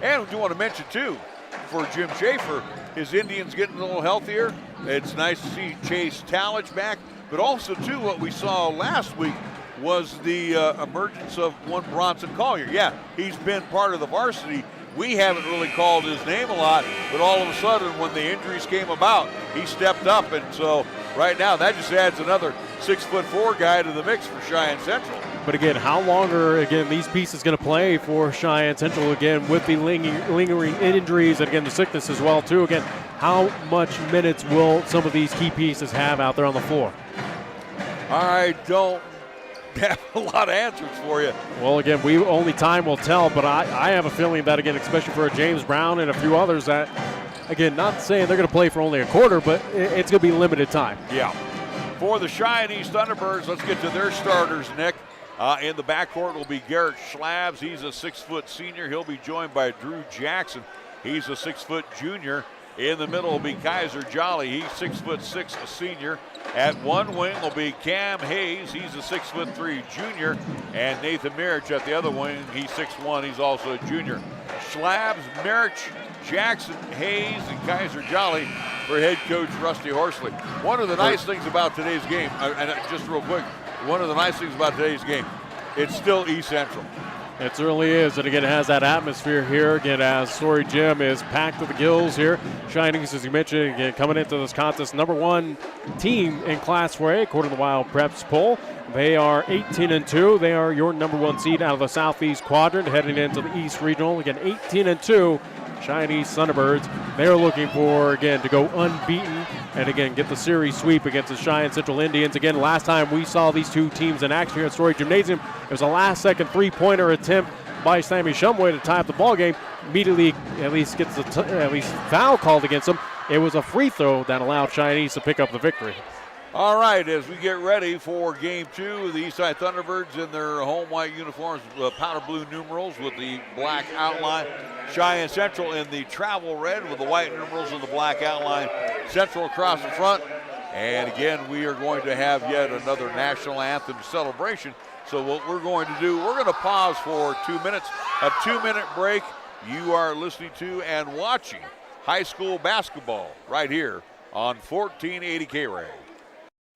And we do want to mention too, for Jim Schaefer, his Indians getting a little healthier. It's nice to see Chase Tallich back, but also too what we saw last week was the emergence of one Bronson Collier. Yeah, he's been part of the varsity. We haven't really called his name a lot, but all of a sudden when the injuries came about, he stepped up, and so right now that just adds another 6'4" guy to the mix for Cheyenne Central. But again, how long are these pieces going to play for Cheyenne Central again with the lingering injuries and again the sickness as well too? Again, how much minutes will some of these key pieces have out there on the floor? I don't have a lot of answers for you. Well, again, only time will tell, but I have a feeling that, again, especially for James Brown and a few others, that, again, not saying they're going to play for only a quarter, but it's going to be limited time. Yeah. For the Cheyenne East Thunderbirds, let's get to their starters, Nick. In the backcourt will be Garrett Schlabs. He's a 6' senior. He'll be joined by Drew Jackson. He's a 6' junior. In the middle will be Kaiser Jolly. He's 6'6", a senior. At one wing will be Cam Hayes. He's a 6'3" junior. And Nathan Marich at the other wing. He's 6'1". He's also a junior. Schlabs, Marich, Jackson, Hayes, and Kaiser Jolly for head coach Rusty Horsley. One of the nice things about today's game, and just real quick, one of the nice things about today's game, it's still East Central. It certainly is, and again, it has that atmosphere here. Again, as Story Gym is packed to the gills here. Shining, as you mentioned, again, coming into this contest, number 1 team in Class 4A, according to the Wild Preps poll. They are 18-2. They are your number 1 seed out of the Southeast quadrant, heading into the East Regional. Again, 18-2 Cheyenne Thunderbirds. They're looking for, again, to go unbeaten and, again, get the series sweep against the Cheyenne Central Indians. Again, last time we saw these two teams in action here at Story Gymnasium, it was a last-second three-pointer attempt by Sammy Shumway to tie up the ball game. Immediately, at least gets the foul called against him. It was a free throw that allowed Cheyenne to pick up the victory. All right, as we get ready for game 2, the Eastside Thunderbirds in their home white uniforms, powder blue numerals with the black outline. Cheyenne Central in the travel red with the white numerals and the black outline. Central across the front. And again, we are going to have yet another national anthem celebration. So what we're going to do, we're going to pause for 2 minutes, a 2-minute break. You are listening to and watching high school basketball right here on 1480 KRAE.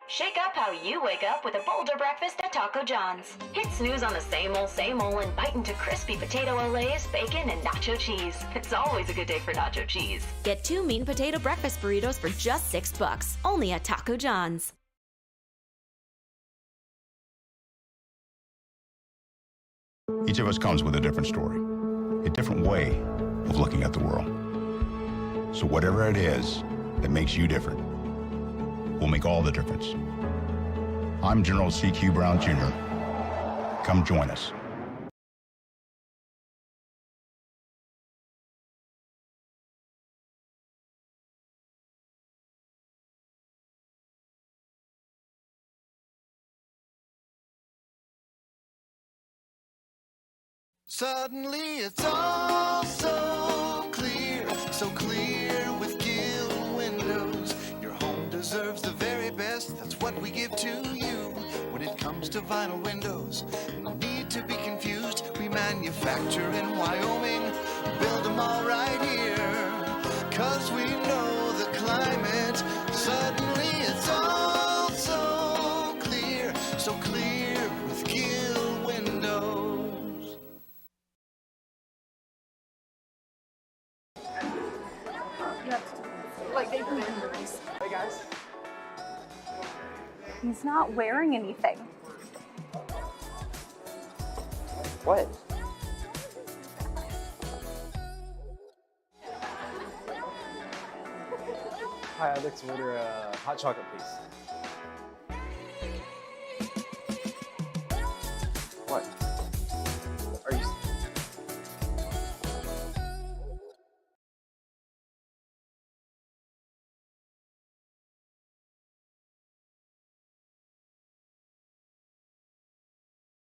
Shake up how you wake up with a bolder breakfast at Taco John's. Hit snooze on the same old, and bite into crispy potato olays, bacon, and nacho cheese. It's always a good day for nacho cheese. Get 2 meat and potato breakfast burritos for just $6, only at Taco John's. Each of us comes with a different story, a different way of looking at the world. So whatever it is that makes you different will make all the difference. I'm General C.Q. Brown Jr. Come join us. Suddenly it's all so clear with Gill Windows. Your home deserves the very best, that's what we give to you. When it comes to vinyl windows, no need to be confused. We manufacture in Wyoming, build them all right here. 'Cause we know the climate, suddenly it's all so clear with Gill Windows. Hey guys. He's not wearing anything. What? Hi, I'd like to order a hot chocolate, please. What? Are you...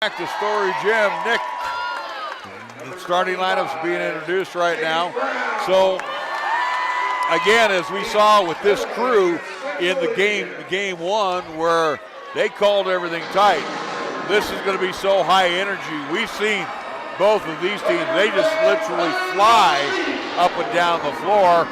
Back to Story Gym. Nick, the starting lineup's being introduced right now. So, again, as we saw with this crew in the game 1 where they called everything tight, this is going to be so high energy. We've seen both of these teams. They just literally fly up and down the floor.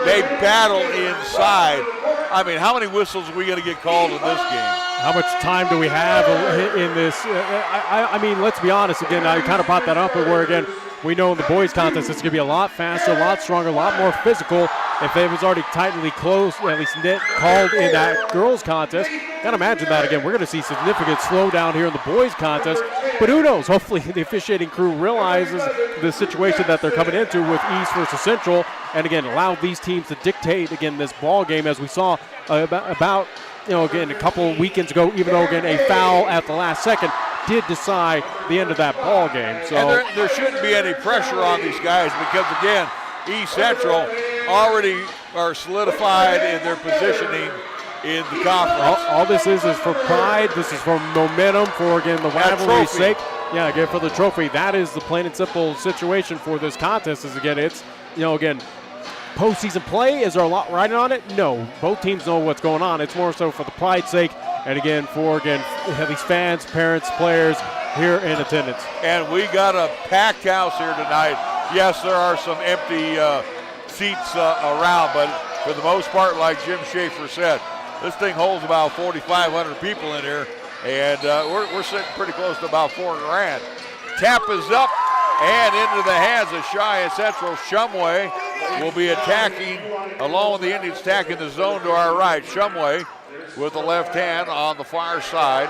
They battle inside. I mean, how many whistles are we going to get called in this game? How much time do we have in this? I mean, let's be honest. Again, I kind of brought that up, where, again, we know in the boys' contest it's going to be a lot faster, a lot stronger, a lot more physical. If it was already tightly close, at least called in that girls' contest, can't imagine that again. We're going to see significant slowdown here in the boys' contest. But who knows? Hopefully the officiating crew realizes the situation that they're coming into with East versus Central, and again, allow these teams to dictate, again, this ball game, as we saw about again, a couple weekends ago, even though, again, a foul at the last second did decide the end of that ball game. So and there shouldn't be any pressure on these guys because, again, East Central already are solidified in their positioning in the conference. All this is for pride. This is for momentum, for, again, the rivalry's sake. Yeah, again, for the trophy. That is the plain and simple situation for this contest. Is, again, it's, again, postseason play. Is there a lot riding on it? No. Both teams know what's going on. It's more so for the pride's sake, and again, for, again, at least fans, parents, players here in attendance. And we got a packed house here tonight. Yes, there are some empty seats around, but for the most part, like Jim Schaefer said, this thing holds about 4,500 people in here, and we're sitting pretty close to about $4,000. Tap is up and into the hands of Cheyenne Central. Shumway will be attacking, along with the Indians attacking the zone to our right. Shumway with the left hand on the far side.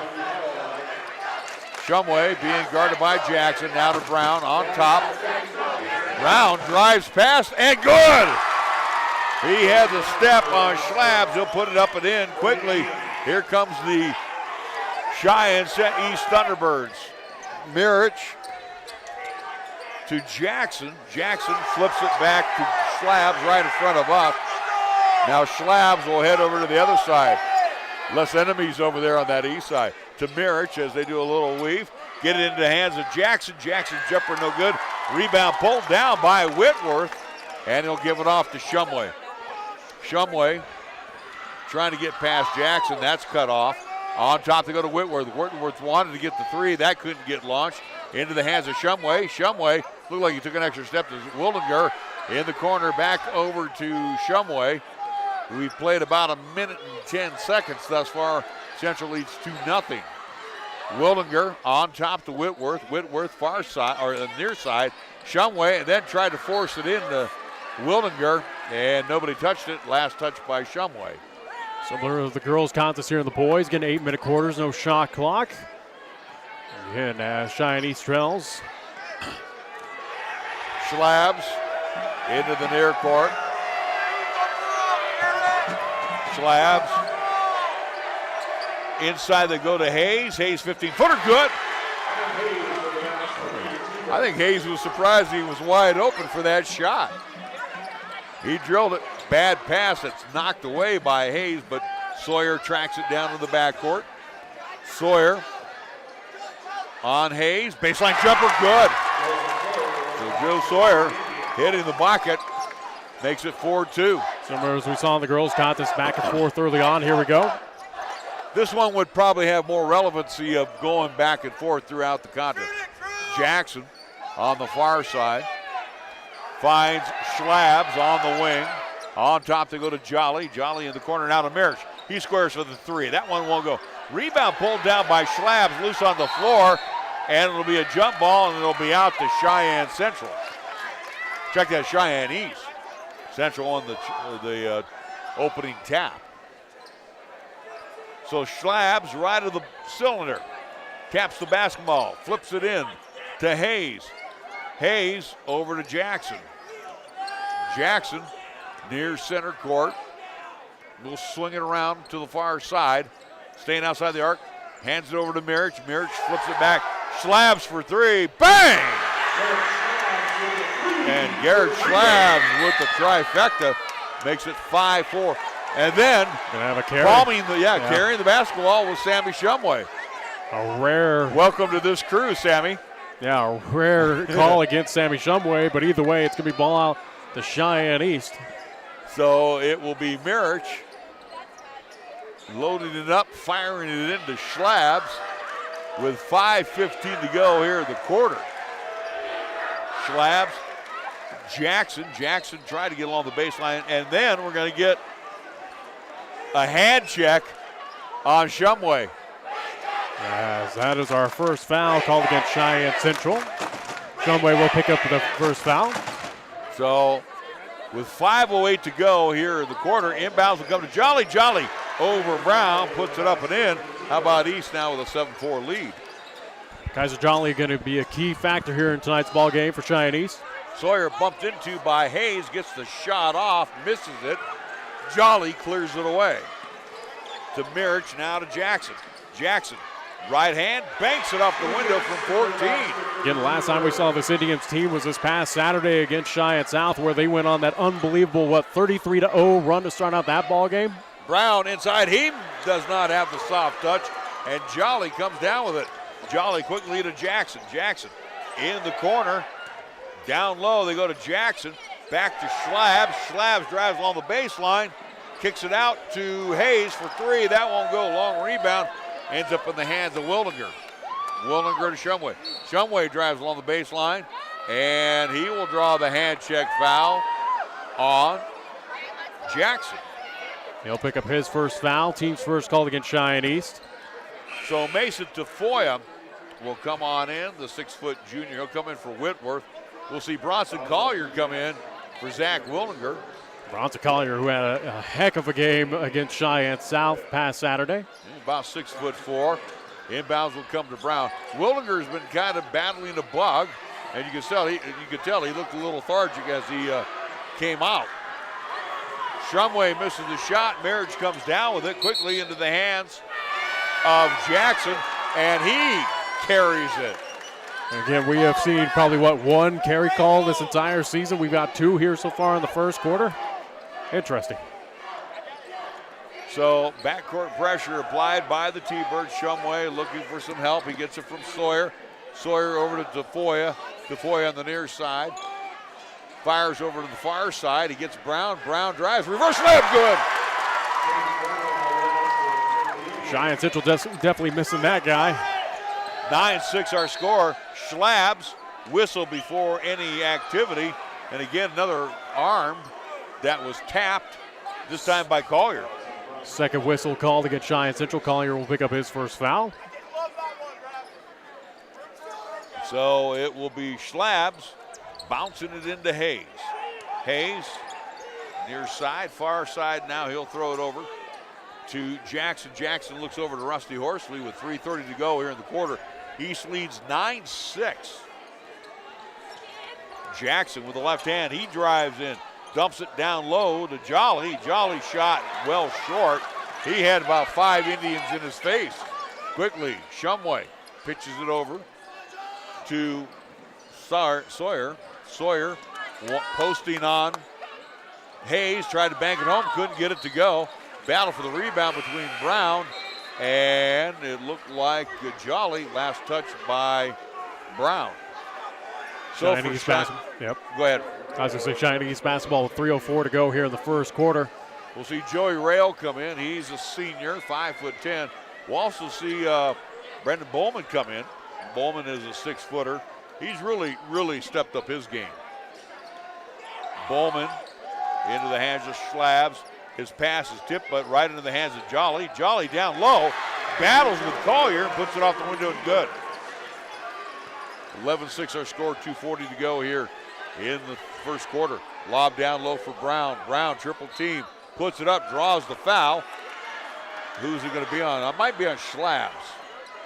Shumway being guarded by Jackson, now to Brown on top. Brown drives past and good. He had the step on Schlabs. He'll put it up and in quickly. Here comes the Cheyenne East Thunderbirds. Mirich to Jackson. Jackson flips it back to Schlabs right in front of us. Now Schlabs will head over to the other side. Less enemies over there on that east side. To Mirich as they do a little weave. Get it into the hands of Jackson. Jackson's jumper no good. Rebound pulled down by Whitworth. And he'll give it off to Shumway. Shumway trying to get past Jackson. That's cut off. On top they go to Whitworth. Whitworth wanted to get the three. That couldn't get launched. Into the hands of Shumway. Shumway looked like he took an extra step to Wildinger. In the corner back over to Shumway. We've played about 1 minute and 10 seconds thus far. Central leads 2-0. Wildinger on top to Whitworth. Whitworth far side, or the near side. Shumway, and then tried to force it into Wildinger, and nobody touched it. Last touch by Shumway. Similar to the girls' contest here in the boys, getting 8-minute quarters, no shot clock. Again, as Cheyenne East trails. Schlabs into the near court. Schlabs. Inside they go to Hayes. Hayes 15-footer, good. I think Hayes was surprised he was wide open for that shot. He drilled it. Bad pass that's knocked away by Hayes, but Sawyer tracks it down to the backcourt. Sawyer on Hayes. Baseline jumper, good. So Joe Sawyer hitting the bucket. Makes it 4-2. Similar as we saw in the girls' contest, back and forth early on. Here we go. This one would probably have more relevancy of going back and forth throughout the contest. Jackson on the far side finds Schlabs on the wing. On top they go to Jolly. Jolly in the corner now to Mirich. He squares for the three. That one won't go. Rebound pulled down by Schlabs, loose on the floor, and it'll be a jump ball, and it'll be out to Cheyenne Central. Check that, Cheyenne East. Central on the opening tap. So Schlabs right of the cylinder. Taps the basketball, flips it in to Hayes. Hayes over to Jackson. Jackson near center court. We'll swing it around to the far side. Staying outside the arc. Hands it over to Mirich. Mirich flips it back. Schlabs for three. Bang! And Garrett Schlabs with the trifecta makes it 5-4. And then gonna have a carry. Palming carrying the basketball was Sammy Shumway. A rare. Welcome to this crew, Sammy. Yeah, a rare call against Sammy Shumway, but either way, it's going to be ball out to Cheyenne East. So it will be Mirich loading it up, firing it into Schlabs with 5:15 to go here in the quarter. Schlabs, Jackson. Jackson tried to get along the baseline, and then we're going to get a hand check on Shumway. As that is our first foul called against Cheyenne Central. Shumway will pick up the first foul. So with 5:08 to go here in the quarter, inbounds will come to Jolly. Jolly over Brown, puts it up and in. How about East now with a 7-4 lead? Kaiser Jolly going to be a key factor here in tonight's ball game for Cheyenne East. Sawyer bumped into by Hayes, gets the shot off, misses it. Jolly clears it away. To Mirich, now to Jackson. Jackson, right hand, banks it off the window from 14. Again, last time we saw this Indians team was this past Saturday against Cheyenne South, where they went on that unbelievable, 33-0 run to start out that ball game. Brown inside, he does not have the soft touch, and Jolly comes down with it. Jolly quickly to Jackson. Jackson in the corner. Down low, they go to Jackson. Back to Schlabs. Schlabs drives along the baseline. Kicks it out to Hayes for three. That won't go. Long rebound. Ends up in the hands of Wildinger. Wildinger to Shumway. Shumway drives along the baseline. And he will draw the hand check foul on Jackson. He'll pick up his first foul. Team's first called against Cheyenne East. So Mason Tafoya will come on in, the 6-foot junior. He'll come in for Whitworth. We'll see Bronson Collier come in for Zach Wildinger. Bronson Collier, who had a heck of a game against Cheyenne South past Saturday. He's about 6'4". Inbounds will come to Brown. Wildinger has been kind of battling a bug. And you could tell he looked a little lethargic as he came out. Shumway misses the shot. Marriage comes down with it quickly into the hands of Jackson, and he carries it. Again, we have seen probably, one carry call this entire season. We've got 2 here so far in the first quarter. Interesting. So backcourt pressure applied by the T-Birds. Shumway looking for some help. He gets it from Sawyer. Sawyer over to Tafoya. Tafoya on the near side. Fires over to the far side. He gets Brown. Brown drives. Reverse layup, good. Cheyenne Central definitely missing that guy. 9-6 our score. Schlabs whistle before any activity. And again, another arm that was tapped, this time by Collier. Second whistle called against Cheyenne Central. Collier will pick up his first foul. So it will be Schlabs bouncing it into Hayes. Hayes, near side, far side now. He'll throw it over to Jackson. Jackson looks over to Rusty Horsley with 3:30 to go here in the quarter. East leads 9-6. Jackson with the left hand. He drives in, dumps it down low to Jolly. Jolly shot well short. He had about 5 Indians in his face. Quickly, Shumway pitches it over to Sawyer. Sawyer posting on Hayes, tried to bank it home, couldn't get it to go. Battle for the rebound between Brown and it looked like Jolly. Last touch by Brown. So Cheyenne for East basketball. Yep. Go ahead. I was going to say Cheyenne East basketball with 3:04 to go here in the first quarter. We'll see Joey Rail come in. He's a senior, 5'10". We'll also see Brendan Bowman come in. Bowman is a 6-footer. He's really stepped up his game. Bowman into the hands of Schlabs. His pass is tipped, but right into the hands of Jolly. Jolly down low, battles with Collier, and puts it off the window and good. 11-6 our score, 2:40 to go here in the first quarter. Lob down low for Brown. Brown triple team, puts it up, draws the foul. Who's it going to be on? It might be on Schlabs.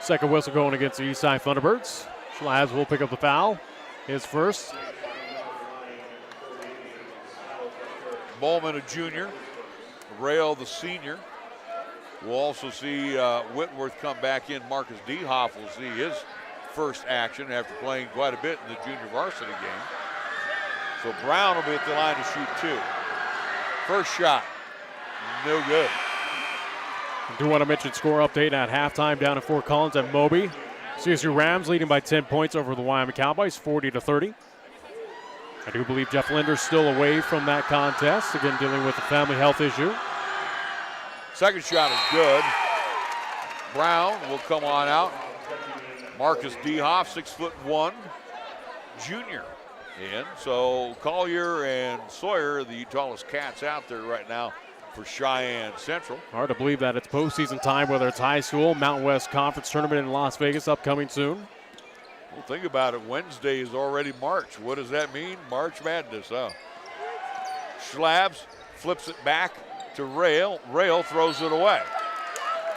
Second whistle going against the Eastside Thunderbirds. Schlabs will pick up the foul. His first. Bowman, a junior. Rail, the senior. We'll also see Whitworth come back in. Marcus Dehoff will see his first action after playing quite a bit in the junior varsity game. So Brown will be at the line to shoot 2. First shot, no good. I do want to mention score update at halftime down at Fort Collins at Moby. CSU Rams leading by 10 points over the Wyoming Cowboys, 40-30. I do believe Jeff Linder's still away from that contest, again dealing with a family health issue. Second shot is good. Brown will come on out. Marcus Dehoff, 6'1", junior in. So Collier and Sawyer are the tallest cats out there right now for Cheyenne Central. Hard to believe that it's postseason time, whether it's high school, Mountain West Conference Tournament in Las Vegas upcoming soon. Well, think about it. Wednesday is already March. What does that mean? March Madness, huh? Schlabs flips it back to Rail. Rail throws it away.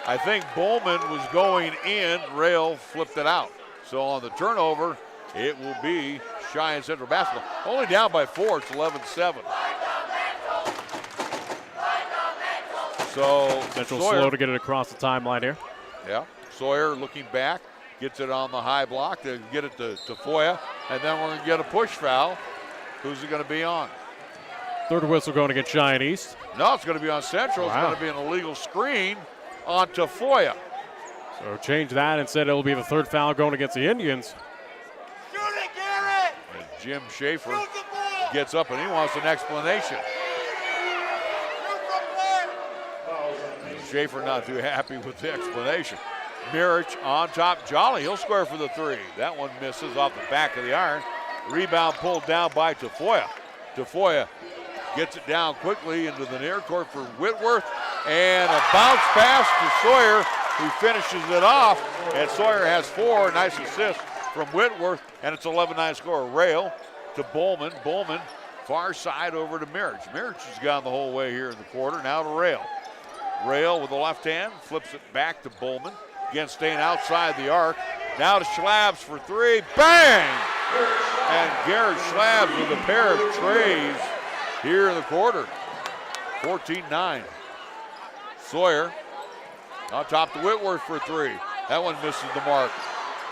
I think Bowman was going in. Rail flipped it out. So on the turnover, it will be Cheyenne Central basketball. Only down by 4. It's 11-7. So Central Sawyer, slow to get it across the timeline here. Yeah. Sawyer looking back. Gets it on the high block to get it to Tafoya. And then we're going to get a push foul. Who's it going to be on? Third whistle going against Cheyenne East. No, it's going to be on Central. Wow. It's going to be an illegal screen on Tafoya. So change that. Instead, it'll be the third foul going against the Indians. And Jim Schaefer gets up and he wants an explanation. Schaefer not too happy with the explanation. Mirich on top. Jolly, he'll square for the 3. That one misses off the back of the iron. Rebound pulled down by Tafoya. Tafoya gets it down quickly into the near court for Whitworth. And a bounce pass to Sawyer, who finishes it off. And Sawyer has 4. Nice assist from Whitworth. And it's 11-9 score. Rail to Bowman. Bowman far side over to Mirich. Mirich has gone the whole way here in the quarter. Now to Rail. Rail with the left hand flips it back to Bowman. Again, staying outside the arc. Now to Schlabs for 3. Bang! And Garrett Schlabs with a pair of trays here in the quarter. 14-9. Sawyer on top to Whitworth for three. That one misses the mark.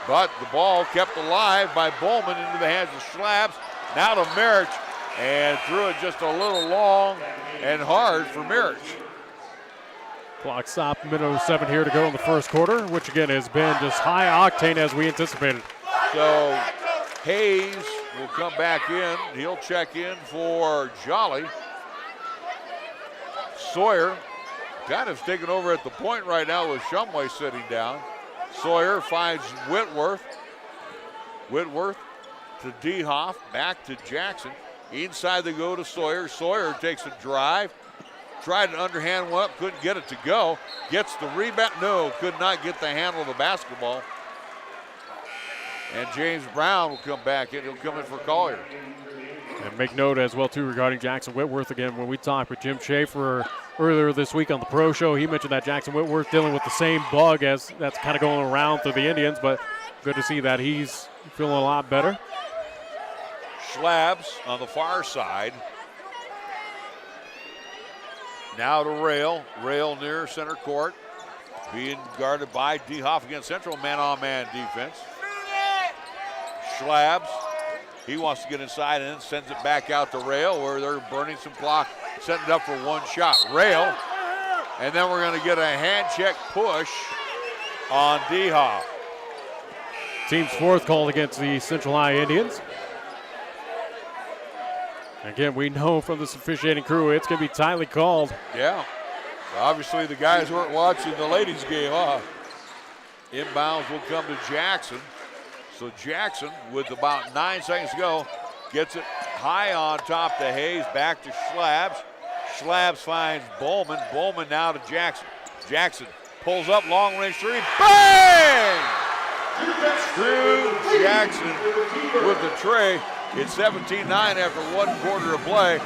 But the ball kept alive by Bowman into the hands of Schlabs. Now to Merich, and threw it just a little long and hard for Merich. Clock stop, minute 07 here to go in the first quarter, which again has been just high octane as we anticipated. So Hayes will come back in. He'll check in for Jolly. Sawyer kind of taking over at the point right now with Shumway sitting down. Sawyer finds Whitworth. Whitworth to Dehoff, back to Jackson. Inside they go to Sawyer. Sawyer takes a drive. Tried an underhand one up, couldn't get it to go. Gets the rebound, no, could not get the handle of the basketball. And James Brown will come back in. He'll come in for Collier. And make note as well, too, regarding Jackson Whitworth. Again, when we talked with Jim Schaefer earlier this week on the Pro Show, he mentioned that Jackson Whitworth dealing with the same bug as that's kind of going around through the Indians, but good to see that he's feeling a lot better. Schlabs on the far side. Now to Rail. Rail near center court. Being guarded by Dehoff against Central. Man-on-man defense. Schlabs. He wants to get inside and then sends it back out to Rail where they're burning some clock. Setting it up for one shot. Rail. And then we're going to get a hand check push on Dehoff. Team's fourth called against the Central High Indians. Again, we know from this officiating crew it's going to be tightly called. Yeah. Obviously, the guys weren't watching the ladies' game, huh? Inbounds will come to Jackson. So Jackson, with about 9 seconds to go, gets it high on top to Hayes, back to Schlabs. Schlabs finds Bowman. Bowman now to Jackson. Jackson pulls up, long-range three. Bang! Drew Jackson with the tray. It's 17-9 after 1 quarter of play.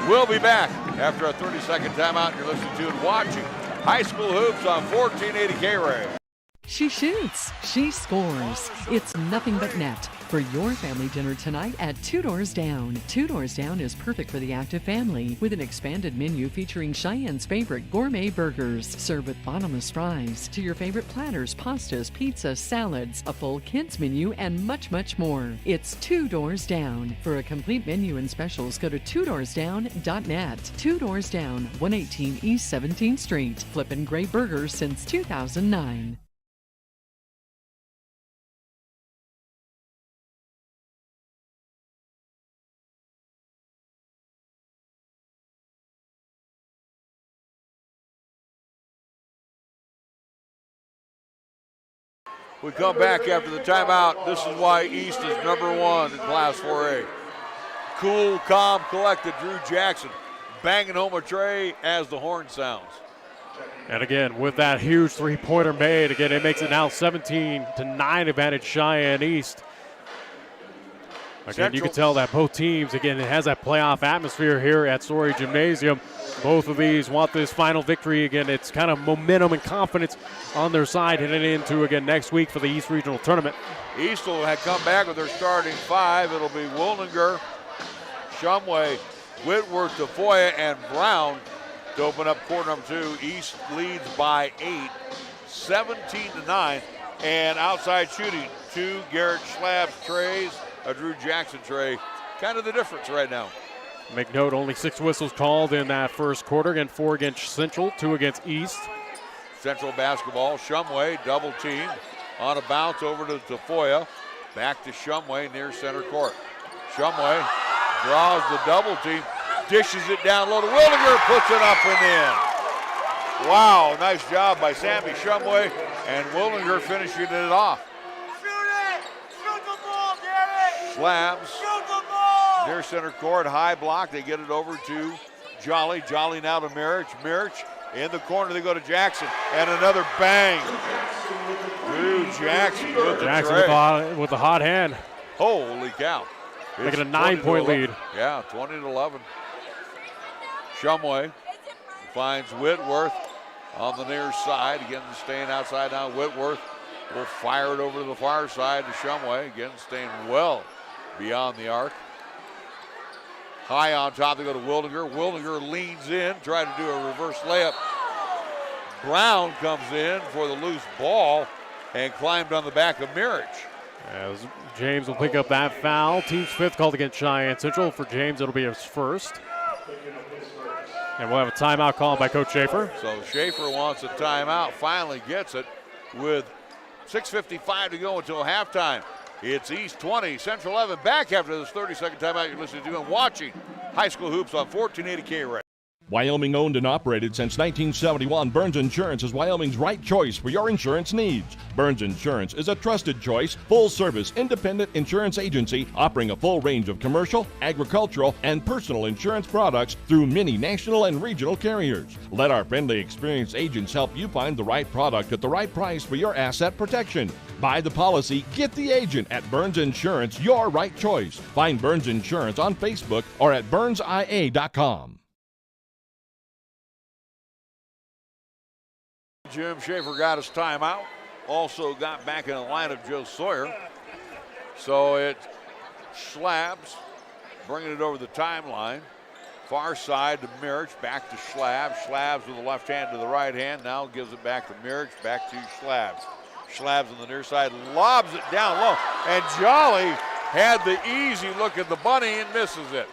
We'll be back after a 30-second timeout. You're listening to and watching High School Hoops on 1480 KRAE. She shoots, she scores. It's nothing but net. For your family dinner tonight at Two Doors Down. Two Doors Down is perfect for the active family with an expanded menu featuring Cheyenne's favorite gourmet burgers served with bottomless fries to your favorite platters, pastas, pizzas, salads, a full kids menu, and much, much more. It's Two Doors Down. For a complete menu and specials, go to twodoorsdown.net. Two Doors Down, 118 East 17th Street. Flippin' great burgers since 2009. We come back after the timeout. This is why East is #1 in Class 4A. Cool, calm, collected Drew Jackson banging home a tray as the horn sounds. And again, with that huge three-pointer made, again, it makes it now 17-9 advantage Cheyenne East. Again, you can tell that both teams, again, it has that playoff atmosphere here at Story Gymnasium. Both of these want this final victory. Again, it's kind of momentum and confidence on their side heading into, again, next week for the East Regional Tournament. East will have come back with their starting 5. It'll be Woolninger, Shumway, Whitworth, Tafoya, and Brown to open up quarter number 2. East leads by 8, 17-9. And outside shooting, 2 Garrett Schlabs trays, a Drew Jackson tray. Kind of the difference right now. Make note, only 6 whistles called in that first quarter. Again, 4 against Central, 2 against East. Central basketball, Shumway double team on a bounce over to Tafoya. Back to Shumway near center court. Shumway draws the double team, dishes it down low to Willinger, puts it up and in. Wow, nice job by Sammy Shumway, and Willinger finishing it off. Schlabs near center court, high block. They get it over to Jolly. Jolly now to Merich. Merich in the corner. They go to Jackson, and another bang. Drew Jackson with the tray. With the hot hand. Holy cow! Making a 9-point lead. Yeah, 20-11. Shumway finds Whitworth on the near side. Again, staying outside now. Whitworth will fire it over to the far side to Shumway. Again, staying well beyond the arc. High on top, they go to Wildinger. Wildinger leans in, trying to do a reverse layup. Brown comes in for the loose ball and climbed on the back of Mirich. As James will pick up that foul. Team's 5th called against Cheyenne Central. For James, it'll be his 1st. And we'll have a timeout called by Coach Schaefer. So Schaefer wants a timeout, finally gets it with 6:55 to go until halftime. It's East 20, Central 11. Back after this 30-second timeout you're listening to and watching High School Hoops on 1480 KRAE. Wyoming owned and operated since 1971, Burns Insurance is Wyoming's right choice for your insurance needs. Burns Insurance is a trusted choice, full-service, independent insurance agency offering a full range of commercial, agricultural, and personal insurance products through many national and regional carriers. Let our friendly, experienced agents help you find the right product at the right price for your asset protection. Buy the policy, get the agent at Burns Insurance, your right choice. Find Burns Insurance on Facebook or at burnsia.com. Jim Schaefer got his timeout. Also got back in the lineup Joe Sawyer. So it's Schlabs bringing it over the timeline. Far side to Mirich, back to Schlabs. Schlabs with the left hand to the right hand. Now gives it back to Mirich, back to Schlabs. Schlabs on the near side, lobs it down low. And Jolly had the easy look at the bunny and misses it.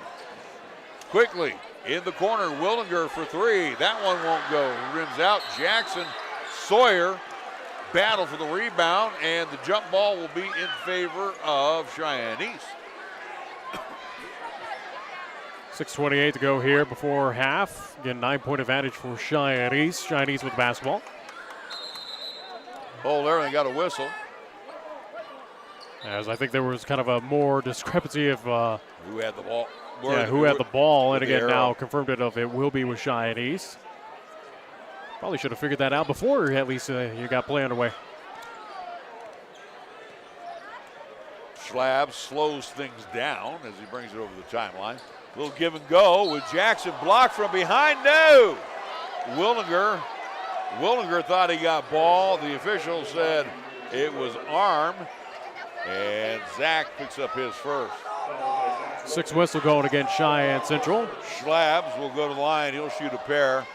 Quickly in the corner, Wildinger for 3. That one won't go. Rims out. Jackson, Sawyer battle for the rebound, and the jump ball will be in favor of Cheyenne East. 6:28 to go here before half. Again, 9-point advantage for Cheyenne East. Cheyenne East with the basketball. Hold there and got a whistle. As I think there was kind of a more discrepancy of who had the ball. Who had the ball, and again now confirmed it will be with Cheyenne East. Probably should have figured that out before at least you got play underway. Schlabs slows things down as he brings it over the timeline. Little give and go with Jackson blocked from behind. No! Wildinger thought he got ball. The official said it was arm, and Zach picks up his first. 6 whistle going against Cheyenne Central. Schlabs will go to the line. He'll shoot a pair.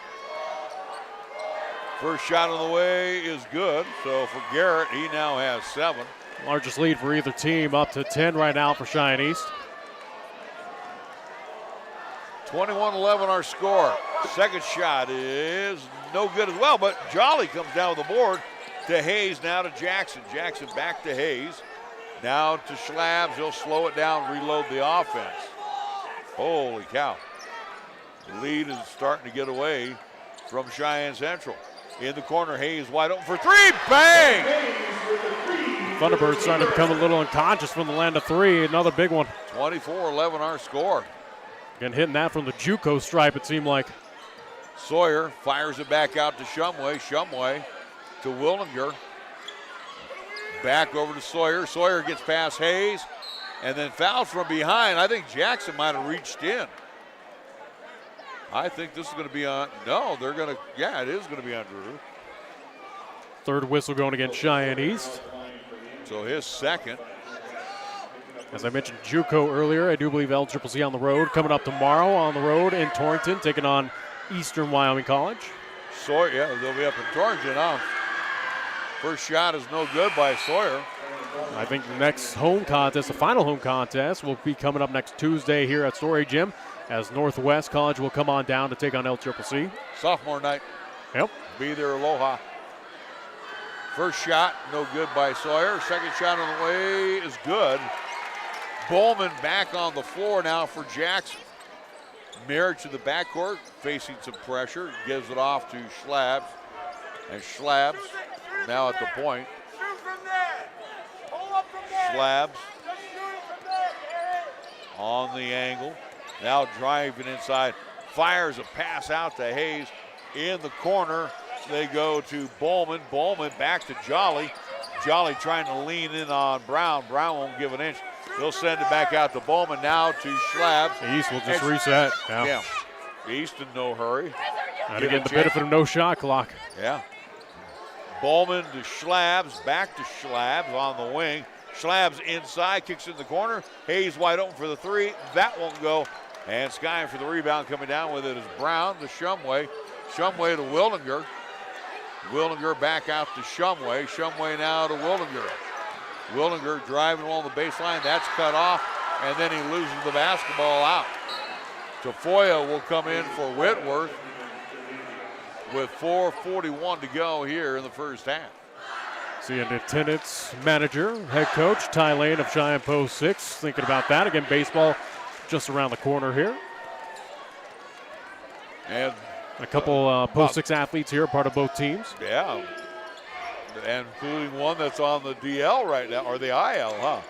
First shot on the way is good. So for Garrett, he now has 7. Largest lead for either team, up to 10 right now for Cheyenne East. 21-11 our score. Second shot is no good as well, but Jolly comes down with the board to Hayes, now to Jackson. Jackson back to Hayes. Now to Schlabs. He'll slow it down, reload the offense. Holy cow. The lead is starting to get away from Cheyenne Central. In the corner, Hayes wide open for 3. Bang! Thunderbirds starting to become a little unconscious from the land of 3. Another big one. 24-11 our score. Again, hitting that from the JUCO stripe, it seemed like. Sawyer fires it back out to Shumway. Shumway to Wildinger. Back over to Sawyer. Sawyer gets past Hayes and then fouled from behind. I think Jackson might have reached in. I think this is going to be on. No, they're going to. Yeah, it is going to be on Drew. Third whistle going against Cheyenne East. So his second. As I mentioned JUCO earlier, I do believe LCCC on the road. Coming up tomorrow on the road in Torrington, taking on Eastern Wyoming College. Sawyer, yeah, they'll be up in Torrington now. First shot is no good by Sawyer. I think the next home contest, the final home contest, will be coming up next Tuesday here at Story Gym, as Northwest College will come on down to take on LCCC. Sophomore night. Yep. Be there, aloha. First shot, no good by Sawyer. Second shot on the way is good. Bowman back on the floor now for Jackson. Mirich to the backcourt, facing some pressure. Gives it off to Schlabs. And Schlabs now at the point. Schlabs on the angle. Now driving inside. Fires a pass out to Hayes. In the corner, they go to Bowman. Bowman back to Jolly. Jolly trying to lean in on Brown. Brown won't give an inch. He'll send it back out to Bowman, now to Schlabs. The East will just reset. Yeah. East in no hurry. Got to get the benefit of no shot clock. Yeah. Bowman to Schlabs, back to Schlabs on the wing. Schlabs inside, kicks in the corner. Hayes wide open for the three. That won't go. And Sky for the rebound. Coming down with it is Brown to Shumway. Shumway to Wildinger. Wildinger back out to Shumway. Shumway now to Wildinger. Wildinger driving along the baseline. That's cut off. And then he loses the basketball out. Tafoya will come in for Whitworth with 4:41 to go here in the first half. See an attendance manager, head coach Ty Lane of Cheyenne Post 6, thinking about that. Again, baseball just around the corner here. And a couple Post 6 athletes here, part of both teams. Yeah, and including one that's on the DL right now, or the IL, huh?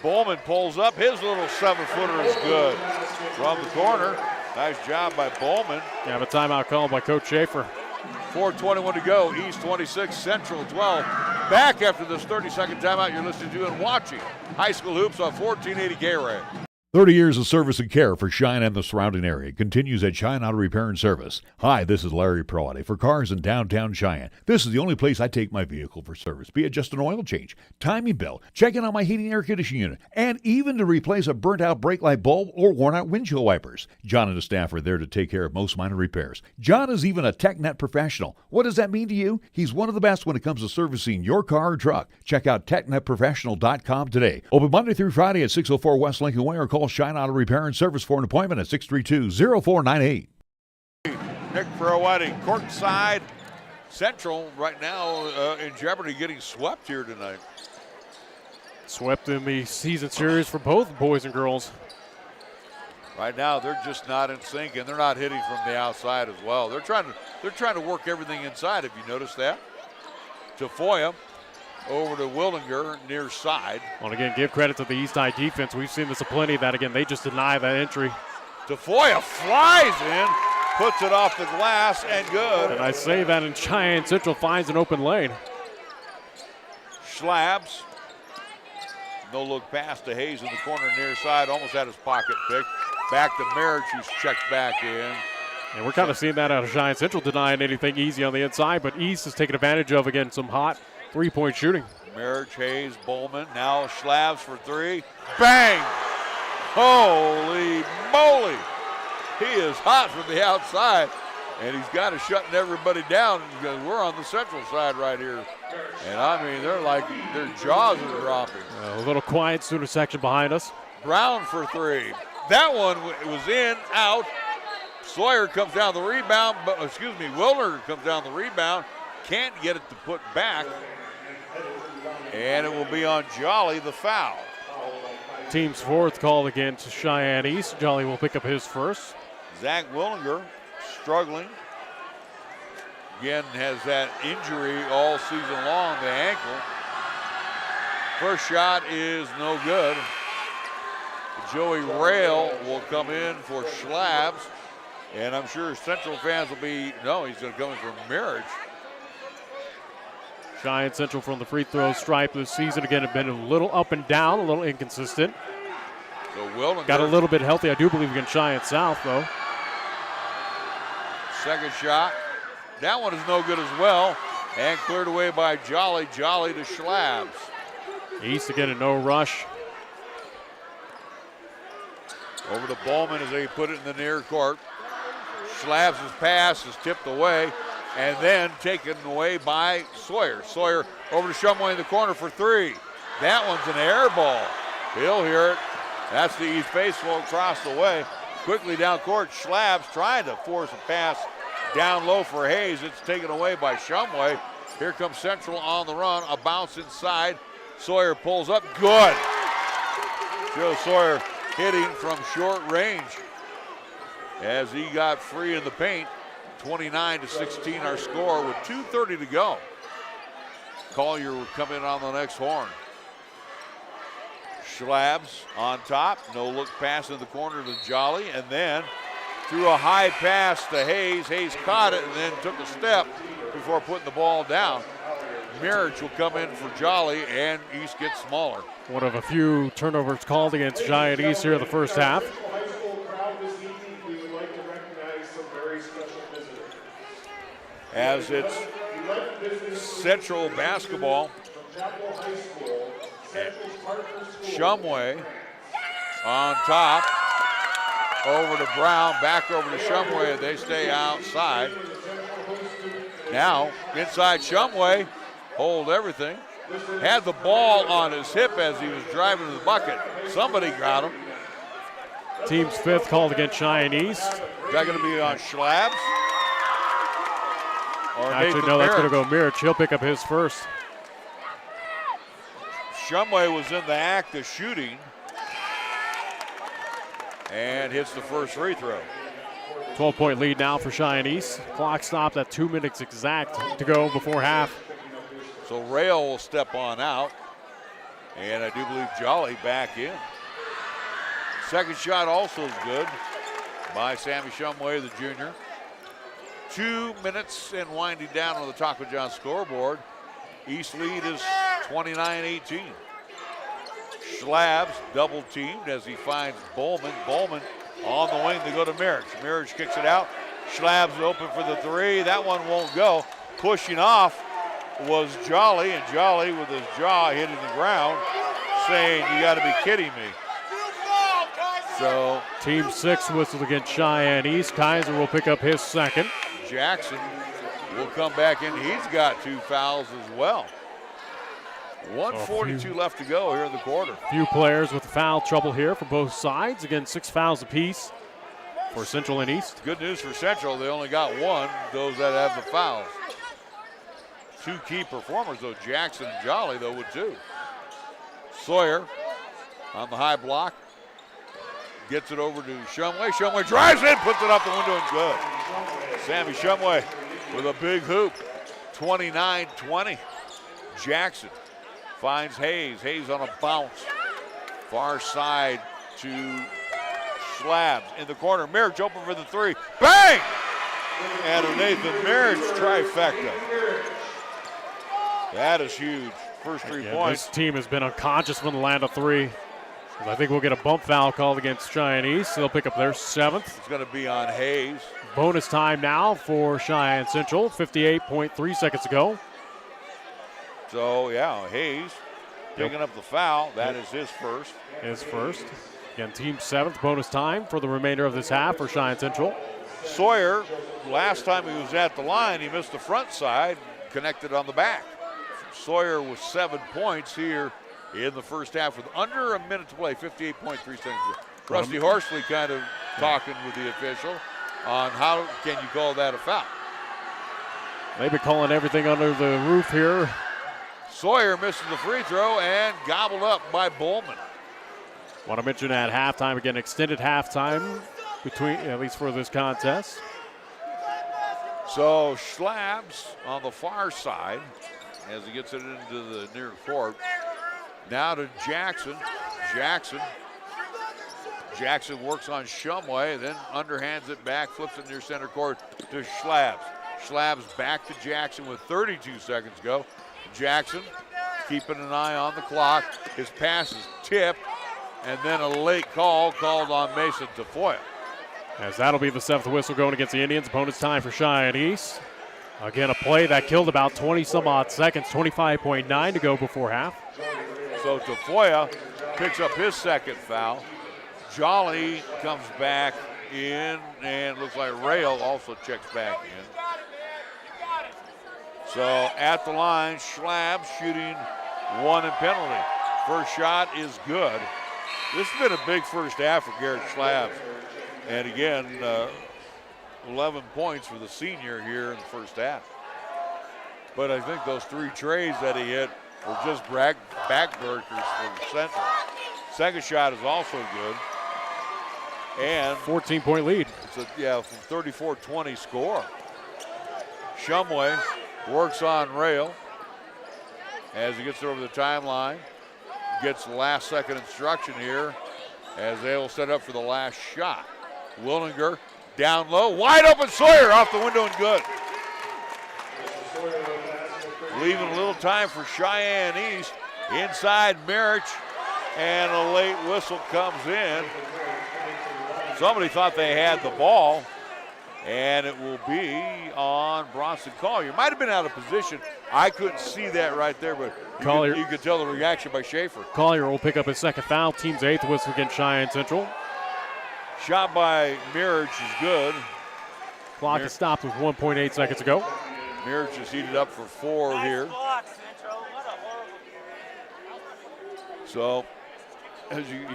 Bowman pulls up. His little 7-footer is good from the corner. Nice job by Bowman. Yeah, but timeout called by Coach Schaefer. 4:21 to go. East 26, Central 12. Back after this 30-second timeout. You're listening to and watching High School Hoops on 1480 KRAE. 30 years of service and care for Cheyenne and the surrounding area continues at Cheyenne Auto Repair and Service. Hi, this is Larry Proietti for cars in downtown Cheyenne. This is the only place I take my vehicle for service, be it just an oil change, timing belt, checking on my heating and air conditioning unit, and even to replace a burnt-out brake light bulb or worn-out windshield wipers. John and his staff are there to take care of most minor repairs. John is even a TechNet professional. What does that mean to you? He's one of the best when it comes to servicing your car or truck. Check out TechNetProfessional.com today. Open Monday through Friday at 604 West Lincoln Way or call Cheyenne Auto Repair and Service for an appointment at 632-0498. Nick Proietti, courtside. Central right now in jeopardy getting swept here tonight. Swept in the season series for both boys and girls. Right now they're just not in sync, and they're not hitting from the outside as well. They're trying to work everything inside. Have you noticed that? Tafoya over to Wildinger near side. Well, again, give credit to the East High defense. We've seen this plenty of that. Again, they just deny that entry. Tafoya flies in, puts it off the glass, and good. And I say that, and Cheyenne Central finds an open lane. Schlabs. No look pass to Hayes in the corner near side. Almost had his pocket picked. Back to Marriage, who's checked back in. And we're kind of seeing that out of Cheyenne Central, denying anything easy on the inside, but East is taking advantage of, again, some hot three-point shooting. Marriage, Hayes, Bowman. Now Schlabs for three. Bang! Holy moly! He is hot from the outside, and he's got it shutting everybody down because we're on the Central side right here. And I mean, they're like, their jaws are dropping. A little quiet student section behind us. Brown for three. That one was in, out. Sawyer comes down the rebound, Wilner comes down the rebound. Can't get it to put back. And it will be on Jolly, the foul. Team's fourth called against Cheyenne East. Jolly will pick up his first. Zach Willinger struggling. Again, has that injury all season long, the ankle. First shot is no good. Joey Rail will come in for Schlabs. And I'm sure Central fans will be, no, he's going to come in for Marriage. Cheyenne Central from the free throw stripe this season. Again, have been a little up and down, a little inconsistent. So Wildinger got a little bit healthy, I do believe, against Cheyenne South, though. Second shot. That one is no good as well. And cleared away by Jolly. Jolly to Schlabs. East again in no rush. Over to Bowman as they put it in the near court. Schlabs' pass is tipped away and then taken away by Sawyer. Sawyer over to Shumway in the corner for three. That one's an air ball. He'll hear it. That's the East faceable across the way. Quickly down court, Schlabs trying to force a pass down low for Hayes. It's taken away by Shumway. Here comes Central on the run. A bounce inside. Sawyer pulls up. Good. Joe Sawyer hitting from short range as he got free in the paint. 29-16 our score with 2:30 to go. Collier will come in on the next horn. Schlabs on top, no look pass in the corner to Jolly, and then threw a high pass to Hayes. Hayes caught it and then took a step before putting the ball down. Marriage will come in for Jolly, and East gets smaller. One of a few turnovers called against Giant East here in the first half. As it's Central basketball. Shumway on top. Over to Brown, back over to Shumway. They stay outside. Now, inside Shumway, hold everything. Had the ball on his hip as he was driving to the bucket. Somebody got him. Team's fifth called against Cheyenne East. Is that going to be on Schlabs? Or Actually, Nathan no, that's Merritt? going to go Mirich. He'll pick up his first. Shumway was in the act of shooting and hits the first free throw. 12-point lead now for Cheyenne East. Clock stopped at 2 minutes exact to go before half. So Rail will step on out, and I do believe Jolly back in. Second shot also is good by Sammy Shumway, the junior. 2 minutes and winding down on the Taco John scoreboard. East lead is 29-18. Schlabs double teamed as he finds Bowman. Bowman on the wing to go to Mirich. Mirich kicks it out. Schlabs open for the three. That one won't go. Pushing off was Jolly, and Jolly with his jaw hitting the ground saying, "You got to be kidding me." So Team 6 whistled against Cheyenne East. Kaiser will pick up his second. Jackson will come back in. He's got 2 fouls as well. 1:42 left to go here in the quarter. Few players with foul trouble here for both sides. Again, 6 fouls apiece for Central and East. Good news for Central. They only got 1, those that have the fouls. 2 key performers, though, Jackson and Jolly, though, with 2. Sawyer on the high block. Gets it over to Shumway. Shumway drives in, puts it out the window, and good. Sammy Shumway with a big hoop. 29-20. Jackson finds Hayes. Hayes on a bounce. Far side to Schlabs in the corner. Mirich open for the three. Bang! And a Nathan Mirich trifecta. That is huge. First 3 points. This team has been unconscious from the land of 3. I think we'll get a bump foul called against Cheyenne East. They'll pick up their 7th. It's going to be on Hayes. Bonus time now for Cheyenne Central. 58.3 seconds ago. So, yeah, Hayes picking up the foul. That is his first. His first. Again, team 7th. Bonus time for the remainder of this half for Cheyenne Central. Sawyer, last time he was at the line, he missed the front side, connected on the back. Sawyer with 7 points here in the first half with under a minute to play, 58.3 seconds. Rusty Horsley kind of talking with the official on how can you call that a foul. They've been calling everything under the roof here. Sawyer misses the free throw and gobbled up by Bowman. Want to mention at halftime, again, extended halftime between, at least for this contest. So Schlabs on the far side as he gets it into the near court. Now to Jackson. Jackson works on Shumway, then underhands it back, flips it near center court to Schlabs. Schlabs back to Jackson with 32 seconds to go. Jackson keeping an eye on the clock. His pass is tipped, and then a late call called on Mason Tafoya. As that'll be the 7th whistle going against the Indians. Bonus time for Cheyenne East. Again, a play that killed about 20-some-odd seconds, 25.9 to go before half. So Tafoya picks up his second foul. Jolly comes back in, and looks like Rail also checks back in. So at the line, Schlabs shooting 1 and penalty. First shot is good. This has been a big first half for Garrett Schlabs. And again, 11 points for the senior here in the first half. But I think those 3 trays that he hit were just backbreakers for Central. Second shot is also good. And 14-point lead. It's from 34-20 score. Shumway works on Rail as he gets it over the timeline. Gets the last second instruction here as they will set up for the last shot. Willinger down low, wide open Sawyer off the window and good. Leaving a little time for Cheyenne East. Inside Mirich, and a late whistle comes in. Somebody thought they had the ball, And it will be on Bronson Collier. Might have been out of position. I couldn't see that right there, but you could tell the reaction by Schaefer. Collier will pick up his second foul. Team's 8th whistle against Cheyenne Central. Shot by Mirage is good. Clock is stopped with 1.8 seconds to go. Mirage is heated up for 4 here. So, as you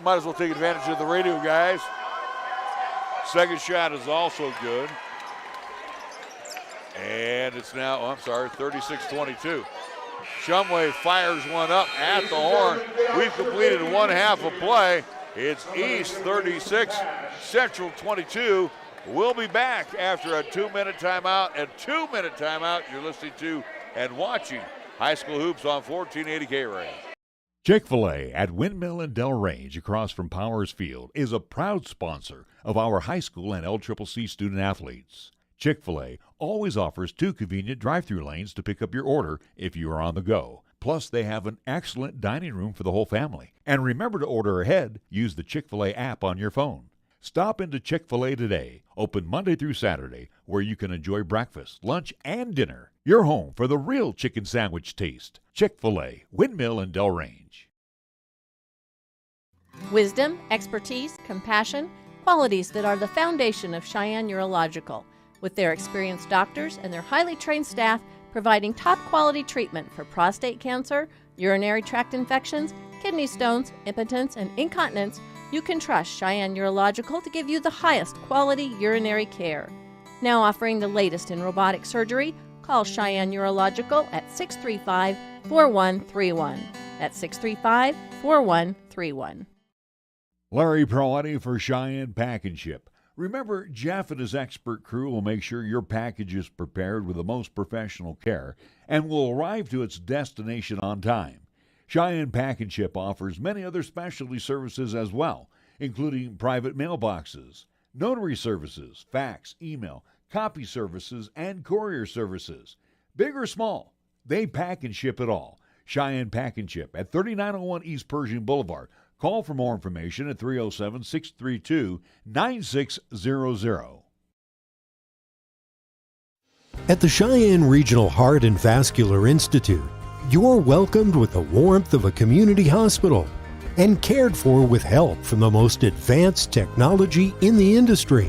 might as well take advantage of the radio, guys. Second shot is also good. And it's now, 36-22. Shumway fires one up at the horn. We've completed one half of play. It's East 36, Central 22. We'll be back after a 2-minute timeout. And 2-minute timeout, you're listening to and watching High School Hoops on 1480 KRAE. Chick-fil-A at Windmill and Del Range across from Powers Field is a proud sponsor of our high school and LCCC student athletes. Chick-fil-A always offers 2 convenient drive-through lanes to pick up your order if you are on the go. Plus, they have an excellent dining room for the whole family. And remember to order ahead. Use the Chick-fil-A app on your phone. Stop into Chick-fil-A today, open Monday through Saturday, where you can enjoy breakfast, lunch, and dinner. Your home for the real chicken sandwich taste. Chick-fil-A, Windmill and Del Range. Wisdom, expertise, compassion, qualities that are the foundation of Cheyenne Urological, with their experienced doctors and their highly trained staff providing top-quality treatment for prostate cancer, urinary tract infections, kidney stones, impotence, and incontinence. You can trust Cheyenne Urological to give you the highest quality urinary care. Now offering the latest in robotic surgery, call Cheyenne Urological at 635-4131. That's 635-4131. Larry Proietti for Cheyenne Pack and Ship. Remember, Jeff and his expert crew will make sure your package is prepared with the most professional care and will arrive to its destination on time. Cheyenne Pack and Ship offers many other specialty services as well, including private mailboxes, notary services, fax, email, copy services, and courier services. Big or small, they pack and ship it all. Cheyenne Pack and Ship at 3901 East Pershing Boulevard. Call for more information at 307-632-9600. At the Cheyenne Regional Heart and Vascular Institute, you're welcomed with the warmth of a community hospital and cared for with help from the most advanced technology in the industry.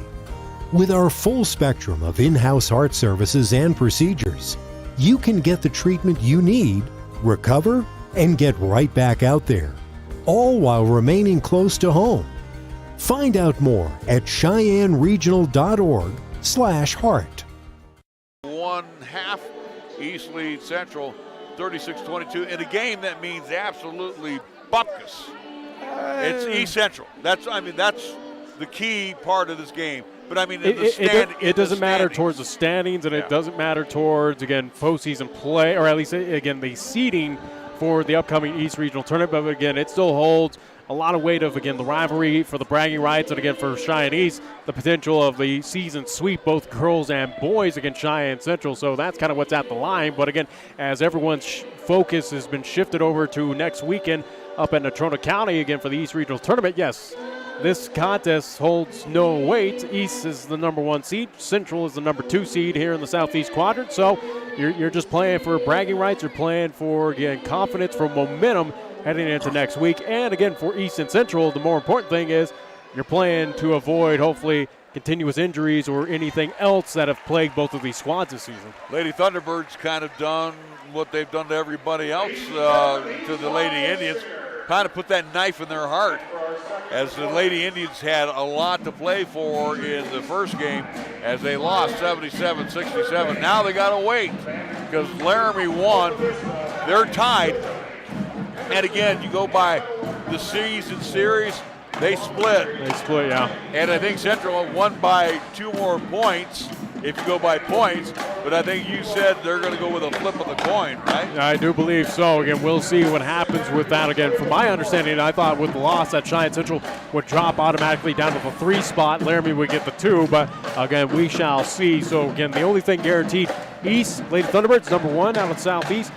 With our full spectrum of in-house heart services and procedures, you can get the treatment you need, recover, and get right back out there, all while remaining close to home. Find out more at CheyenneRegional.org/heart. 1/2 East leads Central 36-22 in a game that means absolutely bupkis. It's East Central. That's the key part of this game. But I mean, it doesn't matter towards the standings, and it doesn't matter towards, again, postseason play, or at least, again, the seeding for the upcoming East Regional Tournament. But again, it still holds a lot of weight of, again, the rivalry for the bragging rights, and again, for Cheyenne East, the potential of the season sweep, both girls and boys against Cheyenne Central. So that's kind of what's at the line. But again, as everyone's focus has been shifted over to next weekend up in Natrona County again for the East Regional Tournament, yes, this contest holds no weight. East is the number 1 seed. Central is the number 2 seed here in the Southeast Quadrant. So you're just playing for bragging rights. You're playing for, again, confidence, for momentum heading into next week. And again, for East and Central, the more important thing is you're playing to avoid, hopefully, continuous injuries or anything else that have plagued both of these squads this season. Lady Thunderbirds kind of done what they've done to everybody else, to the Lady Indians, kind of put that knife in their heart, as the Lady Indians had a lot to play for in the first game as they lost 77-67. Now they got to wait because Laramie won. They're tied. And again, you go by the season series, they split. They split, yeah. And I think Central won by 2 more points if you go by points. But I think you said they're going to go with a flip of the coin, right? I do believe so. Again, we'll see what happens with that. Again, from my understanding, I thought with the loss that Cheyenne Central would drop automatically down to the 3 spot. Laramie would get the 2, but again, we shall see. So again, the only thing guaranteed, East, Lady Thunderbirds, number 1 out of the Southeast.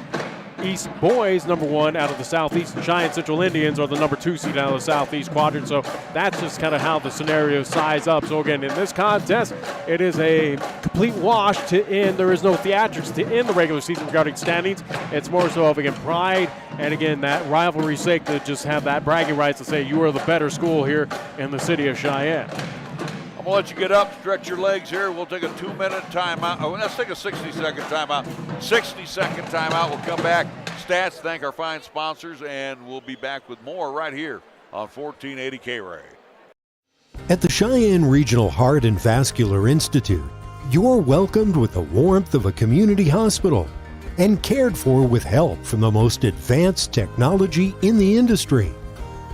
East boys, number 1 out of the Southeast, and Cheyenne Central Indians are the number 2 seed out of the Southeast quadrant. So that's just kind of how the scenario size up. So again, in this contest, it is a complete wash to end. There is no theatrics to end the regular season regarding standings. It's more so of, again, pride and, again, that rivalry's sake to just have that bragging rights to say you are the better school here in the city of Cheyenne. I'm going to let you get up, stretch your legs here. We'll take a 2-minute timeout. Oh, let's take a 60-second timeout. 60-second timeout. We'll come back. Stats, thank our fine sponsors, and we'll be back with more right here on 1480 KRAE. At the Cheyenne Regional Heart and Vascular Institute, you're welcomed with the warmth of a community hospital and cared for with help from the most advanced technology in the industry.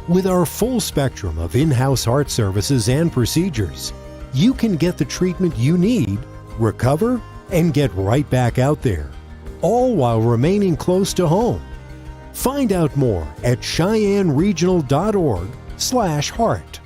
With our full spectrum of in-house heart services and procedures, you can get the treatment you need, recover, and get right back out there, all while remaining close to home. Find out more at CheyenneRegional.org/heart.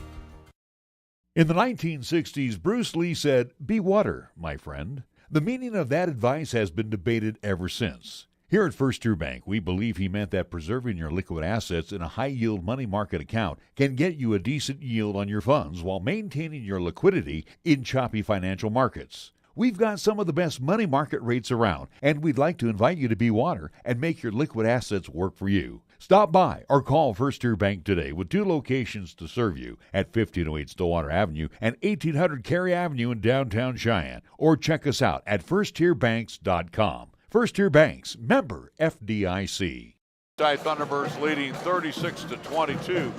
In the 1960s, Bruce Lee said, "Be water, my friend." The meaning of that advice has been debated ever since. Here at First Tier Bank, we believe he meant that preserving your liquid assets in a high-yield money market account can get you a decent yield on your funds while maintaining your liquidity in choppy financial markets. We've got some of the best money market rates around, and we'd like to invite you to be water and make your liquid assets work for you. Stop by or call First Tier Bank today with 2 locations to serve you at 1508 Stillwater Avenue and 1800 Cary Avenue in downtown Cheyenne, or check us out at firsttierbanks.com. First Tier Banks, member FDIC. Thunderbirds leading 36-22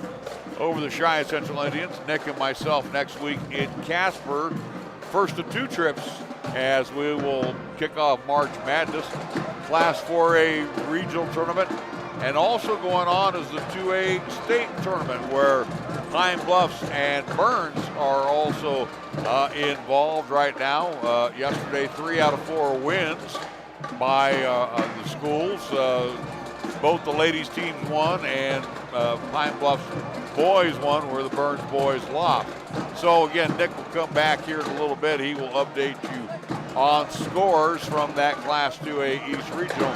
over the Cheyenne Central Indians. Nick and myself next week in Casper. First of 2 trips as we will kick off March Madness. Class 4A regional tournament. And also going on is the 2A state tournament where Pine Bluffs and Burns are also involved right now. Yesterday, 3 out of 4 wins by the schools. Both the ladies teams won and Pine Bluffs boys won where the Burns boys lost. So again, Nick will come back here in a little bit. He will update you on scores from that Class 2A East Regional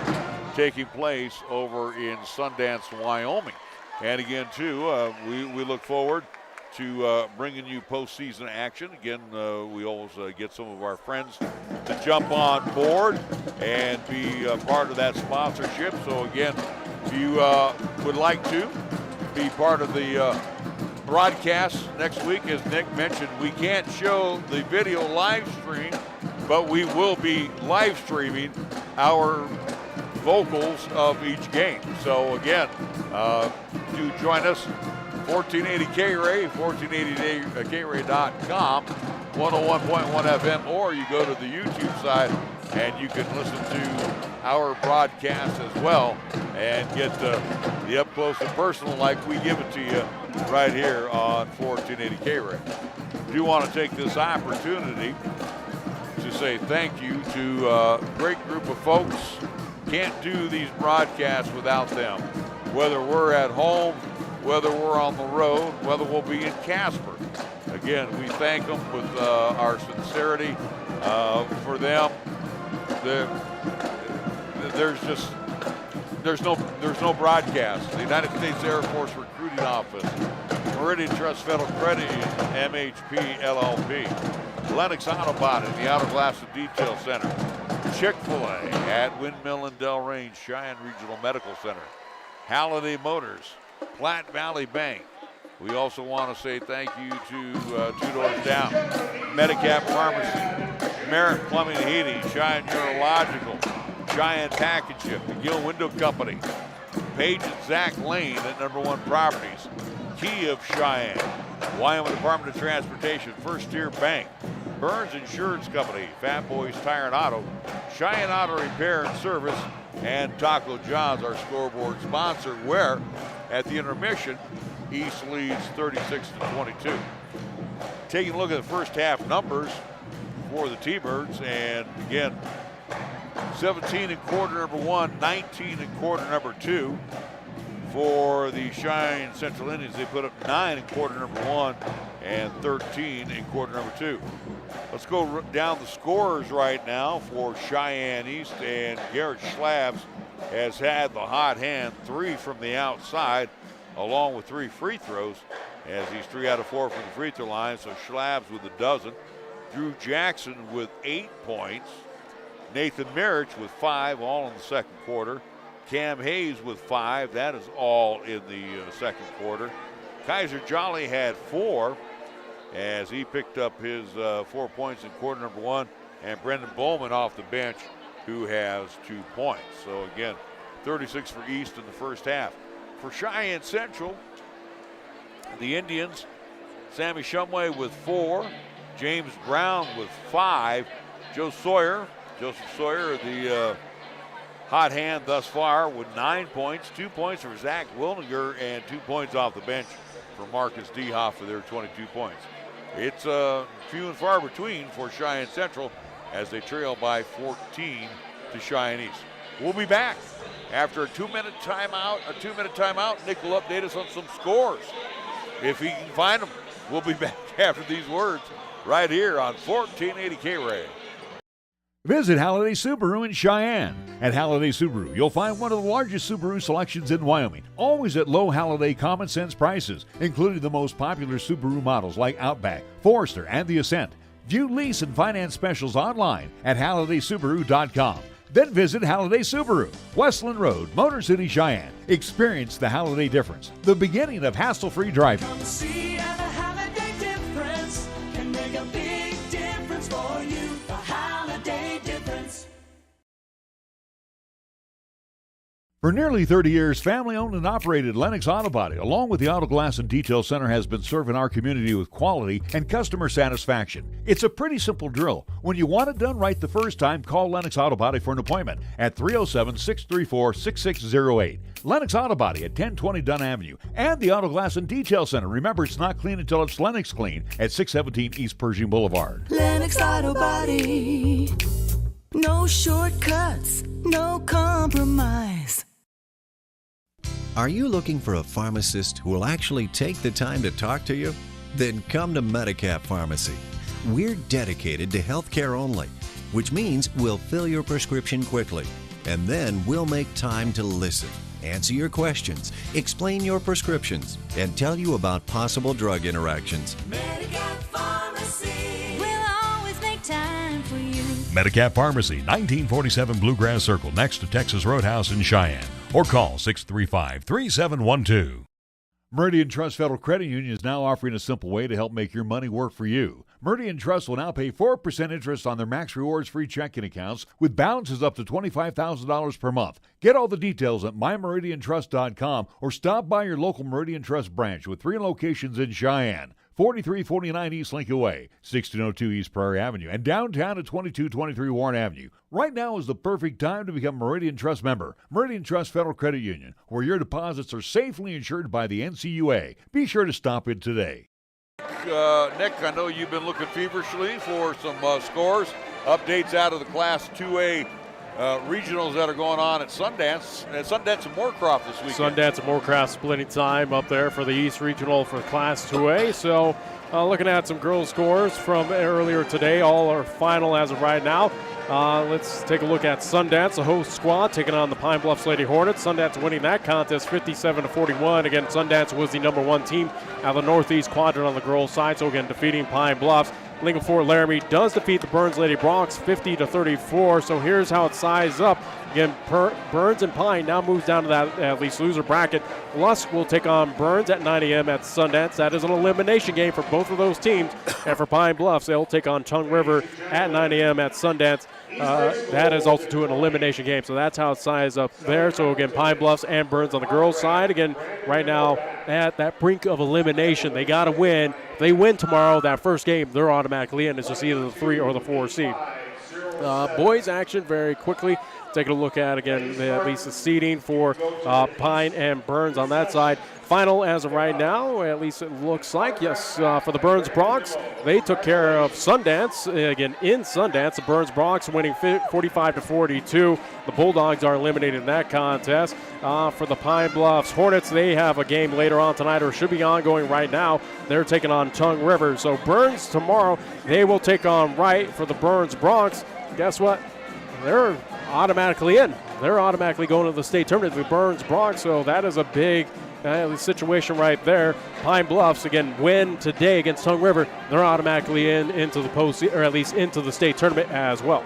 taking place over in Sundance, Wyoming. And again, too, we look forward to bringing you postseason action. Again, we always get some of our friends to jump on board and be part of that sponsorship. So again, if you would like to be part of the broadcast next week, as Nick mentioned, we can't show the video live stream, but we will be live streaming our vocals of each game. So again, do join us. 1480 KRAE, 1480KRAE.com, 101.1 FM, or you go to the YouTube side and you can listen to our broadcast as well and get the up close and personal like we give it to you right here on 1480 KRAE. I do want to take this opportunity to say thank you to a great group of folks. Can't do these broadcasts without them. Whether we're at home, whether we're on the road, whether we'll be in Casper. Again, we thank them with our sincerity for them. There's no broadcast. The United States Air Force Recruiting Office, Meridian Trust Federal Credit Union, MHP LLP, Lennox Autobot in the Hourglass and Detail Center, Chick-fil-A at Windmill and Delrange Cheyenne Regional Medical Center, Halliday Motors, Platte Valley Bank. We also want to say thank you to 2 Doors Down, Medicap Pharmacy, Merritt Plumbing and Heating, Cheyenne Urological, Cheyenne Package Ship, the Gill Window Company, Page and Zach Lane at Number 1 Properties, Key of Cheyenne, Wyoming Department of Transportation, First Tier Bank, Burns Insurance Company, Fat Boys Tire and Auto, Cheyenne Auto Repair and Service, and Taco John's, our scoreboard sponsor, where at the intermission, East leads 36-22. Taking a look at the first half numbers for the T-Birds, and again, 17 in quarter number 1, 19 in quarter number 2. For the Cheyenne Central Indians, they put up 9 in quarter number 1 and 13 in quarter number 2. Let's go down the scores right now for Cheyenne East, and Garrett Schlabs has had the hot hand, 3 from the outside, along with 3 free throws, as he's 3 out of 4 from the free throw line. So Schlabs with a dozen. Drew Jackson with 8 points. Nathan Marich with 5, all in the second quarter. Cam Hayes with 5. That is all in the second quarter. Kaiser Jolly had 4 as he picked up his 4 points in quarter number 1. And Brendan Bowman off the bench, who has 2 points. So again, 36 for East in the first half. For Cheyenne Central, the Indians, Sammy Shumway with 4. James Brown with 5. Joseph Sawyer, the hot hand thus far, with 9 points. 2 points for Zach Wilninger and 2 points off the bench for Marcus Dehoff for their 22 points. It's few and far between for Cheyenne Central as they trail by 14 to Cheyenne East. We'll be back after a 2-minute timeout. Nick will update us on some scores if he can find them. We'll be back after these words right here on 1480 KRAE. Visit Halliday Subaru in Cheyenne. At Halliday Subaru, you'll find one of the largest Subaru selections in Wyoming, always at low Halliday common sense prices, including the most popular Subaru models like Outback, Forester, and the Ascent. View lease and finance specials online at HallidaySubaru.com. Then visit Halliday Subaru, Westland Road, Motor City, Cheyenne. Experience the Halliday difference, the beginning of hassle-free driving. Come see how the Halliday difference can make a big difference for you. The Halliday difference. For nearly 30 years, family-owned and operated Lennox Auto Body, along with the Auto Glass and Detail Center, has been serving our community with quality and customer satisfaction. It's a pretty simple drill. When you want it done right the first time, call Lennox Auto Body for an appointment at 307-634-6608. Lennox Auto Body at 1020 Dunn Avenue. And the Auto Glass and Detail Center. Remember, it's not clean until it's Lennox clean at 617 East Pershing Boulevard. Lennox Auto Body. No shortcuts, no compromise. Are you looking for a pharmacist who will actually take the time to talk to you? Then come to Medicap Pharmacy. We're dedicated to healthcare only, which means we'll fill your prescription quickly, and then we'll make time to listen, answer your questions, explain your prescriptions, and tell you about possible drug interactions. Medicap Pharmacy. We'll always make time for you. Medicap Pharmacy, 1947 Bluegrass Circle, next to Texas Roadhouse in Cheyenne. Or call 635-3712. Meridian Trust Federal Credit Union is now offering a simple way to help make your money work for you. Meridian Trust will now pay 4% interest on their Max Rewards free checking accounts with balances up to $25,000 per month. Get all the details at mymeridiantrust.com or stop by your local Meridian Trust branch with 3 locations in Cheyenne. 4349 East Lincoln Way, 1602 East Prairie Avenue, and downtown at 2223 Warren Avenue. Right now is the perfect time to become a Meridian Trust member. Meridian Trust Federal Credit Union, where your deposits are safely insured by the NCUA. Be sure to stop in today. Nick, I know you've been looking feverishly for some scores, updates out of the Class 2A regionals that are going on at Sundance. Sundance and Moorcroft this weekend. Sundance and Moorcroft splitting time up there for the East Regional for Class 2A. So looking at some girls' scores from earlier today. All are final as of right now. Let's take a look at Sundance, the host squad, taking on the Pine Bluffs Lady Hornets. Sundance winning that contest 57-41. Again, Sundance was the number 1 team out of the Northeast quadrant on the girls' side. So again, defeating Pine Bluffs. Lincoln Fort Laramie does defeat the Burns Lady Bronx 50-34. So here's how it sizes up. Again, Burns and Pine now moves down to that at least loser bracket. Lusk will take on Burns at 9 a.m. at Sundance. That is an elimination game for both of those teams. And for Pine Bluffs, they'll take on Tongue River at 9 a.m. at Sundance. That is also to an elimination game. So that's how it sizes up there. So again, Pine Bluffs and Burns on the girls' side. Again, right now at that brink of elimination, they got to win. If they win tomorrow, that first game, they're automatically in. It's just either the 3 or the 4 seed. Boys action very quickly. Taking a look at, again, at least the seeding for Pine and Burns on that side. Final as of right now, at least it looks like, yes, for the Burns Bronx, they took care of Sundance, again, in Sundance. The Burns Bronx winning 45-42. The Bulldogs are eliminated in that contest. For the Pine Bluffs Hornets, they have a game later on tonight, or should be ongoing right now. They're taking on Tongue River. So Burns tomorrow, they will take on Wright for the Burns Bronx. Guess what? They're automatically in. they're automatically going to the state tournament. The Burns Bronx, so that is a big situation right there. Pine Bluffs, again, win today against Tongue River. They're automatically into the postseason, or at least into the state tournament as well.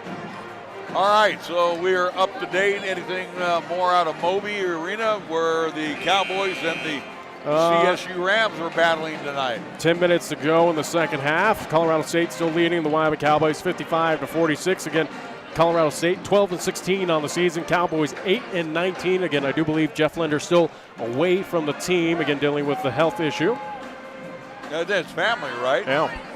All right, so we are up to date. Anything more out of Moby Arena where the Cowboys and the CSU Rams are battling tonight? 10 minutes to go in the second half. Colorado State still leading the Wyoming Cowboys 55-46. Again, Colorado State 12-16 on the season. Cowboys 8-19. Again, I do believe Jeff Linder still away from the team. Again, dealing with the health issue. That's family, right? Yeah.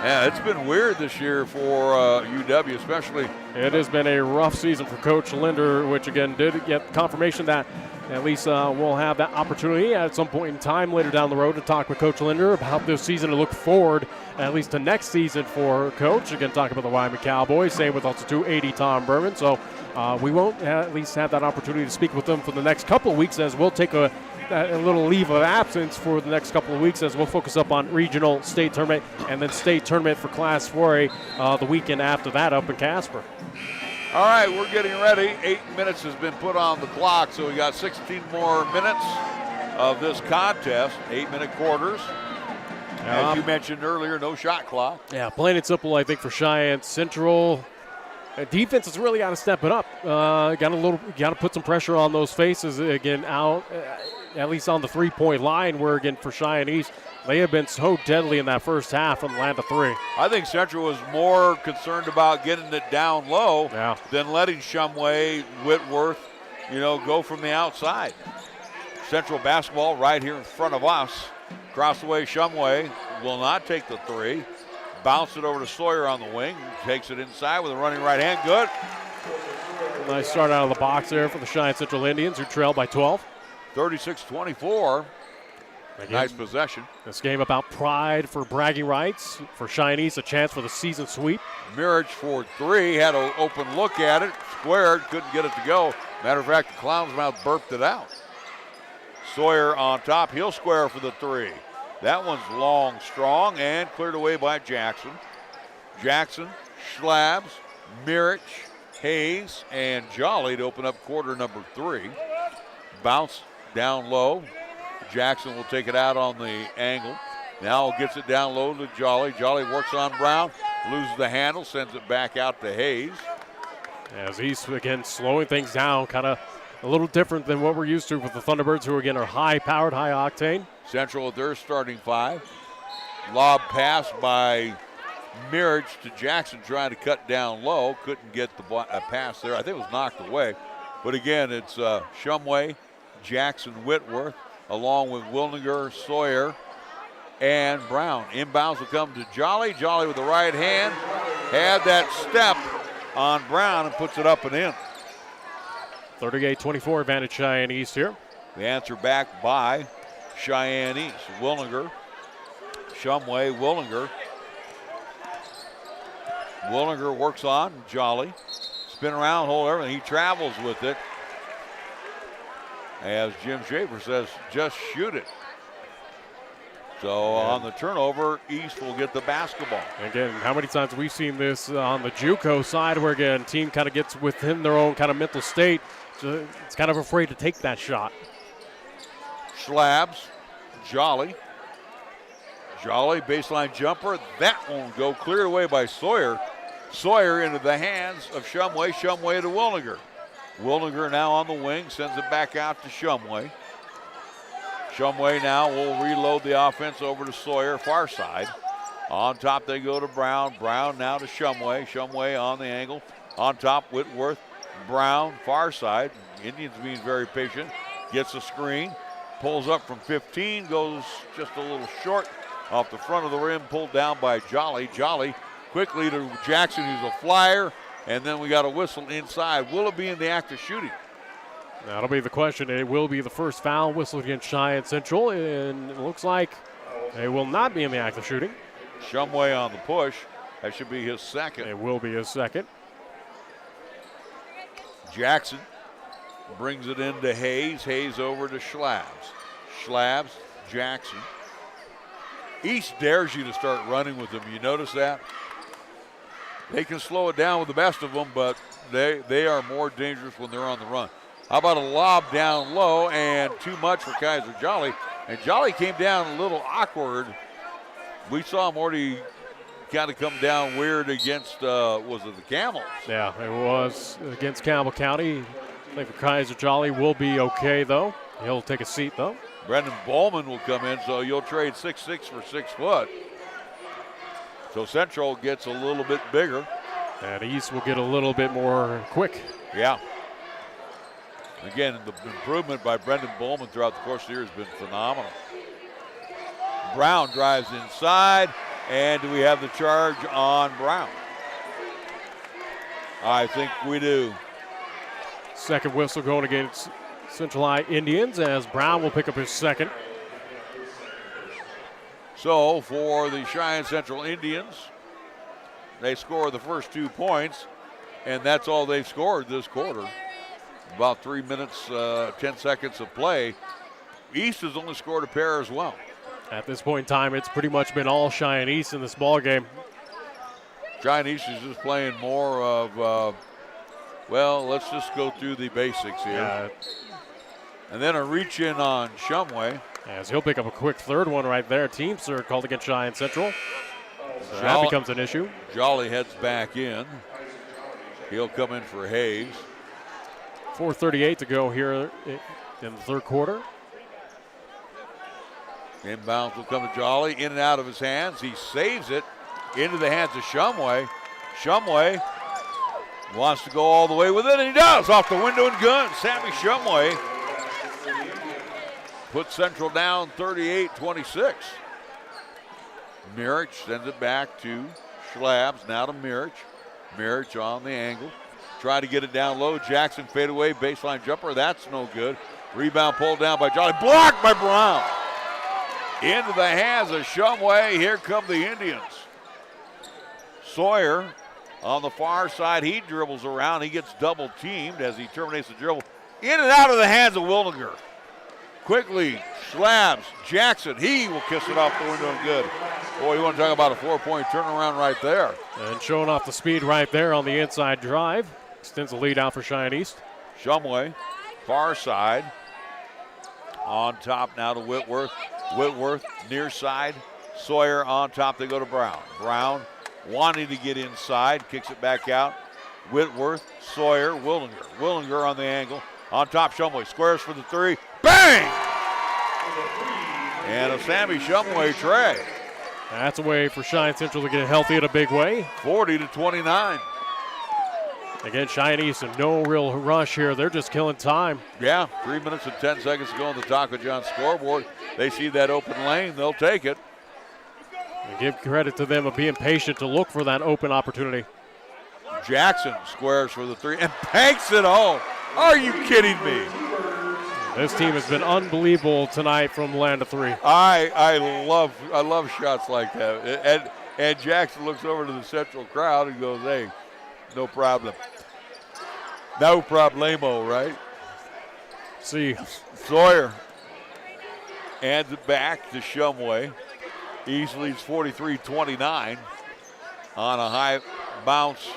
Yeah, it's been weird this year for UW, especially. It has been a rough season for Coach Linder, which again did get confirmation that at least we'll have that opportunity at some point in time later down the road to talk with Coach Linder about this season and look forward at least to next season for Coach. Again, talking about the Wyoming Cowboys, same with also 280 Tom Berman. So we won't at least have that opportunity to speak with them for the next couple of weeks, as we'll take a little leave of absence for the next couple of weeks as we'll focus up on regional state tournament and then state tournament for Class 4A the weekend after that up in Casper. All right, we're getting ready. 8 minutes has been put on the clock, so we got 16 more minutes of this contest, 8-minute quarters. As you mentioned earlier, no shot clock. Yeah, plain and simple, I think, for Cheyenne Central. Defense has really got to step it up. Got to put some pressure on those faces again out, at least on the three-point line, where again for Cheyenne East, they have been so deadly in that first half from the land of three. I think Central was more concerned about getting it down low than letting Shumway, Whitworth, go from the outside. Central basketball right here in front of us. Across the way, Shumway will not take the three. Bounce it over to Sawyer on the wing. Takes it inside with a running right hand. Good. Nice start out of the box there for the Cheyenne Central Indians, who trail by 12. 36-24. Again, nice possession. This game about pride for bragging rights. For Cheyenne East, a chance for the season sweep. Mirich for three. Had an open look at it. Squared. Couldn't get it to go. Matter of fact, the Clown's mouth burped it out. Sawyer on top. He'll square for the three. That one's long, strong, and cleared away by Jackson. Jackson, Schlabs, Mirich, Hayes, and Jolly to open up quarter number 3. Bounce down low. Jackson will take it out on the angle. Now gets it down low to Jolly. Jolly works on Brown, loses the handle, sends it back out to Hayes. As he's, again, slowing things down, kind of a little different than what we're used to with the Thunderbirds, who, again, are high-powered, high-octane. Central with their starting 5. Lob pass by Mirich to Jackson, trying to cut down low. Couldn't get the pass there. I think it was knocked away. But, again, it's Shumway, Jackson, Whitworth, along with Wilninger, Sawyer, and Brown. Inbounds will come to Jolly. Jolly with the right hand. Had that step on Brown and puts it up and in. 38-24 advantage Cheyenne East here. The answer back by Cheyenne East. Wilninger, Shumway, Wilninger. Wilninger works on Jolly. Spin around, hold everything. He travels with it. As Jim Schaefer says, just shoot it. So on the turnover, East will get the basketball. Again, how many times we've seen this on the JUCO side where, again, team kind of gets within their own kind of mental state. So it's kind of afraid to take that shot. Schlabs, Jolly. Jolly, baseline jumper. That won't go. Cleared away by Sawyer. Sawyer into the hands of Shumway. Shumway to Wilninger. Wilninger now on the wing, sends it back out to Shumway. Shumway now will reload the offense over to Sawyer, far side. On top they go to Brown. Brown now to Shumway. Shumway on the angle. On top, Whitworth. Brown, far side. Indians being very patient. Gets a screen. Pulls up from 15. Goes just a little short off the front of the rim. Pulled down by Jolly. Jolly quickly to Jackson, who's a flyer. And then we got a whistle inside. Will it be in the act of shooting? That'll be the question. It will be the first foul whistle against Cheyenne Central. And it looks like it will not be in the act of shooting. Shumway on the push. That should be his second. It will be his second. Jackson brings it into Hayes. Hayes over to Schlabs. Schlabs, Jackson. East dares you to start running with them. You notice that? They can slow it down with the best of them, but they are more dangerous when they're on the run. How about a lob down low and too much for Kaiser Jolly? And Jolly came down a little awkward. We saw him already kind of come down weird against, was it the Camels? Yeah, it was against Campbell County. I think Kaiser Jolly will be okay, though. He'll take a seat, though. Brendan Bowman will come in, so you'll trade 6'6" for 6 foot. So Central gets a little bit bigger. And East will get a little bit more quick. Yeah. Again, the improvement by Brendan Bowman throughout the course of the year has been phenomenal. Brown drives inside, and do we have the charge on Brown? I think we do. Second whistle going against Central High Indians as Brown will pick up his second. So for the Cheyenne Central Indians, they score the first 2 points, and that's all they've scored this quarter. About 3 minutes, 10 seconds of play. East has only scored a pair as well. At this point in time, it's pretty much been all Cheyenne East in this ball game. Cheyenne East is just playing more of, well, let's just go through the basics here. And then a reach in on Shumway. As he'll pick up a quick third one right there. Teams are called against Cheyenne Central. So that becomes an issue. Jolly heads back in. He'll come in for Hayes. 4:38 to go here in the third quarter. Inbounds will come to Jolly, in and out of his hands. He saves it into the hands of Shumway. Shumway wants to go all the way with it, and he does, off the window and gun. Sammy Shumway puts Central down 38-26. Mirich sends it back to Schlabs, now to Mirich. Mirich on the angle. Try to get it down low. Jackson fade away, baseline jumper. That's no good. Rebound pulled down by Jolly. Blocked by Brown. Into the hands of Shumway. Here come the Indians. Sawyer on the far side. He dribbles around. He gets double teamed as he terminates the dribble. In and out of the hands of Wildinger. Quickly, Schlabs, Jackson. He will kiss it off the window and good. Boy, you want to talk about a 4-point turnaround right there. And showing off the speed right there on the inside drive. Extends the lead out for Cheyenne East. Shumway, far side. On top now to Whitworth. Whitworth, near side. Sawyer on top. They go to Brown. Brown wanting to get inside. Kicks it back out. Whitworth, Sawyer, Wildinger. Wildinger on the angle. On top, Shumway. Squares for the three. Bang! And a Sammy Shumway tray. That's a way for Cheyenne Central to get healthy in a big way. 40-29. Again, Cheyenne East in no real rush here. They're just killing time. Yeah, 3 minutes and 10 seconds to go on the Taco John scoreboard. They see that open lane, they'll take it. And give credit to them of being patient to look for that open opportunity. Jackson squares for the three and banks it home. Are you kidding me? This team has been unbelievable tonight from land of three. I love shots like that. And Jackson looks over to the Central crowd and goes, hey, no problem. No problemo, right? See. Sawyer hands it back to Shumway. East leads 43-29 on a high bounce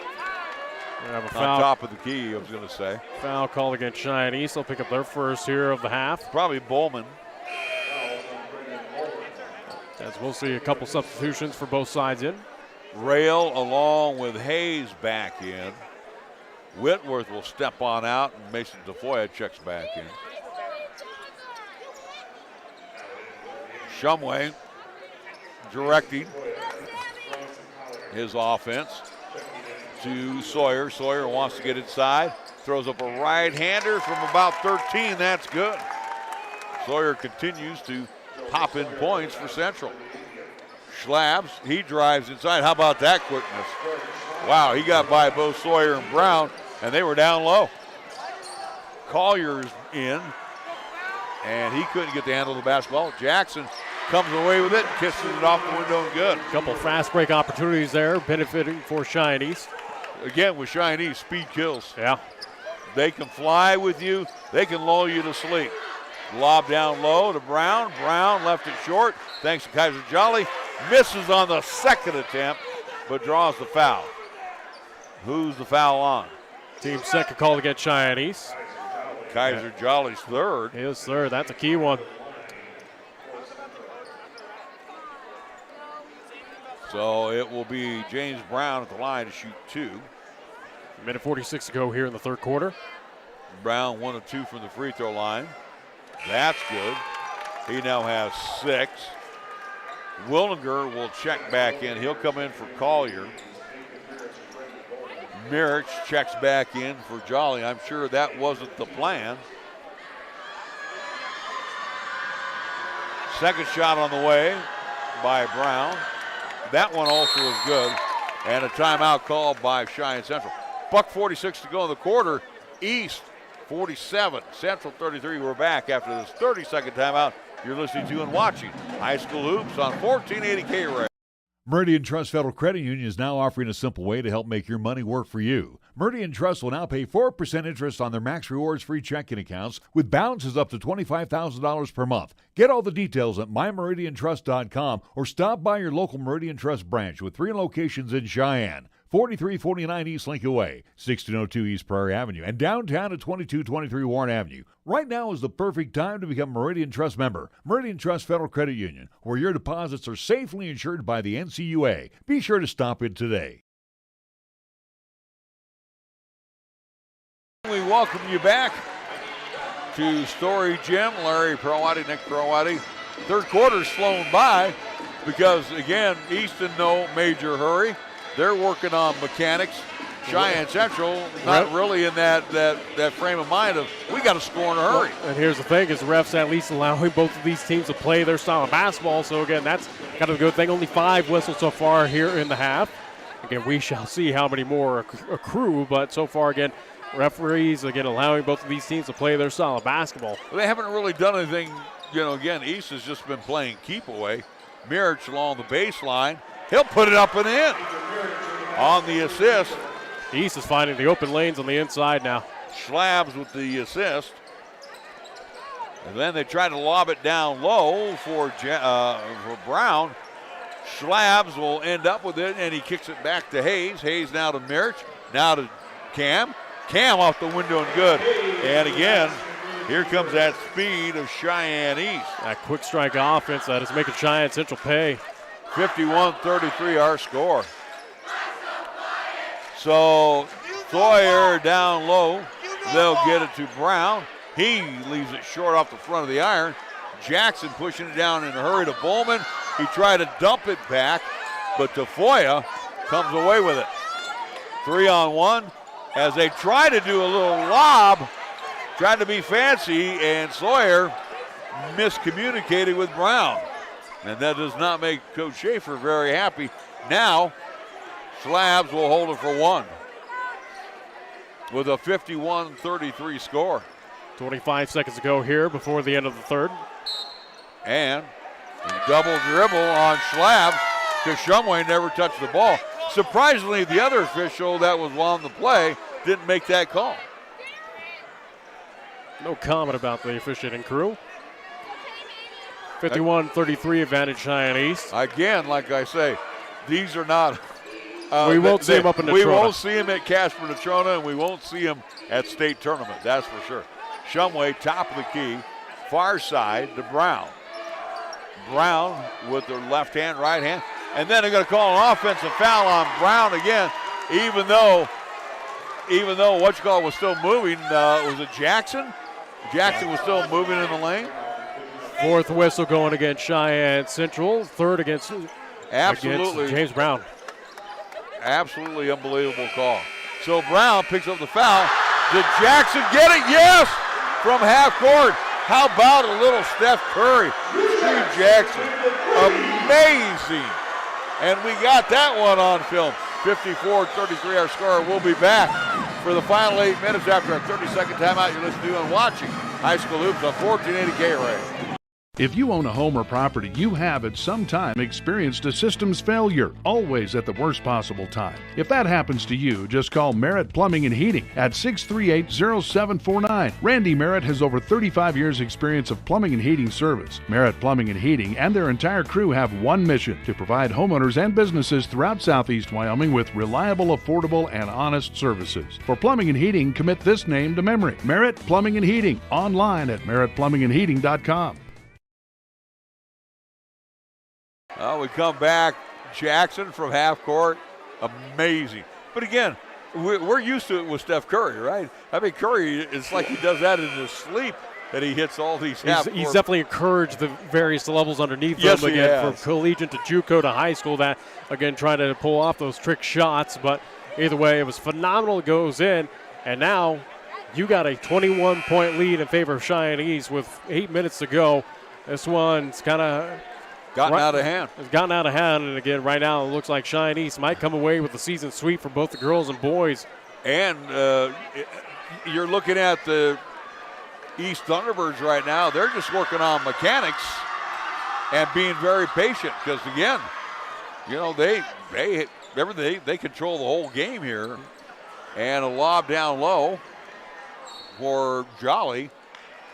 on top of the key, I was going to say. Foul call against Cheyenne East. They'll pick up their first here of the half. Probably Bowman. As we'll see a couple substitutions for both sides in. Rail along with Hayes back in. Whitworth will step on out, and Mason Tafoya checks back in. Shumway directing his offense to Sawyer. Sawyer wants to get inside, throws up a right-hander from about 13. That's good. Sawyer continues to pop in points for Central. Schlabs, he drives inside. How about that quickness? Wow, he got by both Sawyer and Brown, and they were down low. Collier's in, and he couldn't get the handle of the basketball. Jackson comes away with it, kisses it off the window and good. Couple fast break opportunities there, benefiting for Cheyenne East. Again, with Cheyenne East, speed kills. Yeah. They can fly with you. They can lull you to sleep. Lob down low to Brown. Brown left it short, thanks to Kaiser Jolly. Misses on the second attempt, but draws the foul. Who's the foul on? Team second call against Cheyenne East. Kaiser Jolly's third. His third. That's a key one. So it will be James Brown at the line to shoot 2. Minute 46 to go here in the third quarter. Brown 1 of 2 from the free throw line. That's good. He now has 6. Willinger will check back in. He'll come in for Collier. Mirich checks back in for Jolly. I'm sure that wasn't the plan. Second shot on the way by Brown. That one also is good. And a timeout called by Cheyenne Central. Buck 46 to go in the quarter. East 47, Central 33. We're back after this 30-second timeout. You're listening to and watching High School Hoops on 1480 KRAE. Meridian Trust Federal Credit Union is now offering a simple way to help make your money work for you. Meridian Trust will now pay 4% interest on their Max Rewards free checking accounts with balances up to $25,000 per month. Get all the details at mymeridiantrust.com or stop by your local Meridian Trust branch with 3 locations in Cheyenne. 4349 East Lincoln Way, 1602 East Prairie Avenue, and downtown at 2223 Warren Avenue. Right now is the perfect time to become a Meridian Trust member. Meridian Trust Federal Credit Union, where your deposits are safely insured by the NCUA. Be sure to stop in today. We welcome you back to Story Gym. Larry Proietti, Nick Proietti. Third quarter's flown by because, again, East in no major hurry. They're working on mechanics. Cheyenne Central not really in that frame of mind of we got to score in a hurry. Well, and here's the thing: is the refs at least allowing both of these teams to play their style of basketball. So again, that's kind of a good thing. Only 5 whistles so far here in the half. Again, we shall see how many more accrue. But so far, again, referees again allowing both of these teams to play their style of basketball. Well, they haven't really done anything. Again, East has just been playing keep away. Mirich along the baseline. He'll put it up and in on the assist. East is finding the open lanes on the inside now. Schlabs with the assist. And then they try to lob it down low for Brown. Schlabs will end up with it, and he kicks it back to Hayes. Hayes now to Mirich. Now to Cam. Cam off the window and good. And again, here comes that speed of Cheyenne East. That quick strike offense that is making Cheyenne Central pay. 51-33 our score. So Sawyer down low. They'll get it to Brown. He leaves it short off the front of the iron. Jackson pushing it down in a hurry to Bowman. He tried to dump it back, but Tafoya comes away with it. 3-on-1 as they try to do a little lob. Tried to be fancy, and Sawyer miscommunicated with Brown. And that does not make Coach Schaefer very happy. Now, Schlabs will hold it for 1 with a 51-33 score. 25 seconds to go here before the end of the third. And a double dribble on Schlabs because Shumway never touched the ball. Surprisingly, the other official that was on the play didn't make that call. No comment about the officiating crew. 51-33 advantage Cheyenne East. Again, like I say, these are not. We won't see him up in Natrona. We won't see him at Casper Natrona, and we won't see him at state tournament. That's for sure. Shumway, top of the key, far side to Brown. Brown with their left hand, right hand, and then they're going to call an offensive foul on Brown again, even though was still moving. Was it Jackson? Jackson was still moving in the lane. Fourth whistle going against Cheyenne Central. Third against James Brown. Absolutely unbelievable call. So Brown picks up the foul. Did Jackson get it? Yes! From half court. How about a little Steph Curry? Steve Jackson. Amazing. And we got that one on film. 54-33 our score. We'll be back for the final 8 minutes after a 30-second timeout. You're listening to and watching High School Hoops on 1480 KRAE. If you own a home or property, you have at some time experienced a systems failure, always at the worst possible time. If that happens to you, just call Merritt Plumbing and Heating at 638-0749. Randy Merritt has over 35 years experience of plumbing and heating service. Merritt Plumbing and Heating and their entire crew have one mission: to provide homeowners and businesses throughout Southeast Wyoming with reliable, affordable, and honest services. For plumbing and heating, commit this name to memory: Merritt Plumbing and Heating. Online at merrittplumbingandheating.com. We come back. Jackson from half court. Amazing. But again, we're used to it with Steph Curry, right? I mean, Curry, it's like he does that in his sleep, that he hits all these half court. He's definitely encouraged the various levels underneath yes, him, again, from collegiate to JUCO to high school, that, again, trying to pull off those trick shots. But either way, it was phenomenal. It goes in. And now you got a 21-point lead in favor of Cheyenne East with 8 minutes to go. This one's kind of gotten out of hand. It's gotten out of hand, and again, right now it looks like Cheyenne East might come away with the season sweep for both the girls and boys. And you're looking at the East Thunderbirds right now. They're just working on mechanics and being very patient because, again, you know, they control the whole game here. And a lob down low for Jolly,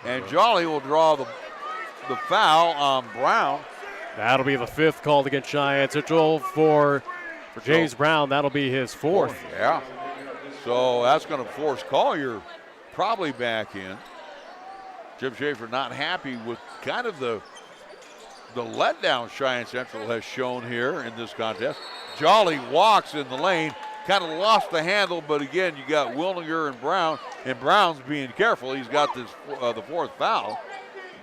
and Jolly will draw the foul on Brown. That'll be the fifth called against Cheyenne Central for James Brown. That'll be his fourth. Yeah. So that's going to force Collier probably back in. Jim Schaefer not happy with kind of the letdown Cheyenne Central has shown here in this contest. Jolly walks in the lane, kind of lost the handle, but again, you got Wilninger and Brown, and Brown's being careful. He's got this the fourth foul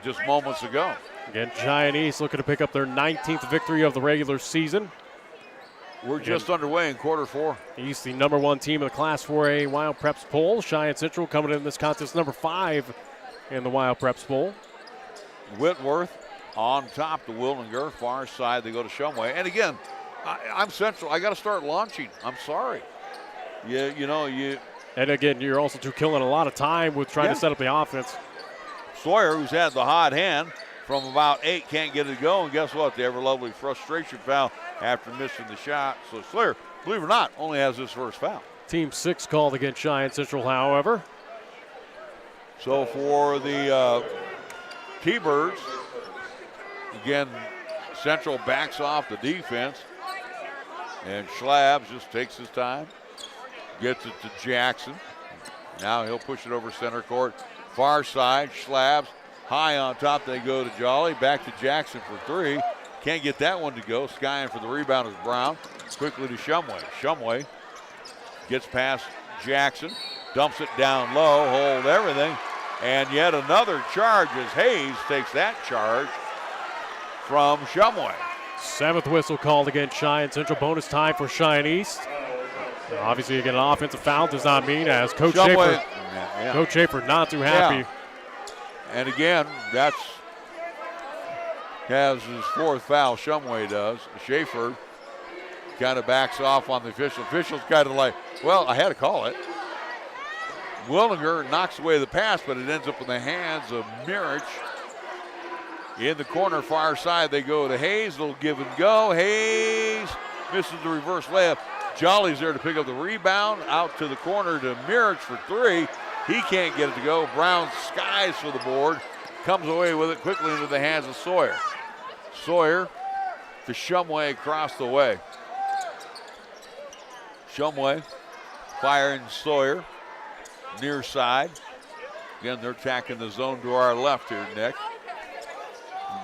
just moments ago. Again, Cheyenne East looking to pick up their 19th victory of the regular season. We're just underway in quarter four. East, the number one team in the Class 4A Wild Preps poll. Cheyenne Central coming in this contest number 5 in the Wild Preps poll. Whitworth on top to Wilninger, far side they go to Shumway. And again, I'm Central. I got to start launching. I'm sorry. And again, you're also killing a lot of time with trying to set up the offense. Sawyer, who's had the hot hand from about 8, can't get it to go. And guess what? The ever-lovely frustration foul after missing the shot. So Sawyer, believe it or not, only has his first foul. Team 6 called against Cheyenne Central, however. So for the T-Birds, again, Central backs off the defense. And Schlabs just takes his time, gets it to Jackson. Now he'll push it over center court. Far side, Schlabs high on top. They go to Jolly. Back to Jackson for 3. Can't get that one to go. Skying for the rebound is Brown. Quickly to Shumway. Shumway gets past Jackson. Dumps it down low. Hold everything. And yet another charge as Hayes takes that charge from Shumway. 7th whistle called against Cheyenne Central. Bonus time for Cheyenne East. Obviously, again, an offensive foul does not mean, as Coach Schaefer, Coach Schaefer not too happy. Yeah. And again, that's has his 4th foul. Shumway does. Schaefer kind of backs off on the official. Official's kind of like, well, I had to call it. Wilninger knocks away the pass, but it ends up in the hands of Mirich. In the corner, far side, they go to Hayes. Little give and go. Hayes misses the reverse layup. Jolly's there to pick up the rebound. Out to the corner to Mirich for 3. He can't get it to go. Brown skies for the board. Comes away with it quickly into the hands of Sawyer. Sawyer to Shumway across the way. Shumway firing Sawyer. Near side. Again, they're attacking the zone to our left here, Nick.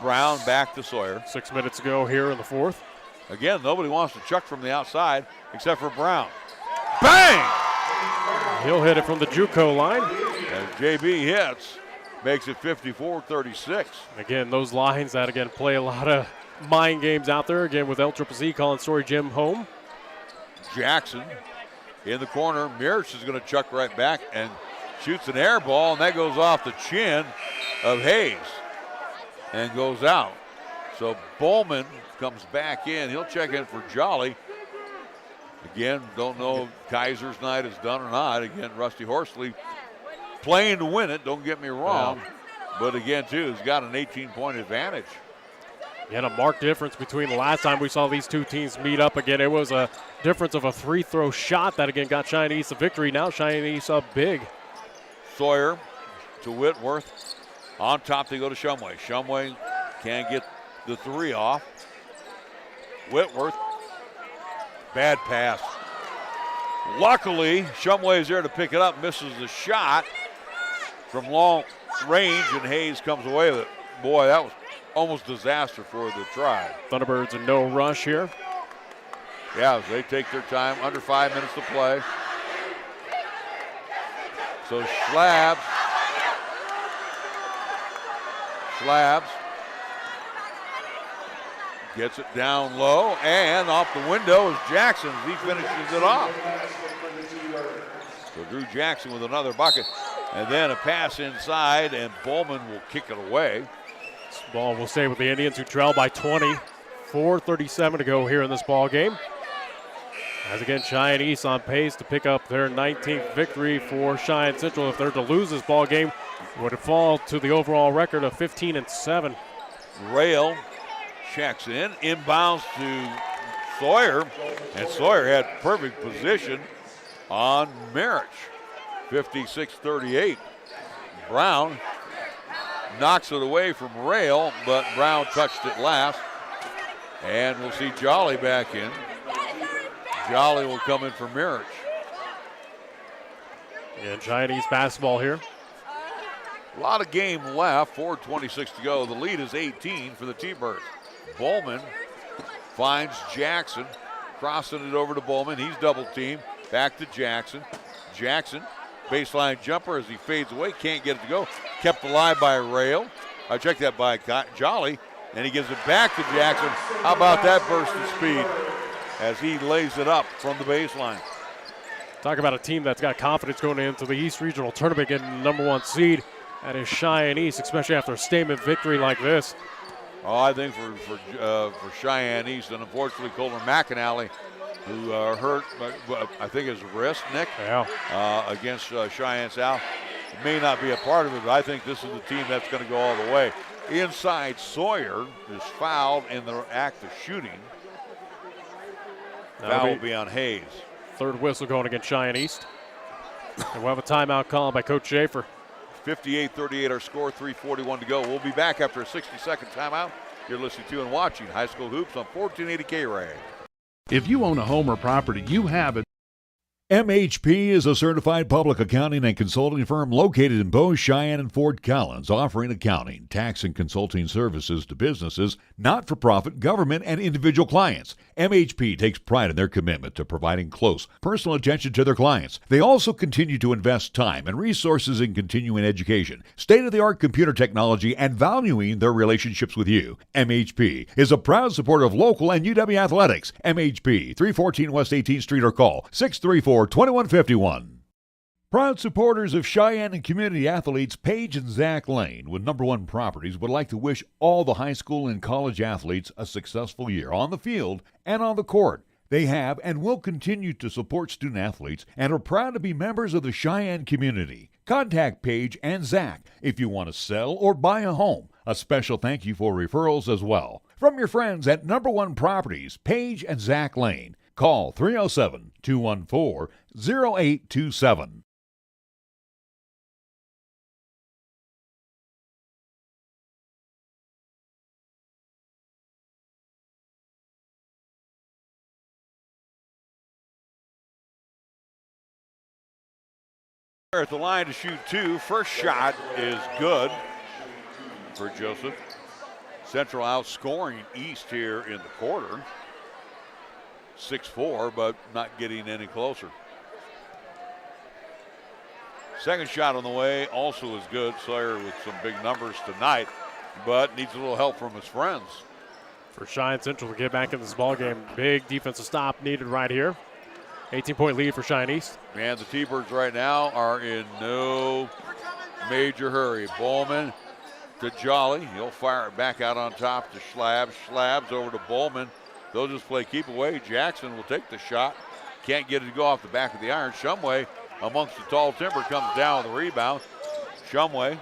Brown back to Sawyer. 6 minutes ago here in the 4th. Again, nobody wants to chuck from the outside except for Brown. Bang! He'll hit it from the JUCO line. And JB hits, makes it 54-36. Again, those lines that, again, play a lot of mind games out there. Again, with LCCC calling Story Gym home. Jackson in the corner. Mirich is going to chuck right back and shoots an air ball, and that goes off the chin of Hayes and goes out. So Bowman comes back in. He'll check in for Jolly. Again, don't know if Kaiser's night is done or not. Again, Rusty Horsley playing to win it, don't get me wrong. But again, too, he's got an 18-point advantage. And a marked difference between the last time we saw these two teams meet up again. It was a difference of a free-throw shot that, again, got Cheyenne East a victory. Now Cheyenne East up big. Sawyer to Whitworth. On top, they go to Shumway. Shumway can't get the three off. Whitworth, bad pass. Luckily, Shumway is there to pick it up, misses the shot from long range, and Hayes comes away with it. Boy, that was almost disaster for the Tribe. Thunderbirds in no rush here. Yeah, they take their time, under 5 minutes to play. So Schlabs gets it down low, and off the window is Jackson as he finishes it off. So Drew Jackson with another bucket, and then a pass inside, and Bowman will kick it away. This ball will stay with the Indians, who trail by 20. 4:37 to go here in this ball game. As again, Cheyenne East on pace to pick up their 19th victory for Cheyenne Central. If they're to lose this ball game, it would fall to the overall record of 15-7. Rail checks in, inbounds to Sawyer, and Sawyer had perfect position on Marich. 56-38. Brown knocks it away from Rail, but Brown touched it last. And we'll see Jolly back in. Jolly will come in for Marich. And Cheyenne East basketball here. A lot of game left, 4:26 to go. The lead is 18 for the T-Birds. Bowman finds Jackson, crossing it over to Bowman. He's double teamed. Back to Jackson. Jackson, baseline jumper as he fades away. Can't get it to go. Kept alive by Rail. I checked that by Jolly, and he gives it back to Jackson. How about that burst of speed as he lays it up from the baseline. Talk about a team that's got confidence going into the East Regional Tournament, getting the #1 seed. That is Cheyenne East, especially after a statement victory like this. Oh, I think for Cheyenne East, and unfortunately Colton McAnally, who hurt, I think his wrist, Nick, against Cheyenne South, may not be a part of it, but I think this is the team that's going to go all the way. Inside, Sawyer is fouled in the act of shooting. Foul will be on Hayes. Third whistle going against Cheyenne East. And we'll have a timeout called by Coach Schaefer. 58-38 our score, 3:41 to go. We'll be back after a 60-second timeout. You're listening to and watching High School Hoops on 1480 KRAE. If you own a home or property, you have it. MHP is a certified public accounting and consulting firm located in Bow, Cheyenne, and Fort Collins, offering accounting, tax, and consulting services to businesses, not-for-profit, government, and individual clients. MHP takes pride in their commitment to providing close, personal attention to their clients. They also continue to invest time and resources in continuing education, state-of-the-art computer technology, and valuing their relationships with you. MHP is a proud supporter of local and UW athletics. MHP, 314 West 18th Street, or call 634-2151. Proud supporters of Cheyenne and community athletes Paige and Zach Lane with #1 Properties would like to wish all the high school and college athletes a successful year on the field and on the court. They have and will continue to support student athletes and are proud to be members of the Cheyenne community. Contact Paige and Zach if you want to sell or buy a home. A special thank you for referrals as well. From your friends at #1 Properties, Paige and Zach Lane. Call 307-214-0827. At the line to shoot two. First shot is good for Joseph. Central outscoring East here in the quarter. 6-4, but not getting any closer. Second shot on the way also is good. Sawyer with some big numbers tonight, but needs a little help from his friends. For Cheyenne Central to get back in this ball game, big defensive stop needed right here. 18-point lead for Cheyenne East. And the T-Birds right now are in no major hurry. Bowman to Jolly. He'll fire it back out on top to Schlabs. Schlabs over to Bowman. They'll just play keep away. Jackson will take the shot. Can't get it to go off the back of the iron. Shumway amongst the tall timber comes down with the rebound. Shumway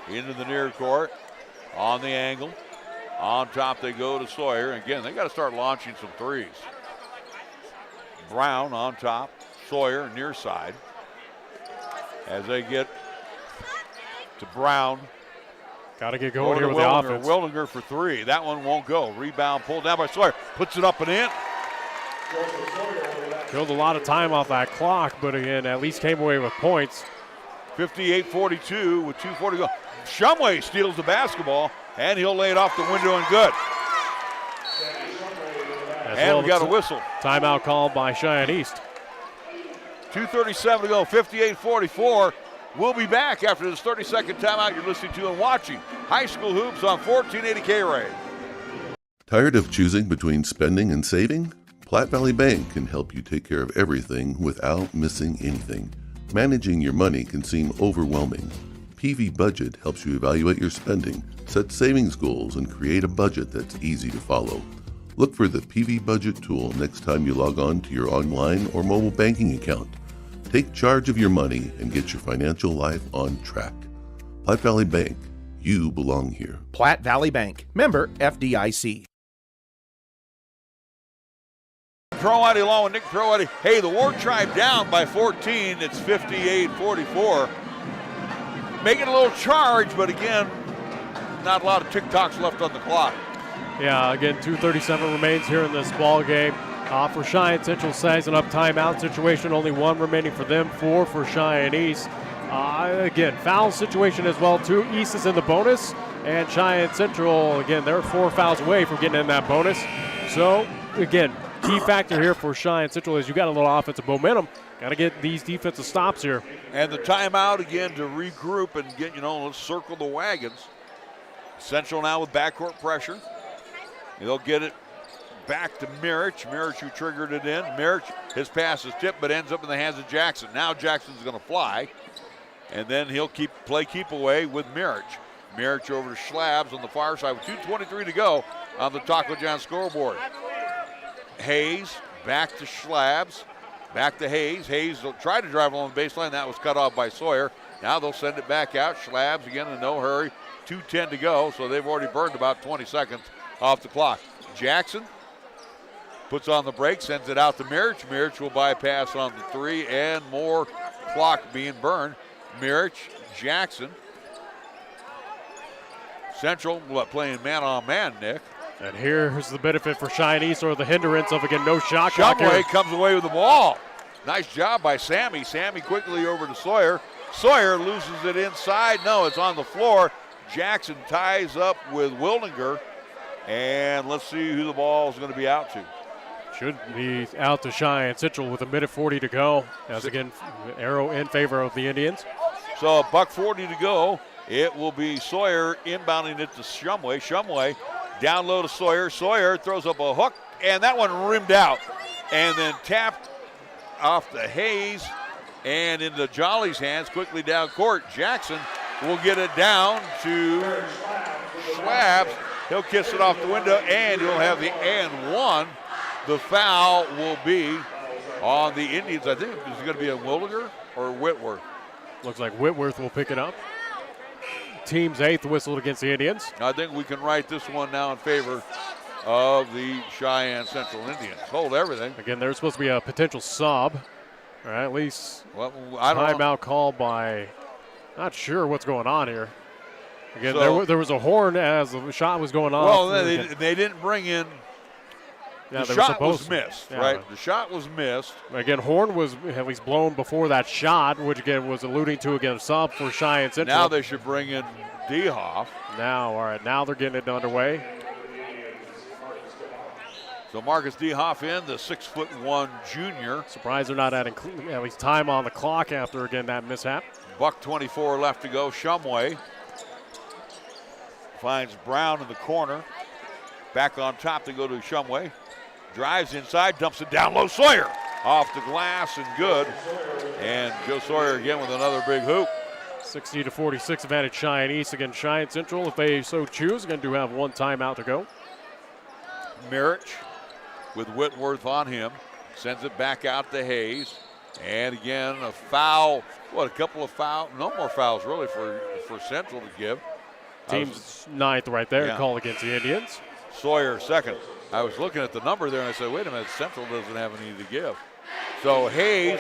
into the near court. On the angle. On top they go to Sawyer. Again, they got to start launching some threes. Brown on top. Sawyer near side. As they get to Brown. Got to get going here with the offense. Wildinger for three. That one won't go. Rebound pulled down by Sawyer. Puts it up and in. Killed a lot of time off that clock, but again, at least came away with points. 58-42 with 2:40 to go. Shumway steals the basketball, and he'll lay it off the window and good. And we got a whistle. Timeout called by Cheyenne East. 2:37 to go, 58-44. We'll be back after this 30-second timeout. You're listening to and watching High School Hoops on 1480 KRAE. Tired of choosing between spending and saving? Platte Valley Bank can help you take care of everything without missing anything. Managing your money can seem overwhelming. PV Budget helps you evaluate your spending, set savings goals, and create a budget that's easy to follow. Look for the PV Budget tool next time you log on to your online or mobile banking account. Take charge of your money and get your financial life on track. Platte Valley Bank, you belong here. Platte Valley Bank, member FDIC. Proietti along with Nick Proietti. Hey, the Ward Tribe down by 14. It's 58-44. Making a little charge, but again, not a lot of tick-tocks left on the clock. Yeah, again, 2:37 remains here in this ball game. For Cheyenne Central, sizing up timeout situation. Only one remaining for them, 4 for Cheyenne East. Again, foul situation as well, too. East is in the bonus, and Cheyenne Central, again, they're 4 fouls away from getting in that bonus. So, again, key factor here for Cheyenne Central is you got a little offensive momentum. Got to get these defensive stops here. And the timeout again to regroup and get, let's circle the wagons. Central now with backcourt pressure. They'll get it back to Mirich. Mirich who triggered it in. Mirich, his pass is tipped but ends up in the hands of Jackson. Now Jackson's going to fly. And then he'll play keep away with Mirich. Mirich over to Schlabs on the far side with 2:23 to go on the Taco John scoreboard. Hayes back to Schlabs. Back to Hayes. Hayes tried to drive along the baseline. That was cut off by Sawyer. Now they'll send it back out. Schlabs again in no hurry. 2:10 to go, so they've already burned about 20 seconds off the clock. Jackson puts on the break, sends it out to Mirich. Mirich will bypass on the three, and more clock being burned. Mirich, Jackson. Central playing man-on-man, Nick. And here's the benefit for Cheyenne East, or the hindrance of, again, no shot clock. Shumway comes away with the ball. Nice job by Sammy. Sammy quickly over to Sawyer. Sawyer loses it inside. No, it's on the floor. Jackson ties up with Wildinger. And let's see who the ball is going to be out to. Should be out to Cheyenne Central with 1:40 to go. As again, arrow in favor of the Indians. So $1:40 to go. It will be Sawyer inbounding it to Shumway. Shumway down low to Sawyer. Sawyer throws up a hook, and that one rimmed out. And then tapped off the Hayes and into Jolly's hands quickly down court. Jackson will get it down to Schlabs. He'll kiss it off the window, and he'll have the and one. The foul will be on the Indians. I think it's going to be a Wildinger or Whitworth. Looks like Whitworth will pick it up. Team's 8th whistled against the Indians. I think we can write this one now in favor of the Cheyenne Central Indians. Hold everything. Again, there's supposed to be a potential sub, or at least timeout called by, not sure what's going on here. Again, So- there was a horn as the shot was going off. Well, they didn't bring in. Yeah, The they were shot was supposed- missed, yeah. right? The shot was missed. Again, horn was at least blown before that shot, which again was alluding to again a sub for Cheyenne Central. Now they should bring in DeHoff. Now, all right, now they're getting it underway. So Marcus DeHoff in, the 6'1" junior. Surprised they're not adding at least time on the clock after again that mishap. $1:24 left to go. Shumway finds Brown in the corner. Back on top to go to Shumway. Drives inside, dumps it down low. Sawyer off the glass and good. And Joe Sawyer again with another big hoop. 60-46 advantage Cheyenne East against Cheyenne Central. If they so choose, going to have one timeout to go. Mirich with Whitworth on him. Sends it back out to Hayes. And again, a foul. A couple of fouls. No more fouls really for Central to give. Team's ninth right there, Yeah. call against the Indians. Sawyer second. I was looking at the number there and I said, wait a minute, Central doesn't have any to give. So Hayes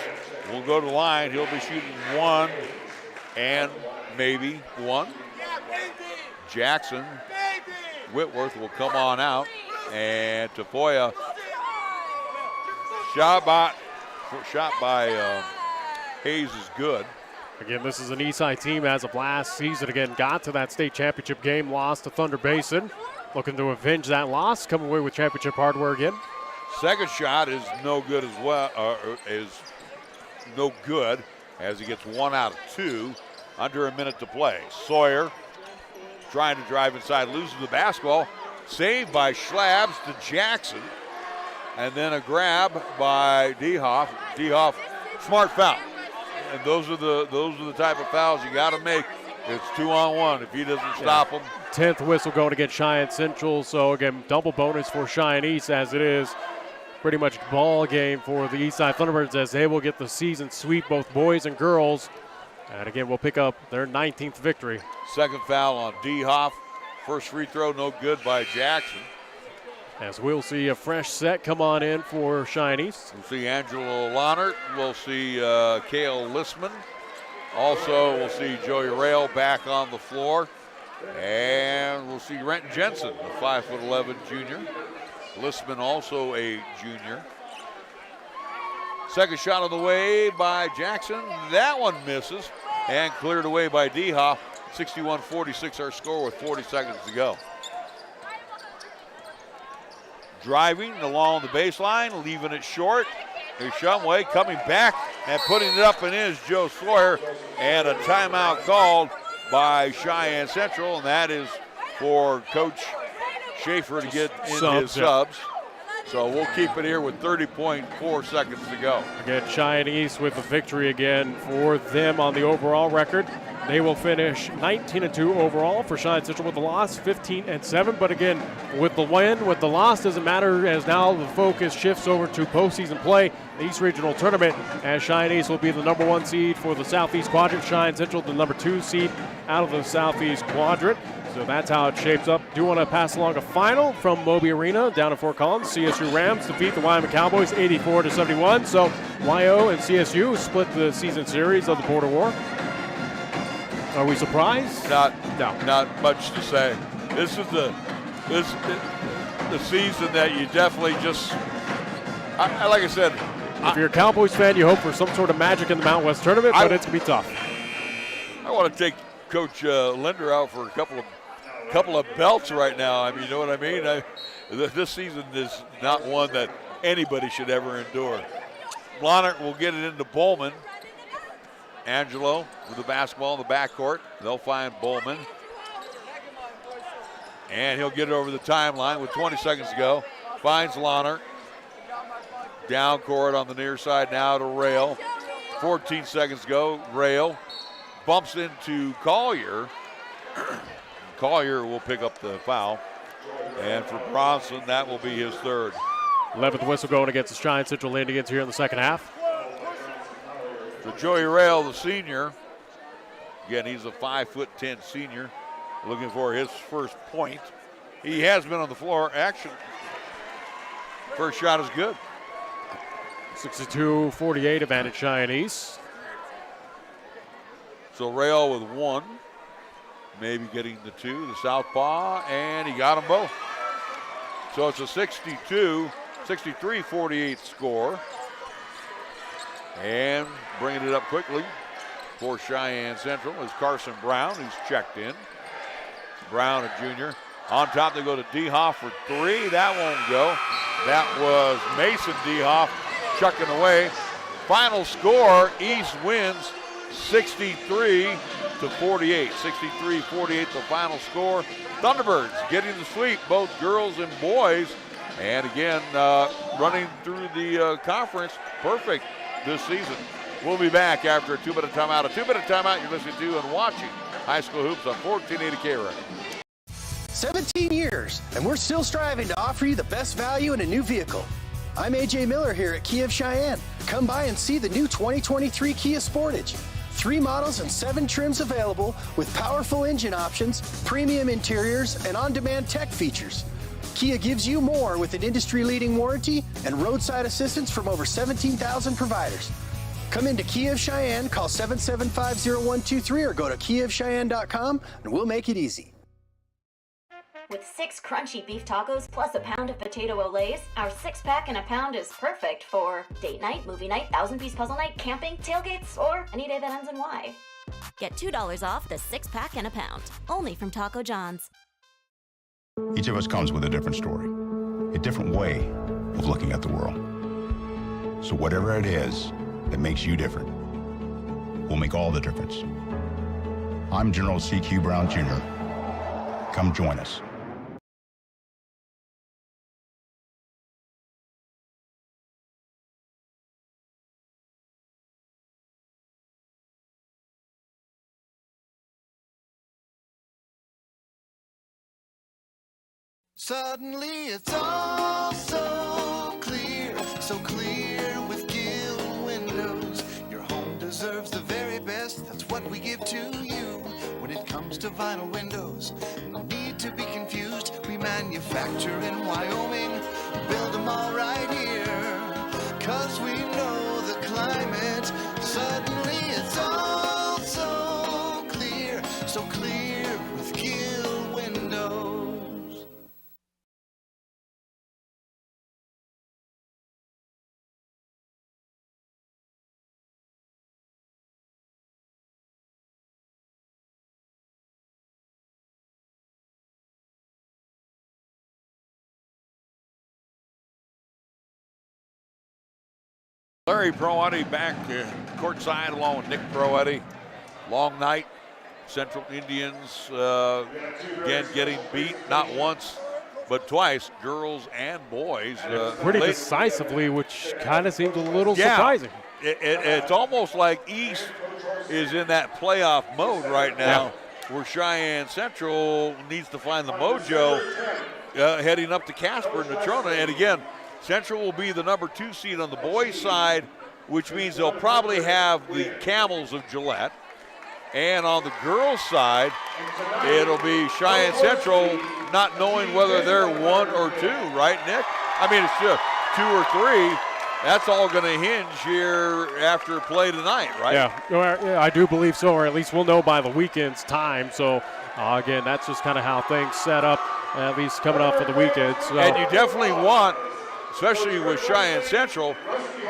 will go to the line. He'll be shooting one and maybe one. Jackson Whitworth will come on out. And Tafoya shot by Hayes is good. Again, this is an Eastside team as of last season. Again, got to that state championship game, lost to Thunder Basin. Looking to avenge that loss, come away with championship hardware again. Second shot is no good as well, is no good as he gets 1 out of 2. Under a minute to play. Sawyer trying to drive inside, loses the basketball. Saved by Schlabs to Jackson. And then a grab by Dehoff. Dehoff, smart foul. And those are the type of fouls you got to make. It's 2-on-1 if he doesn't stop them. 10th whistle going against Cheyenne Central. So again, double bonus for Cheyenne East as it is pretty much ball game for the Eastside Thunderbirds as they will get the season sweep, both boys and girls. And again, we'll pick up their 19th victory. Second foul on Dehoff. First free throw no good by Jackson. As we'll see a fresh set come on in for Cheyenne East. We'll see Angelo Lohnert. We'll see Kale Listman. Also, we'll see Joey Rail back on the floor. And we'll see Renton Jensen, a 5'11" junior. Listman also a junior. Second shot on the way by Jackson. That one misses and cleared away by Dehoff. 61-46 our score with 40 seconds to go. Driving along the baseline, leaving it short. Here's Shumway coming back and putting it up and in is Joe Sawyer. And a timeout called by Cheyenne Central, and that is for Coach Schaefer to get in his subs. So we'll keep it here with 30.4 seconds to go. Again, Cheyenne East with the victory again for them on the overall record. They will finish 19-2 overall. For Cheyenne Central with the loss, 15-7. But again, with the win, with the loss, doesn't matter as now the focus shifts over to postseason play, the East Regional Tournament, as Cheyenne East will be the number 1 seed for the Southeast Quadrant. Cheyenne Central, the number 2 seed out of the Southeast Quadrant. So that's how it shapes up. Do want to pass along a final from Moby Arena down in Fort Collins. CSU Rams defeat the Wyoming Cowboys 84-71. So YO and CSU split the season series of the Border War. Are we surprised? Not much to say. This is the season that you definitely just, like I said. If you're a Cowboys fan, you hope for some sort of magic in the Mountain West tournament, but it's going to be tough. I want to take Coach Linder out for a couple of belts right now. I mean, you know what I mean? This season is not one that anybody should ever endure. Lohnert will get it into Bowman. Angelo with the basketball in the backcourt. They'll find Bowman. And he'll get it over the timeline with 20 seconds to go. Finds Lohnert. Down court on the near side now to Rail. 14 seconds to go. Rail bumps into Collier. Collier will pick up the foul. And for Bronson, that will be his third. 11th whistle going against the Cheyenne Central Indians here in the second half. So Joey Rail, the senior, again, he's a 5'10" senior, looking for his first point. He has been on the floor. Action. First shot is good. 62-48 advantage Cheyenne East. So Rail with 1, maybe getting the 2, the southpaw, and he got them both. So it's a 63-48 score. And bringing it up quickly for Cheyenne Central is Carson Brown, who's checked in. Brown, a junior. On top, they go to Dehoff for 3. That won't go. That was Mason Dehoff chucking away. Final score, East wins 63-48. 63-48 the final score. Thunderbirds getting the sweep, both girls and boys. And again, running through the conference, perfect this season. We'll be back after a 2-minute timeout. A 2-minute timeout you're listening to and watching High School Hoops on 1480 KRAE. 17 years, and we're still striving to offer you the best value in a new vehicle. I'm AJ Miller here at Kia of Cheyenne. Come by and see the new 2023 Kia Sportage. 3 models and 7 trims available with powerful engine options, premium interiors, and on-demand tech features. Kia gives you more with an industry-leading warranty and roadside assistance from over 17,000 providers. Come into Kia of Cheyenne, call 775-0123 or go to kiaofcheyenne.com and we'll make it easy. With 6 crunchy beef tacos plus a pound of potato olays, our 6-pack in a pound is perfect for date night, movie night, 1,000-piece puzzle night, camping, tailgates, or any day that ends in Y. Get $2 off the 6-pack in a pound, only from Taco John's. Each of us comes with a different story, a different way of looking at the world. So whatever it is that makes you different will make all the difference. I'm General C.Q. Brown Jr. Come join us. Suddenly it's all so clear with Gill Windows. Your home deserves the very best, that's what we give to you. When it comes to vinyl windows, no need to be confused. We manufacture in Wyoming, build them all right here. 'Cause we know the climate, suddenly it's all so clear with Gill Windows. Larry Proietti back courtside along with Nick Proietti. Long night. Central Indians again getting beat not once but twice, girls and boys. Pretty decisively, which kind of seems a little surprising. It's almost like East is in that playoff mode right now, where Cheyenne Central needs to find the mojo heading up to Casper and Natrona. And again, Central will be the number 2 seed on the boys' side, which means they'll probably have the Camels of Gillette. And on the girls' side, it'll be Cheyenne Central not knowing whether they're 1 or 2, right, Nick? I mean, it's just 2 or 3. That's all going to hinge here after play tonight, right? Yeah, I do believe so, or at least we'll know by the weekend's time. So, again, that's just kind of how things set up, at least coming up for the weekend. So. And you definitely want, especially with Cheyenne Central,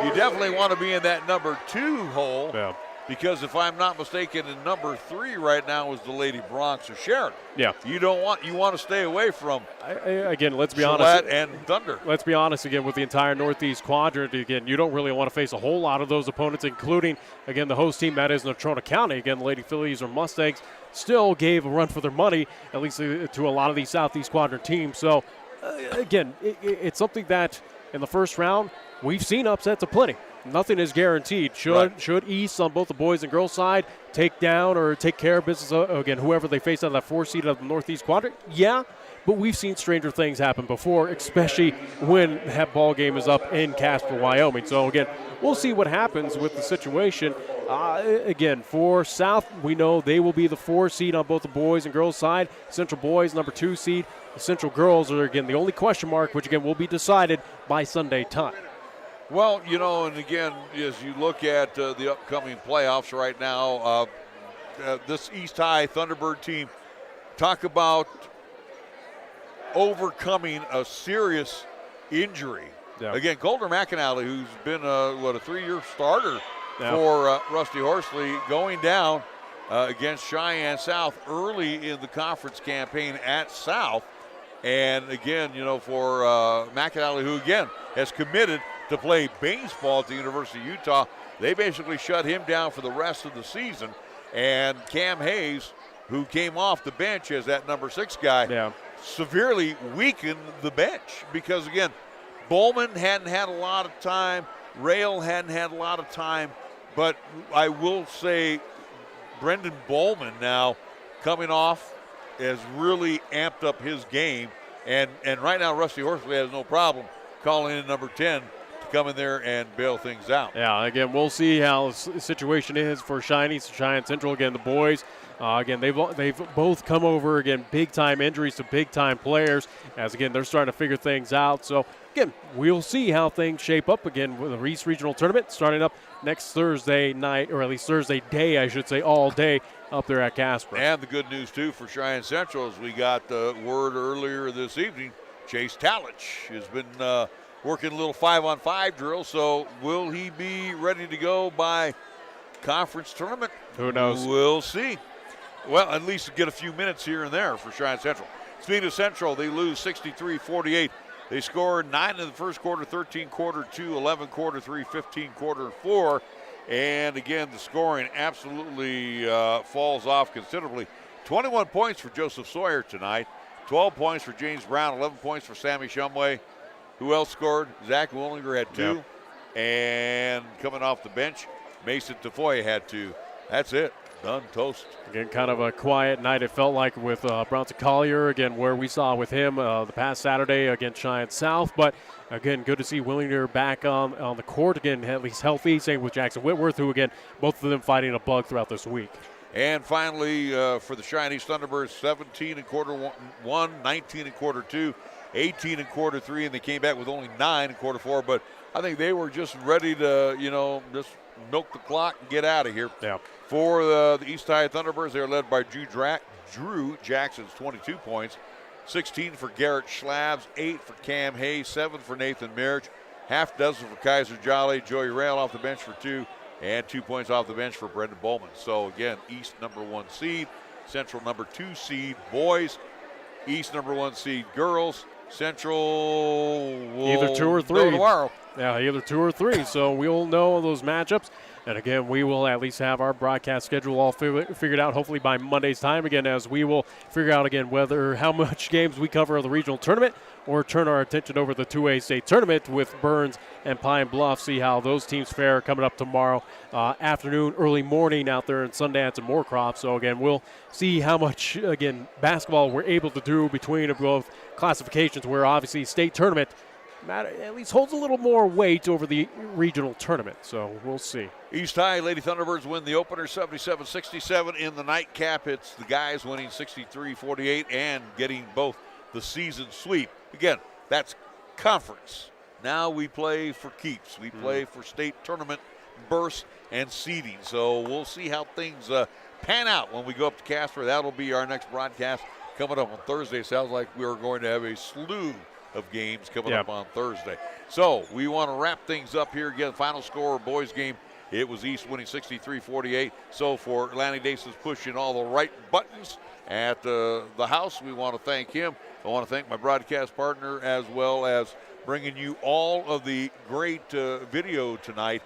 you definitely want to be in that number 2 hole. Yeah. Because if I'm not mistaken, in number 3 right now is the Lady Bronx or Sheridan. Yeah. You want to stay away from again, let's be Gillette honest. And Thunder. Let's be honest again with the entire Northeast quadrant. Again, you don't really want to face a whole lot of those opponents, including, again, the host team that is Natrona County. Again, the Lady Phillies or Mustangs still gave a run for their money, at least to a lot of these Southeast quadrant teams. So, again, it's something that in the first round, we've seen upsets aplenty. Nothing is guaranteed. Should East on both the boys and girls side take down or take care of business, again, whoever they face out of that 4 seed of the Northeast quadrant? Yeah, but we've seen stranger things happen before, especially when that ball game is up in Casper, Wyoming. So, again, we'll see what happens with the situation. Again, for South, we know they will be the 4 seed on both the boys and girls side. Central boys, number 2 seed. The Central girls are, again, the only question mark, which, again, will be decided by Sunday time. Well, and again, as you look at the upcoming playoffs right now, this East High Thunderbird team, talk about overcoming a serious injury. Yeah. Again, Golder McAnally, who's been a 3-year starter for Rusty Horsley, going down against Cheyenne South early in the conference campaign at South. And again, for McAnally, who again has committed to play baseball at the University of Utah, they basically shut him down for the rest of the season. And Cam Hayes, who came off the bench as that number 6 guy, severely weakened the bench because, again, Bowman hadn't had a lot of time, Rail hadn't had a lot of time, but I will say Brendan Bowman now coming off has really amped up his game. And right now Rusty Horsley has no problem calling in number 10 to come in there and bail things out. Yeah, again, we'll see how the situation is for Cheyenne Central. Again, the boys, again, they've both come over, again, big-time injuries to big-time players, as, again, they're starting to figure things out. So, again, we'll see how things shape up, again, with the East Regional Tournament starting up next Thursday night, or at least Thursday day, I should say, all day up there at Casper. And the good news, too, for Cheyenne Central is we got the word earlier this evening, Chase Talich has been working a little 5-on-5 drill, so will he be ready to go by conference tournament? Who knows? We'll see. Well, at least get a few minutes here and there for Cheyenne Central. Speaking of Central, they lose 63-48. They scored 9 in the first quarter, 13 quarter 2, 11 quarter 3, 15 quarter 4. And again, the scoring absolutely falls off considerably. 21 points for Joseph Sawyer tonight, 12 points for James Brown, 11 points for Sammy Shumway. Who else scored? Zach Willinger had 2. Yep. And coming off the bench, Mason Tafoya had 2. That's it. Done, toast. Again, kind of a quiet night, it felt like, with Bronson Collier, again, where we saw with him the past Saturday against Cheyenne South. But, again, good to see Willinger back on the court, again, at least healthy. Same with Jackson Whitworth, who, again, both of them fighting a bug throughout this week. And finally, for the Cheyenne Thunderbirds, 17 in quarter 1, 19 in quarter 2, 18 in quarter 3, and they came back with only 9 in quarter 4. But I think they were just ready to, just milk the clock and get out of here. Yeah. For the East High Thunderbirds, they're led by Drew Jackson's 22 points, 16 for Garrett Schlabs, 8 for Cam Hayes, 7 for Nathan Marriage, half dozen for Kaiser Jolly, Joey Rail off the bench for 2, and 2 points off the bench for Brendan Bowman. So again, East number 1 seed, Central number 2 seed boys, East number 1 seed girls, Central will either 2 or 3 know tomorrow. Yeah, either 2 or 3. So we'll know those matchups. And again, we will at least have our broadcast schedule all figured out, hopefully by Monday's time, again, as we will figure out, again, how much games we cover of the regional tournament or turn our attention over the 2A state tournament with Burns and Pine Bluff, see how those teams fare coming up tomorrow afternoon, early morning out there in Sundance and Moorcroft. So, again, we'll see how much, again, basketball we're able to do between both classifications, where obviously state tournament at least holds a little more weight over the regional tournament. So we'll see. East High Lady Thunderbirds win the opener 77-67. In the nightcap, it's the guys winning 63-48 and getting both the season sweep. Again, that's conference. Now we play for keeps. We play for state tournament berths and seeding. So we'll see how things pan out when we go up to Casper. That'll be our next broadcast coming up on Thursday. Sounds like we're going to have a slew of games coming up on Thursday. So we want to wrap things up here. Again, final score, boys game, it was East winning 63-48. So for Lanny Daces pushing all the right buttons at the house, we want to thank him. I want to thank my broadcast partner, as well as bringing you all of the great video tonight,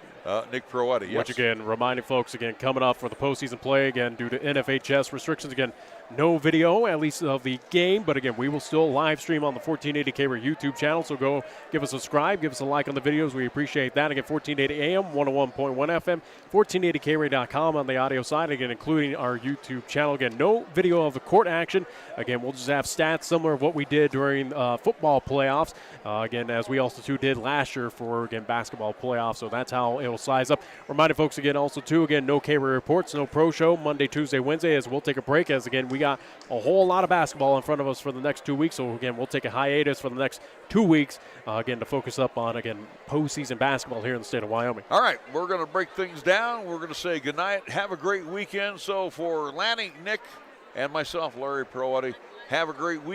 Nick Proietti. Which, again, reminding folks, again, coming up for the postseason play, again, due to NFHS restrictions, again, no video, at least of the game, but again, we will still live stream on the 1480 KRAE YouTube channel, so go give us a subscribe, give us a like on the videos. We appreciate that. Again, 1480 AM, 101.1 FM, 1480KRAE.com on the audio side, again, including our YouTube channel. Again, no video of the court action. Again, we'll just have stats similar of what we did during football playoffs, again, as we also too did last year for, again, basketball playoffs, so that's how it'll size up. Reminding folks again, also too, again, no KRAE reports, no pro show Monday, Tuesday, Wednesday, as we'll take a break, as again, we got a whole lot of basketball in front of us for the next 2 weeks. So, again, we'll take a hiatus for the next 2 weeks, again, to focus up on, again, postseason basketball here in the state of Wyoming. All right, we're going to break things down. We're going to say goodnight. Have a great weekend. So for Lanny, Nick, and myself, Larry Proietti, have a great weekend.